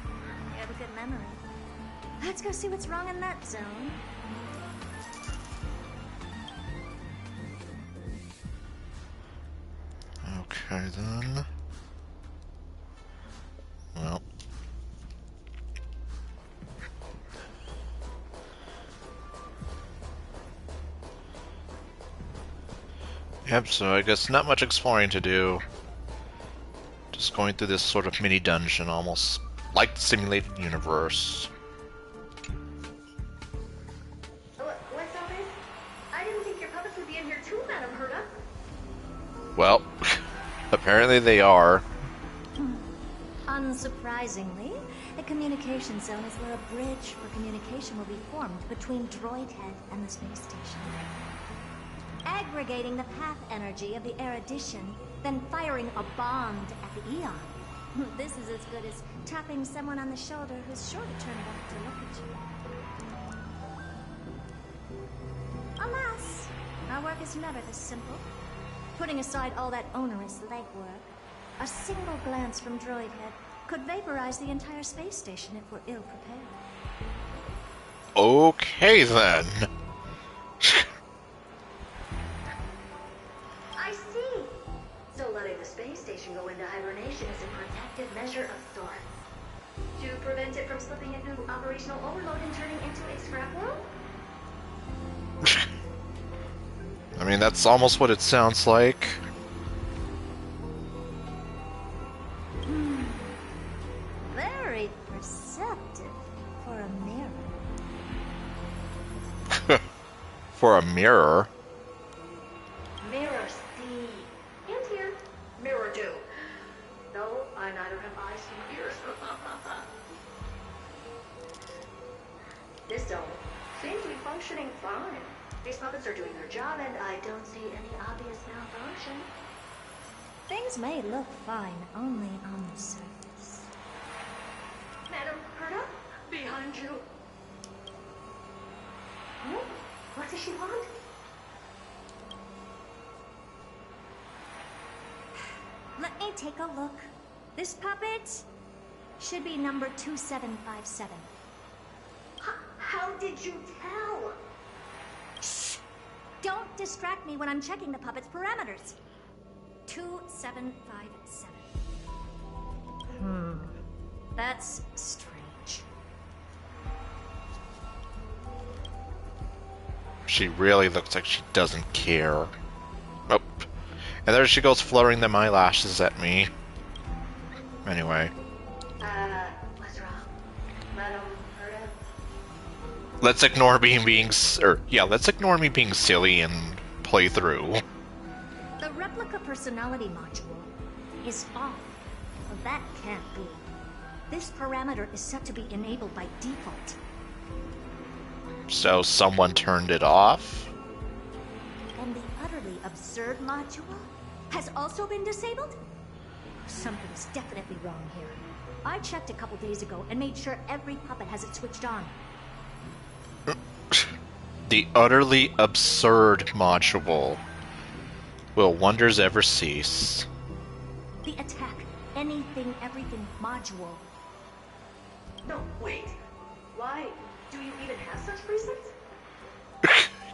Q: You have a good memory. Let's go see what's wrong in that zone.
A: Okay then. Well. Yep, so I guess not much exploring to do. Just going through this sort of mini dungeon, almost like the simulated universe.
P: What's all this? I didn't think your puppets would be in here too, Madam Herta.
A: Well, apparently they are.
Q: Unsurprisingly, the communication zone is where a bridge for communication will be formed between Droidhead and the space station. Aggregating the path energy of the erudition, then firing a bond at the Eon. This is as good as tapping someone on the shoulder who's sure to turn back to look at you. Alas, our work is never this simple. Putting aside all that onerous legwork, a single glance from Droidhead could vaporize the entire space station if we're ill prepared.
A: Okay then.
P: I see. So letting the space station go into hibernation is a protective measure of sorts. To prevent it from slipping into operational overload and turning into a scrap world?
A: I mean, that's almost what it sounds like.
Q: Very perceptive for a mirror.
A: For a mirror.
P: Mirror see. And here. Mirror do. Though I neither have eyes nor ears. This zone seems to be functioning fine. These puppets are doing their job, and I don't see any obvious malfunction.
Q: Things may look fine only on the surface.
P: Madam, Herta, behind you. Oh, what does she want?
Q: Let me take a look. This puppet should be number 2757.
P: How did you tell?
Q: Shh! Don't distract me when I'm checking the puppet's parameters. 2757. That's strange.
A: She really looks like she doesn't care. Oh. And there she goes fluttering them eyelashes at me. Anyway.
P: What's wrong? Madam Herta?
A: Let's ignore me being let's ignore me being silly and play through.
Q: The replica personality module is off. Well, that can't be. This parameter is set to be enabled by default.
A: So someone turned it off?
Q: And the utterly absurd module has also been disabled? Something's definitely wrong here. I checked a couple days ago and made sure every puppet has it switched on.
A: The utterly absurd module. Will wonders ever cease?
Q: The attack, anything, everything module.
P: No, wait. Why? Do you even have such presets?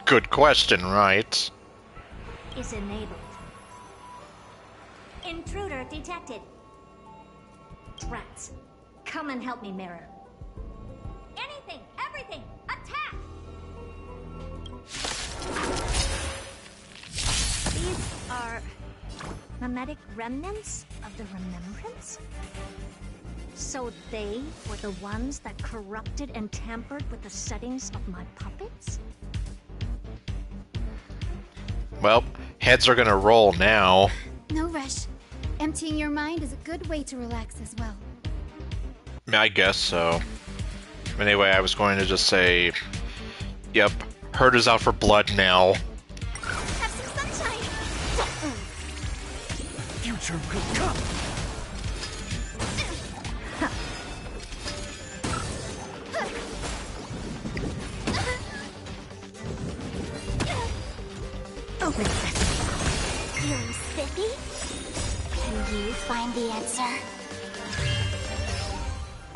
A: Good question, right?
Q: Is enabled. Intruder detected. Drats. Come and help me, Mirror. Anything, everything, attack! These are mimetic remnants of the Remembrance? So they were the ones that corrupted and tampered with the settings of my puppets?
A: Well, heads are gonna roll now.
R: No rush. Emptying your mind is a good way to relax as well.
A: I guess so. Anyway, I was going to just say, yep, Herta's out for blood now.
R: Have some sunshine!
E: Future will come!
R: Open sesame. Feeling spiffy? Can you find the answer?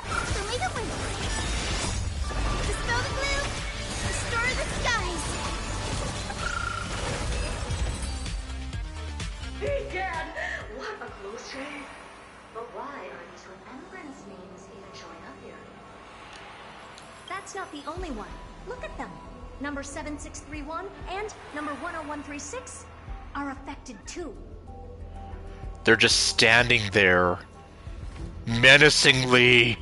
R: Show me the way. Dispel the glue. Restore the skies.
P: Egad! What a close shave! But why are these remembrance names even showing up here?
Q: That's not the only one. Look at them. Number 7631 and number 10136 are affected too.
A: They're just standing there, menacingly.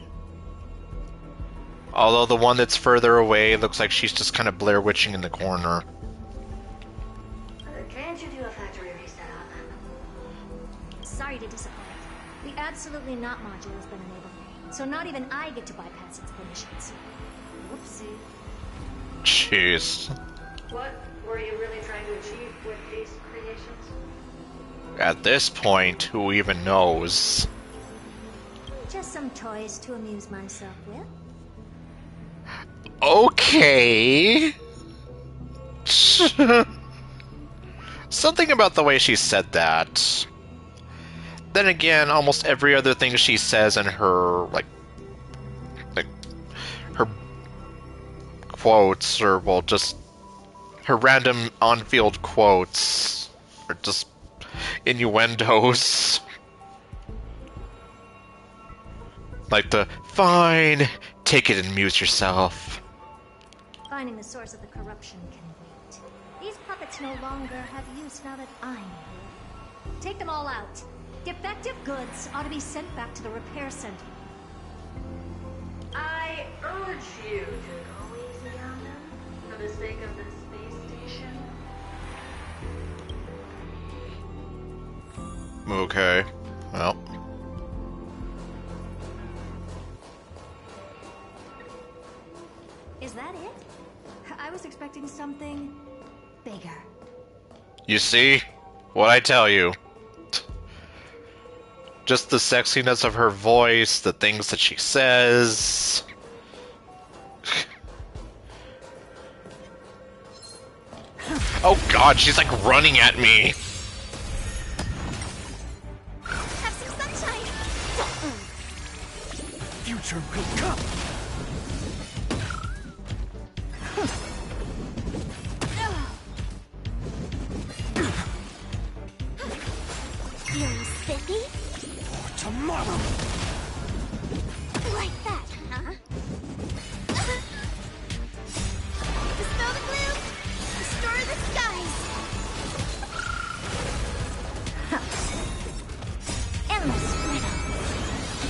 A: Although the one that's further away looks like she's just kind of Blair Witching in the corner.
P: Can't you do a factory reset on them?
Q: to disappoint. The absolutely not module has been enabled, so not even I get to bypass its permissions. Whoopsie.
A: Jeez.
P: What were you really trying to achieve with these creations?
A: At this point, who even knows?
Q: Just some toys to amuse myself with.
A: Okay. Something about the way she said that. Then again, almost every other thing she says in her, like her quotes, or, well, just her random on-field quotes, are just innuendos. Like the, fine, take it and amuse yourself.
Q: Finding the source of the corruption can wait. These puppets no longer have use now that I'm here. Take them all out. Defective goods ought to be sent back to the repair center.
P: I urge you to go easy on them for the sake of the space station.
A: Okay, well.
Q: Is that it? I was expecting something bigger.
A: You see? What I tell you. Just the sexiness of her voice, the things that she says. Oh god, she's like running at me.
R: Have some sunshine.
E: Future will come.
R: Feeling spiffy?
E: For tomorrow.
R: Like that, huh? Dispel the gloom! Destroy the skies!
Q: Endless freedom.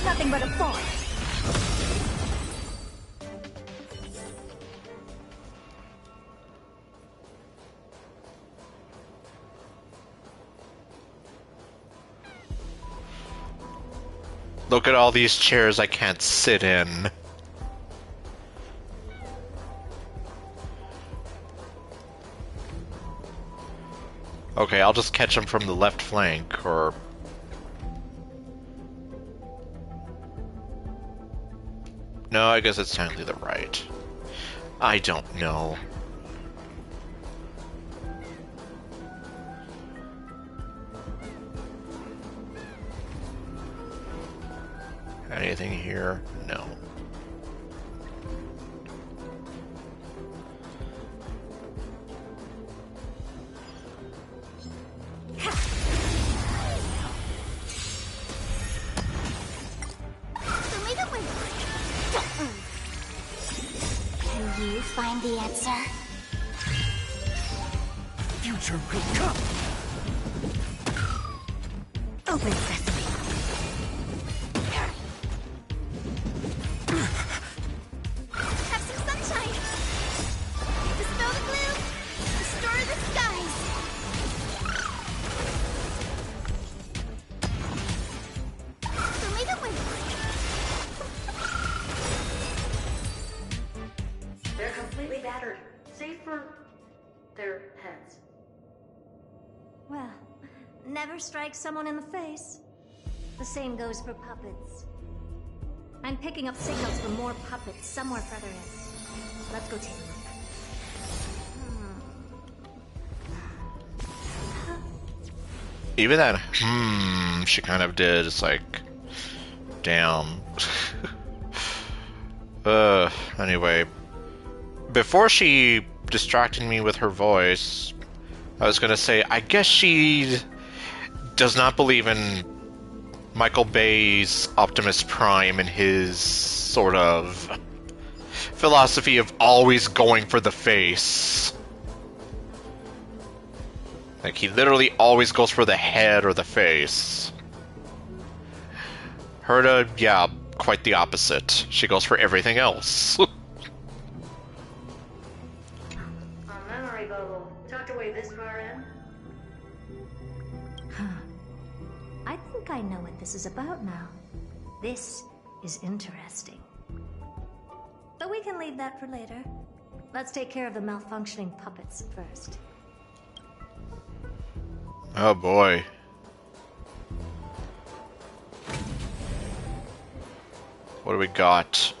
Q: Nothing but a force.
A: Look at all these chairs I can't sit in. Okay, I'll just catch him from the left flank, or... No, I guess it's technically the right. I don't know. Anything here? No.
R: Show me the way. Can you find the answer?
E: Future will come.
R: Open sesame. Have some sunshine. Dispel the gloom. Destroy the skies. Show me the way.
P: They're completely battered, save for their heads.
Q: Well, never strike someone in the face. The same goes for puppets. I'm picking up signals from more puppets somewhere further in. Let's go take a look.
A: Even that, she kind of did. It's like, damn. Anyway. Before she distracted me with her voice, I was gonna say, I guess she does not believe in Michael Bay's Optimus Prime and his sort of philosophy of always going for the face. Like, he literally always goes for the head or the face. Herta, yeah, quite the opposite. She goes for everything else.
P: A memory bubble tucked away this far in.
Q: I think think I know what this is about now. This is interesting. But we can leave that for later. Let's take care of the malfunctioning puppets first.
A: Oh boy. What do we got?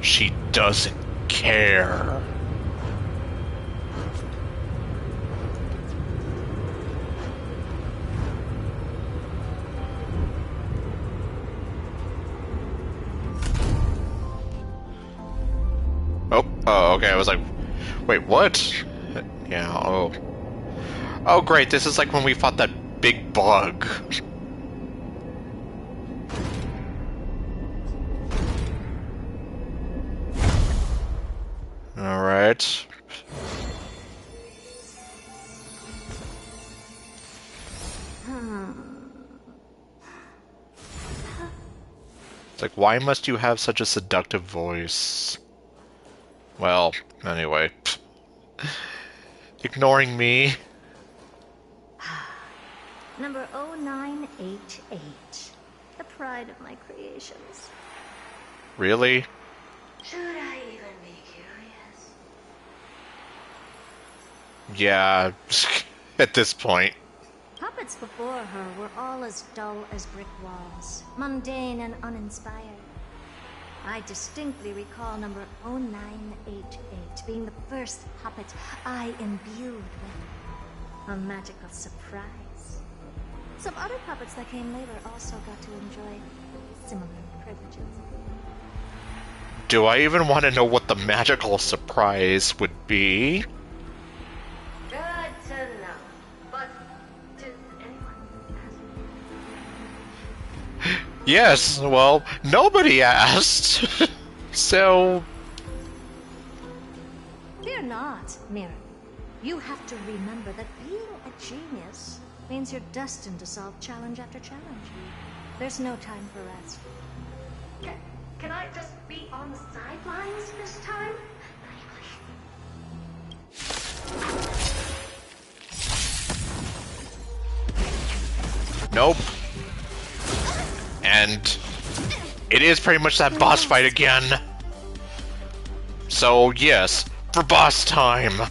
A: She doesn't care. Oh, okay, I was like, wait, what? Yeah, oh. Oh, great, this is like when we fought that big bug. Alright. It's like, why must you have such a seductive voice? Well, anyway. Ignoring me.
Q: Number 0988. The pride of my creations.
A: Really?
P: Should I even be curious?
A: Yeah, at this point.
Q: Puppets before her were all as dull as brick walls, mundane and uninspired. I distinctly recall number 0988 being the first puppet I imbued with a magical surprise. Some other puppets that came later also got to enjoy similar privileges.
A: Do I even want to know what the magical surprise would be?
P: Good to know. But did anyone ask?
A: Yes, well, nobody asked. So...
Q: Fear not, Mirror. You have to remember that being a genius means you're destined to solve challenge after challenge. There's no time for rest.
P: Can I just be on the sidelines this time?
A: Nope. And it is pretty much that boss fight again. So yes, for boss time.
R: Dispel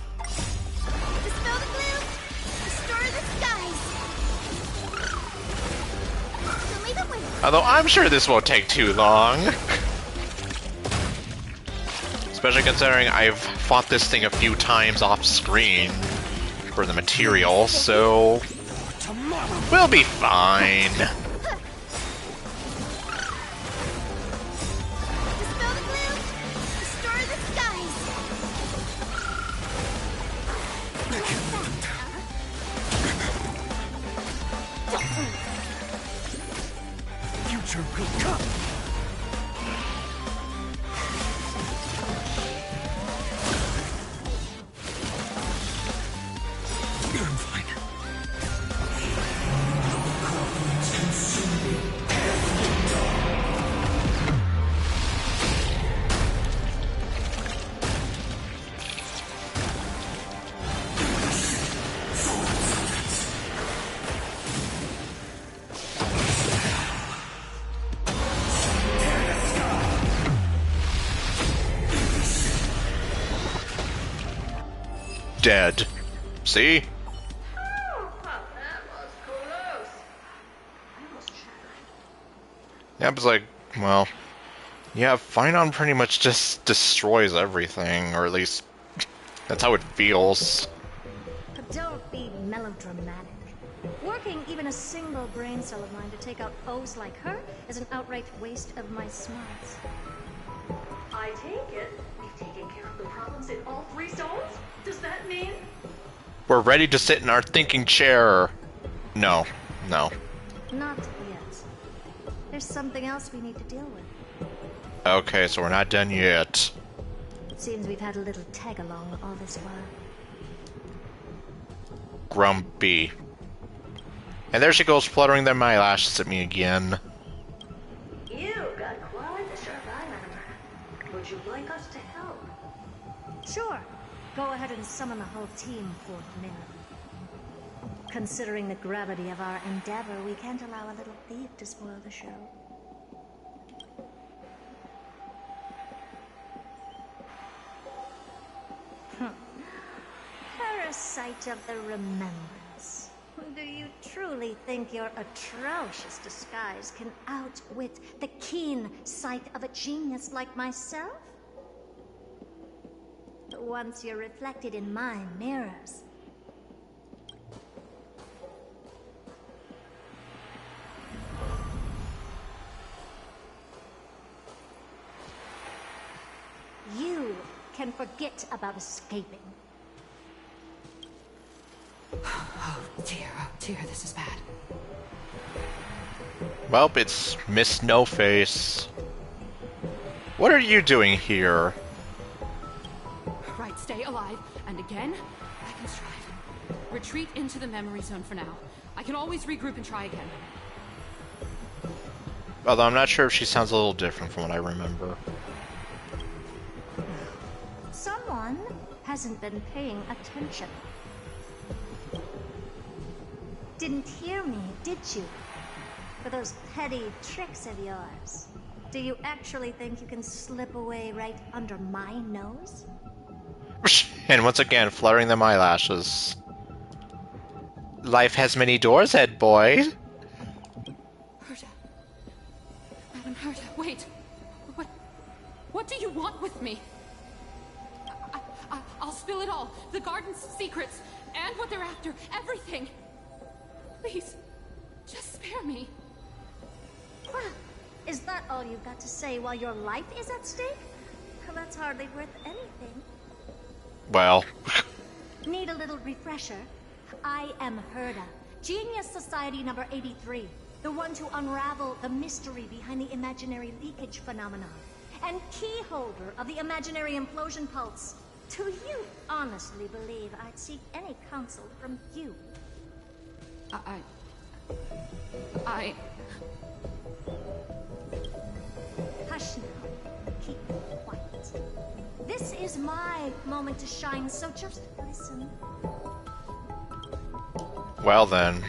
R: the gloom! Restore the skies! Show me the way!
A: Although I'm sure this won't take too long. Especially considering I've fought this thing a few times off screen for the material, so we'll be fine.
R: Dispel the gloom! Restore the skies!
E: Future will come. I'm fine.
A: Dead. See? Yeah, it was like, well, yeah, Finon pretty much just destroys everything, or at least that's how it feels.
Q: But don't be melodramatic. Working even a single brain cell of mine to take out foes like her is an outright waste of my smarts.
P: I take it we've taken care of the problems in all three zones? Does that mean?
A: We're ready to sit in our thinking chair. No. No.
Q: Not yet. There's something else we need to deal with.
A: Okay, so we're not done yet.
Q: Seems we've had a little tag-along all this while.
A: Grumpy. And there she goes, fluttering their eyelashes at me again.
P: You got quite the sharp eye, Madam. Would you like us to help?
Q: Sure. Go ahead and summon the whole team, Fourth Mirror. Considering the gravity of our endeavor, we can't allow a little thief to spoil the show. Parasite of the remembrance. Do you truly think your atrocious disguise can outwit the keen sight of a genius like myself? Once you're reflected in my mirrors, you can forget about escaping.
H: Oh dear, this is bad.
A: Well, it's Miss Snowface. What are you doing here?
S: Right, stay alive. And again, I can strive. Retreat into the memory zone for now. I can always regroup and try again.
A: Although I'm not sure if she sounds a little different from what I remember.
Q: Someone hasn't been paying attention. Didn't hear me, did you? For those petty tricks of yours. Do you actually think you can slip away right under my nose?
A: And once again, fluttering them eyelashes. Life has many doors, Ed boy.
S: Herta. Madam Herta, wait. What do you want with me? I'll spill it all. The garden's secrets, and what they're after. Everything. Please, just spare me.
Q: Well, is that all you've got to say while your life is at stake? That's hardly worth anything.
A: Well.
Q: Need a little refresher? I am Herta, Genius Society number 83, the one to unravel the mystery behind the imaginary leakage phenomenon, and key holder of the imaginary implosion pulse. Do you honestly believe I'd seek any counsel from you? Hush now. Keep quiet. This is my moment to shine, so just listen.
A: Well then.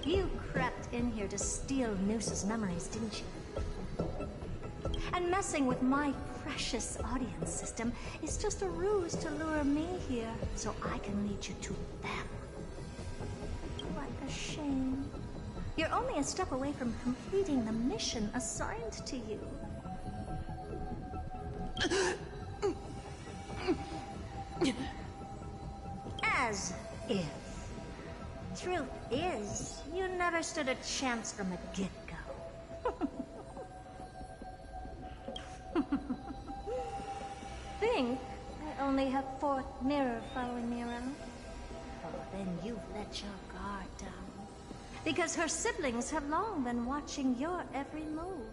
Q: You crept in here to steal Noose's memories, didn't you? And messing with my precious audience system is just a ruse to lure me here so I can lead you to them. What a shame. You're only a step away from completing the mission assigned to you. As if. Truth is, you never stood a chance from the get-go. Think I only have fourth mirror following me around? Oh, then you've let your guard down. Because her siblings have long been watching your every move.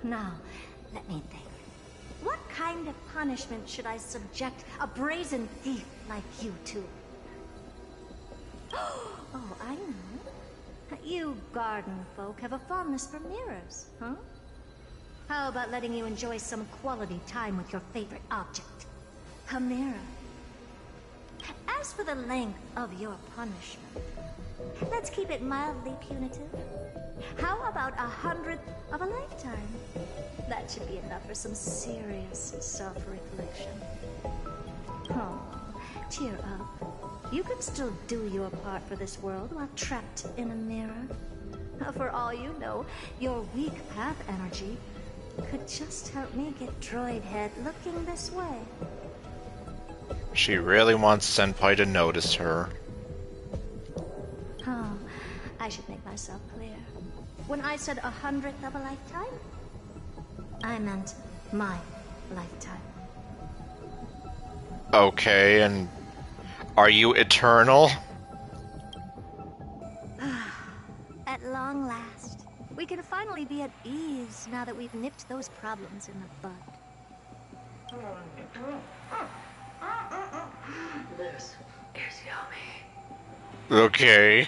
Q: Now, let me think. What kind of punishment should I subject a brazen thief like you to? Oh, I know. You garden folk have a fondness for mirrors, huh? How about letting you enjoy some quality time with your favorite object? A mirror. As for the length of your punishment, let's keep it mildly punitive. How about 100th of a lifetime? That should be enough for some serious self-reflection. Oh, cheer up. You can still do your part for this world while trapped in a mirror. For all you know, your weak path energy could just help me get Droid Head looking this way.
A: She really wants Senpai to notice her.
Q: Oh, I should make myself clear. When I said 100th of a lifetime, I meant my lifetime.
A: Okay, and are you eternal?
Q: At long last, we can finally be at ease now that we've nipped those problems in the bud.
S: This is yummy.
A: Okay.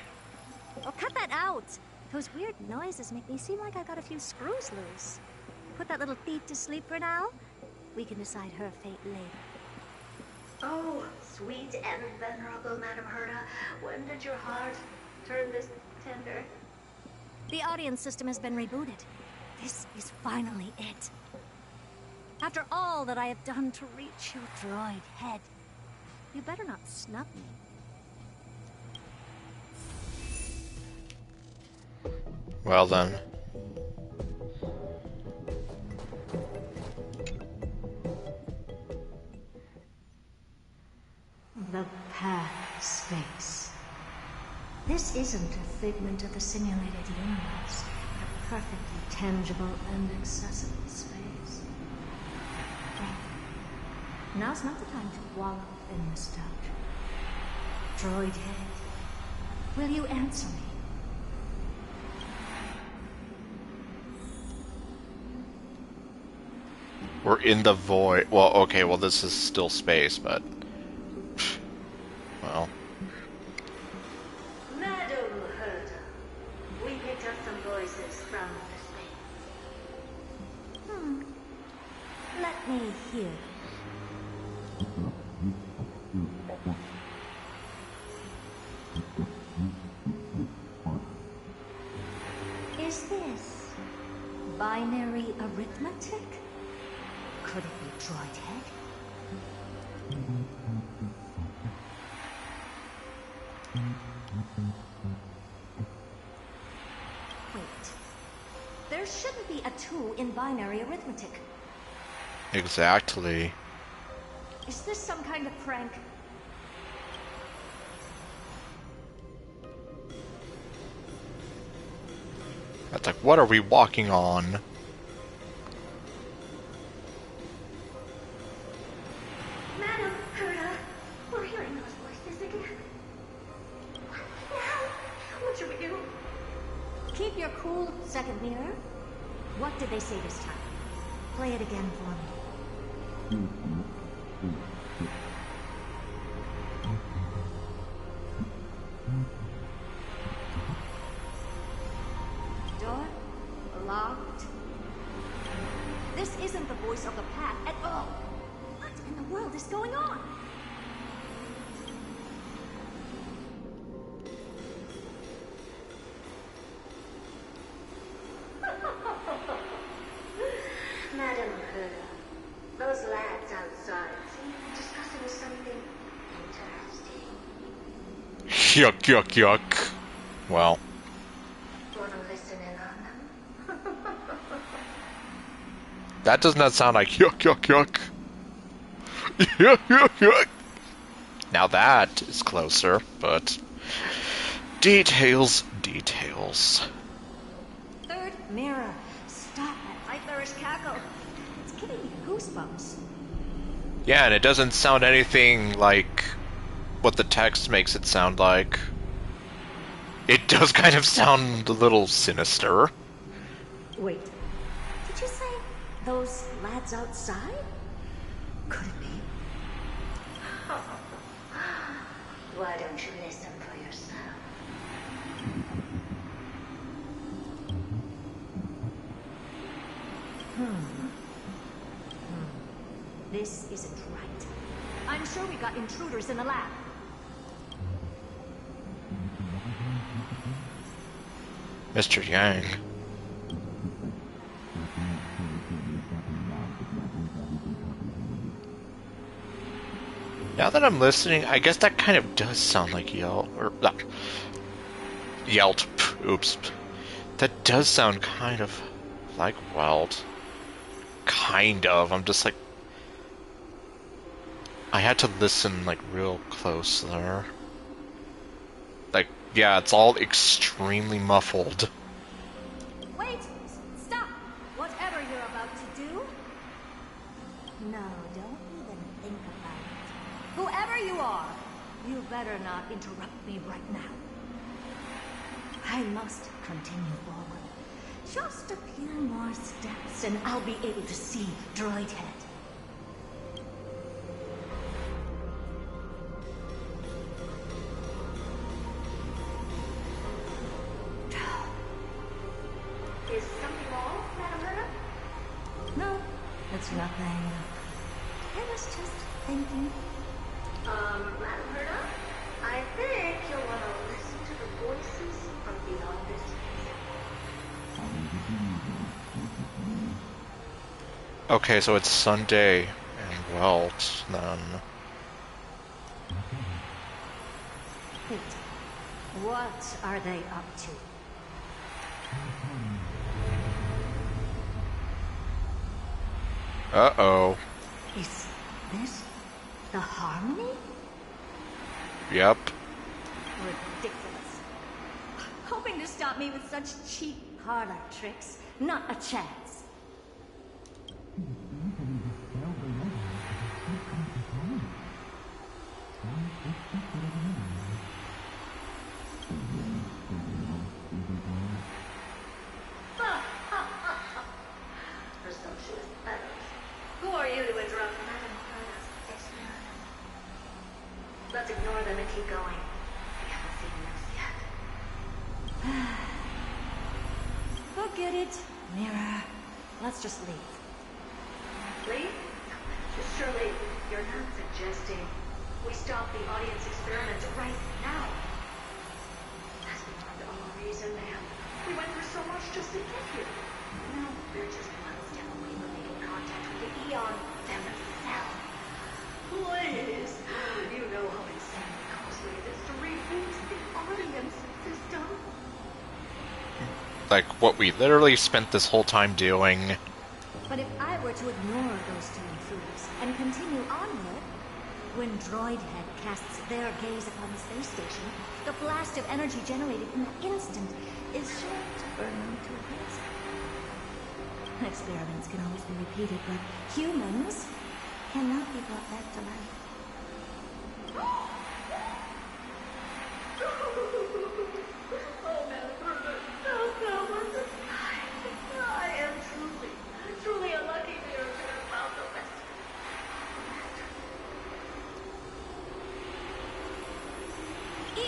Q: Oh, cut that out! Those weird noises make me seem like I got a few screws loose. Put that little thief to sleep for now. We can decide her fate later.
P: Oh, sweet and venerable Madam Herta, when did your heart turn this tender?
Q: The audience system has been rebooted. This is finally it. After all that I have done to reach your droid head, you better not snub me.
A: Well then.
Q: The path of space. This isn't a figment of the simulated universe, but a perfectly tangible and accessible space. Now's not the time to wallow in nostalgia. Droid head, will you answer me?
A: We're in the void. Well, okay, well this is still space, but... well...
P: Madam Herta, we picked up some voices from the space.
Q: Let me hear. Is this binary arithmetic? Could it be droid head? Wait. There shouldn't be a 2 in binary arithmetic.
A: Exactly.
Q: Is this some kind of prank?
A: That's like, what are we walking on?
P: Madam Herta, we're hearing those voices again. Now, what should we do?
Q: Keep your cool, second mirror. What did they say this time? Play it again for me. Door locked. This isn't the voice of the path at all. What in the world is going on?
P: Madam Herta, those lads outside seem to be discussing something interesting.
A: Yuck, yuck, yuck. Well.
P: Wanna listen in on them?
A: That does not sound like yuck, yuck, yuck. Yuck, yuck, yuck. Now that is closer, but... details, details.
Q: Third mirror. Stop that nightmarish cackle. It's giving me goosebumps.
A: Yeah, and it doesn't sound anything like what the text makes it sound like. It does kind of sound a little sinister.
Q: Wait. Did you say those lads outside? Could it be?
P: Why don't you listen for yourself?
Q: This isn't right. I'm sure we got intruders in the lab.
A: Mr. Yang. Now that I'm listening, I guess that kind of does sound like Yelp. Or, Yelp. Oops. That does sound kind of like Welt. Kind of. I'm just like... I had to listen, like, real close there. Like, yeah, it's all extremely muffled.
Q: Wait! Stop! Whatever you're about to do. No, don't even think about it. Whoever you are, you better not interrupt me right now. I must continue forward. Just a few more steps and I'll be able to see Droid Head.
P: Is something wrong, Madam Herta?
Q: No, it's nothing. I was just thinking.
P: Madam Herda, I think you'll want to listen to the voices from beyond this space.
A: Okay, so it's Sunday and Welt, then.
Q: Wait, what are they up to?
A: Uh-oh.
Q: Is this the Harmony?
A: Yep.
Q: Ridiculous. Hoping to stop me with such cheap parlor tricks. Not a chance.
P: Presumptuous fellows. Who are you to interrupt Madam Herda's experiment? Let's ignore them and keep going. We haven't seen this yet.
Q: Forget it, Mirror. Let's just leave.
P: Leave? Surely you're not suggesting we stop the audience experiment right now. That's beyond all reason, ma'am. We went through so much just to get here. Now we're just one step away from making contact with the Eon themselves. Please! You know how insanely costly it is to reboot the audience system.
A: Like, what we literally spent this whole time doing.
Q: But if I were to ignore those two intruders and continue onward, when Droidhead casts their gaze upon the space station, the blast of energy generated in that instant is sure to burn them to a crisp. Experiments can always be repeated, but humans cannot be brought back to life.
P: Oh, Madam Herda, how wonderful. I am truly unlucky here to have found the best.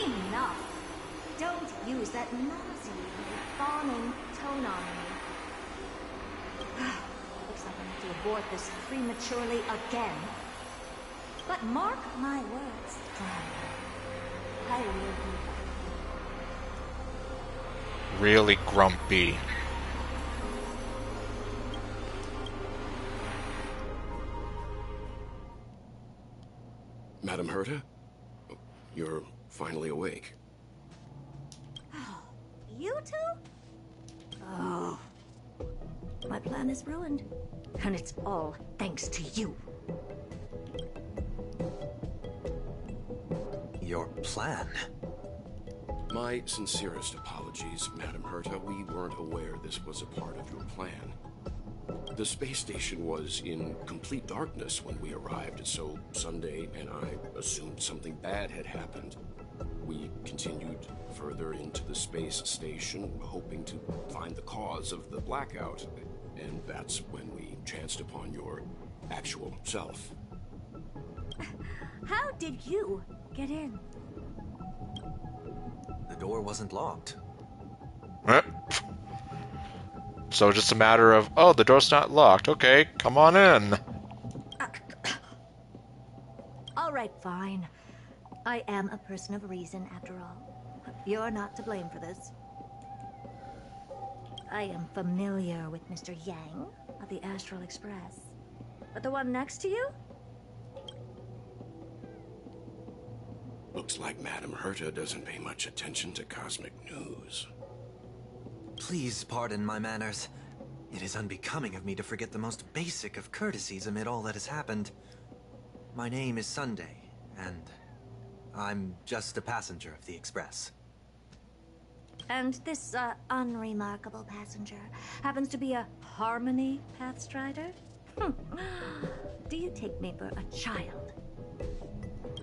Q: Enough! Don't use that nauseating, fawning tone on me. Looks like I have to abort this prematurely again. But mark my words, I will be back.
A: Really grumpy.
B: Madam Herta? You're finally awake.
Q: You two? Oh. My plan is ruined. And it's all thanks to you.
K: Your plan?
B: My sincerest apologies, Madam Herta. We weren't aware this was a part of your plan. The space station was in complete darkness when we arrived, so Sunday and I assumed something bad had happened. We continued further into the space station, hoping to find the cause of the blackout. And that's when we chanced upon your actual self.
Q: How did you get in?
K: The door wasn't locked.
A: So just a matter of, oh, the door's not locked. Okay, come on in.
Q: All right, fine. I am a person of reason, after all. You're not to blame for this. I am familiar with Mr. Yang of the Astral Express. But the one next to you?
B: Looks like Madam Herta doesn't pay much attention to cosmic news.
K: Please pardon my manners. It is unbecoming of me to forget the most basic of courtesies amid all that has happened. My name is Sunday, and I'm just a passenger of the Express.
Q: And this, unremarkable passenger happens to be a Harmony Pathstrider? Do you take me for a child?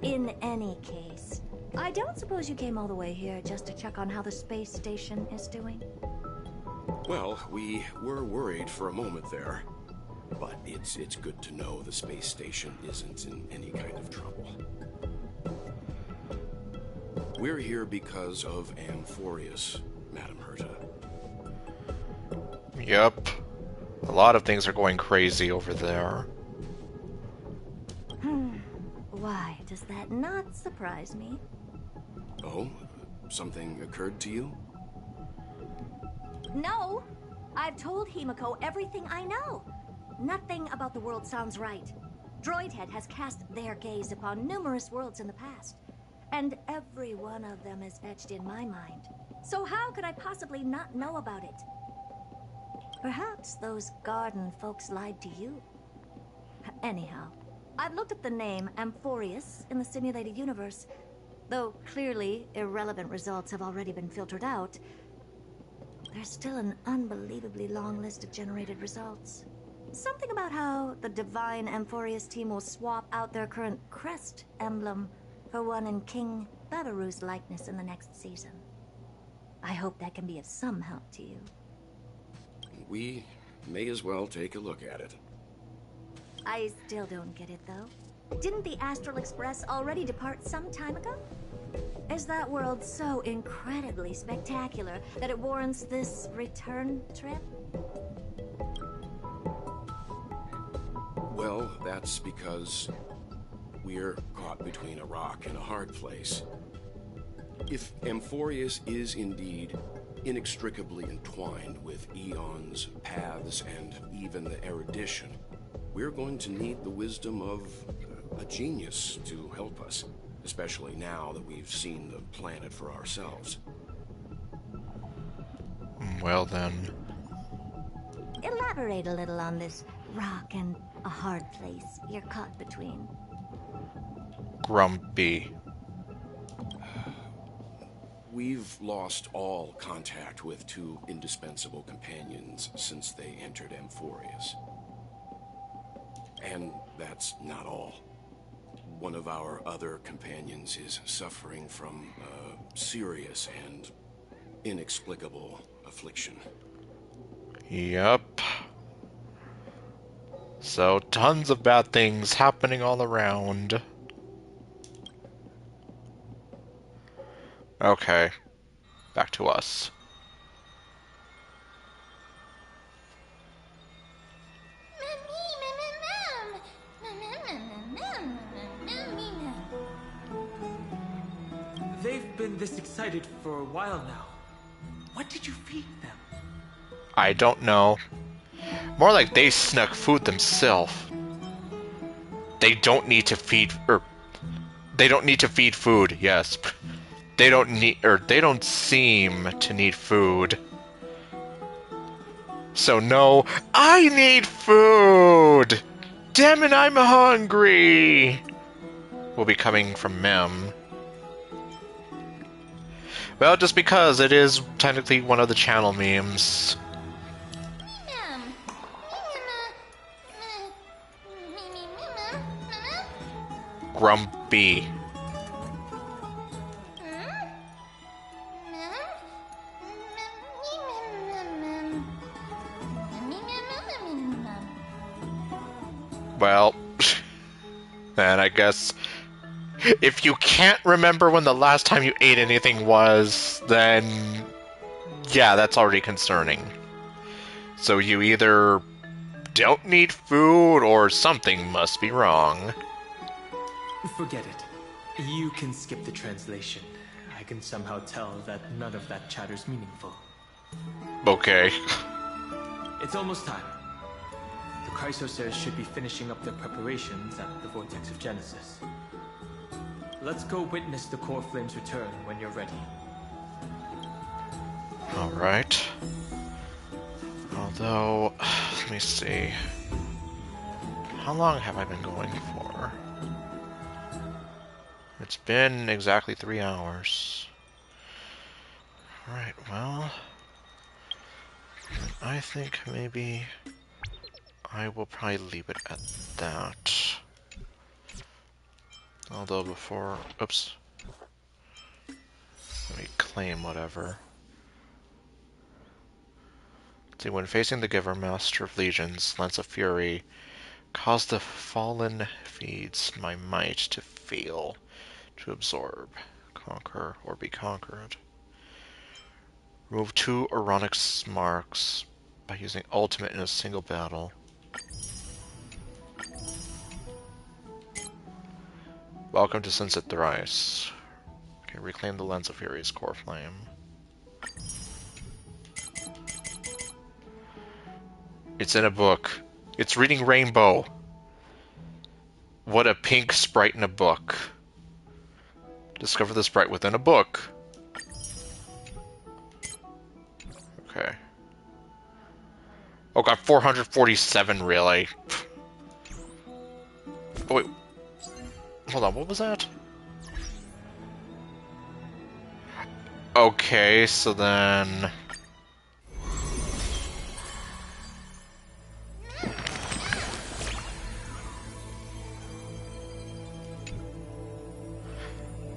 Q: In any case, I don't suppose you came all the way here just to check on how the space station is doing?
B: Well, we were worried for a moment there. But it's good to know the space station isn't in any kind of trouble. We're here because of Amphorius, Madam Herta.
A: Yep. A lot of things are going crazy over there.
Q: Why does that not surprise me?
T: Oh? Something occurred to you?
Q: No! I've told Himiko everything I know. Nothing about the world sounds right. Droidhead has cast their gaze upon numerous worlds in the past, and every one of them is etched in my mind. So how could I possibly not know about it? Perhaps those garden folks lied to you. Anyhow, I've looked at the name Amphorius in the simulated universe. Though clearly irrelevant results have already been filtered out, there's still an unbelievably long list of generated results. Something about how the Divine Amphorius team will swap out their current crest emblem for one in King Babaru's likeness in the next season. I hope that can be of some help to you.
T: We may as well take a look at it.
Q: I still don't get it, though. Didn't the Astral Express already depart some time ago? Is that world so incredibly spectacular that it warrants this return trip?
T: Well, that's because we're caught between a rock and a hard place. If Amphorius is indeed inextricably entwined with eons, paths, and even the erudition, we're going to need the wisdom of a genius to help us, especially now that we've seen the planet for ourselves.
A: Well then.
Q: Elaborate a little on this rock and a hard place you're caught between.
A: Grumpy.
T: We've lost all contact with two indispensable companions since they entered Amphorius. And that's not all. One of our other companions is suffering from a serious and inexplicable affliction.
A: Yep. So, tons of bad things happening all around. Okay. Back to us.
M: They've been this excited for a while now. What did you feed them?
A: I don't know. More like they snuck food themselves. They don't need to feed, they don't need to feed food, yes. They don't need, they don't seem to need food. So no, I need food! Damn it, I'm hungry! Will be coming from Mem. Well, just because it is technically one of the channel memes. Grumpy. Well, then I guess if you can't remember when the last time you ate anything was, then yeah, that's already concerning. So you either don't need food or something must be wrong.
M: Forget it. You can skip the translation. I can somehow tell that none of that chatter's meaningful.
A: Okay.
M: It's almost time. The Chrysosers should be finishing up their preparations at the Vortex of Genesis. Let's go witness the core flame's return when you're ready.
A: Alright. Although, let me see. How long have I been going for? It's been exactly 3 hours. Alright, well, I think maybe I will probably leave it at that. Although before, oops. Let me claim whatever. See, when facing the Giver, Master of Legions, Lance of Fury, cause the fallen feeds my might to fail, to absorb, conquer, or be conquered. Remove 2 Onyx marks by using ultimate in a single battle. Welcome to Sunset Thrice. Okay, reclaim the lens of Fury's core flame. It's in a book. It's reading Rainbow. What a pink sprite in a book. Discover the sprite within a book. Okay. Oh god, 447 really. Oh wait. Hold on, what was that? Okay, so then...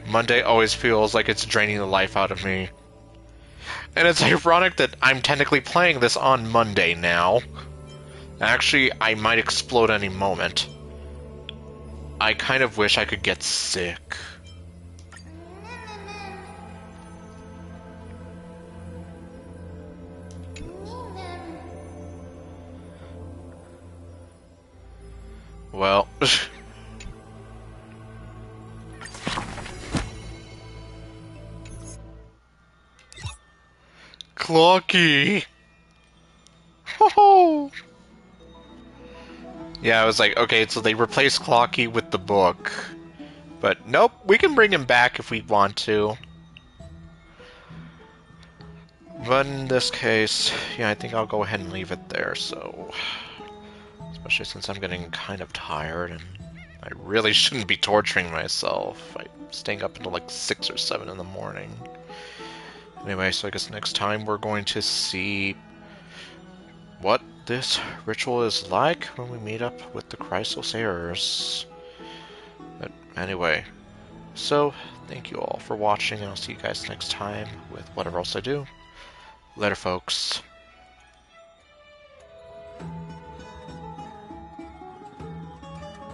A: Monday always feels like it's draining the life out of me. And it's ironic that I'm technically playing this on Monday now. Actually, I might explode any moment. I kind of wish I could get sick. Well... Clocky! Ho-ho! Yeah, I was like, okay, so they replaced Clocky with the book. But nope, we can bring him back if we want to. But in this case, yeah, I think I'll go ahead and leave it there, so... Especially since I'm getting kind of tired, and I really shouldn't be torturing myself. I'm staying up until like 6 or 7 in the morning. Anyway, so I guess next time we're going to see what this ritual is like when we meet up with the Chrysosayers. But anyway, so thank you all for watching, and I'll see you guys next time with whatever else I do. Later, folks.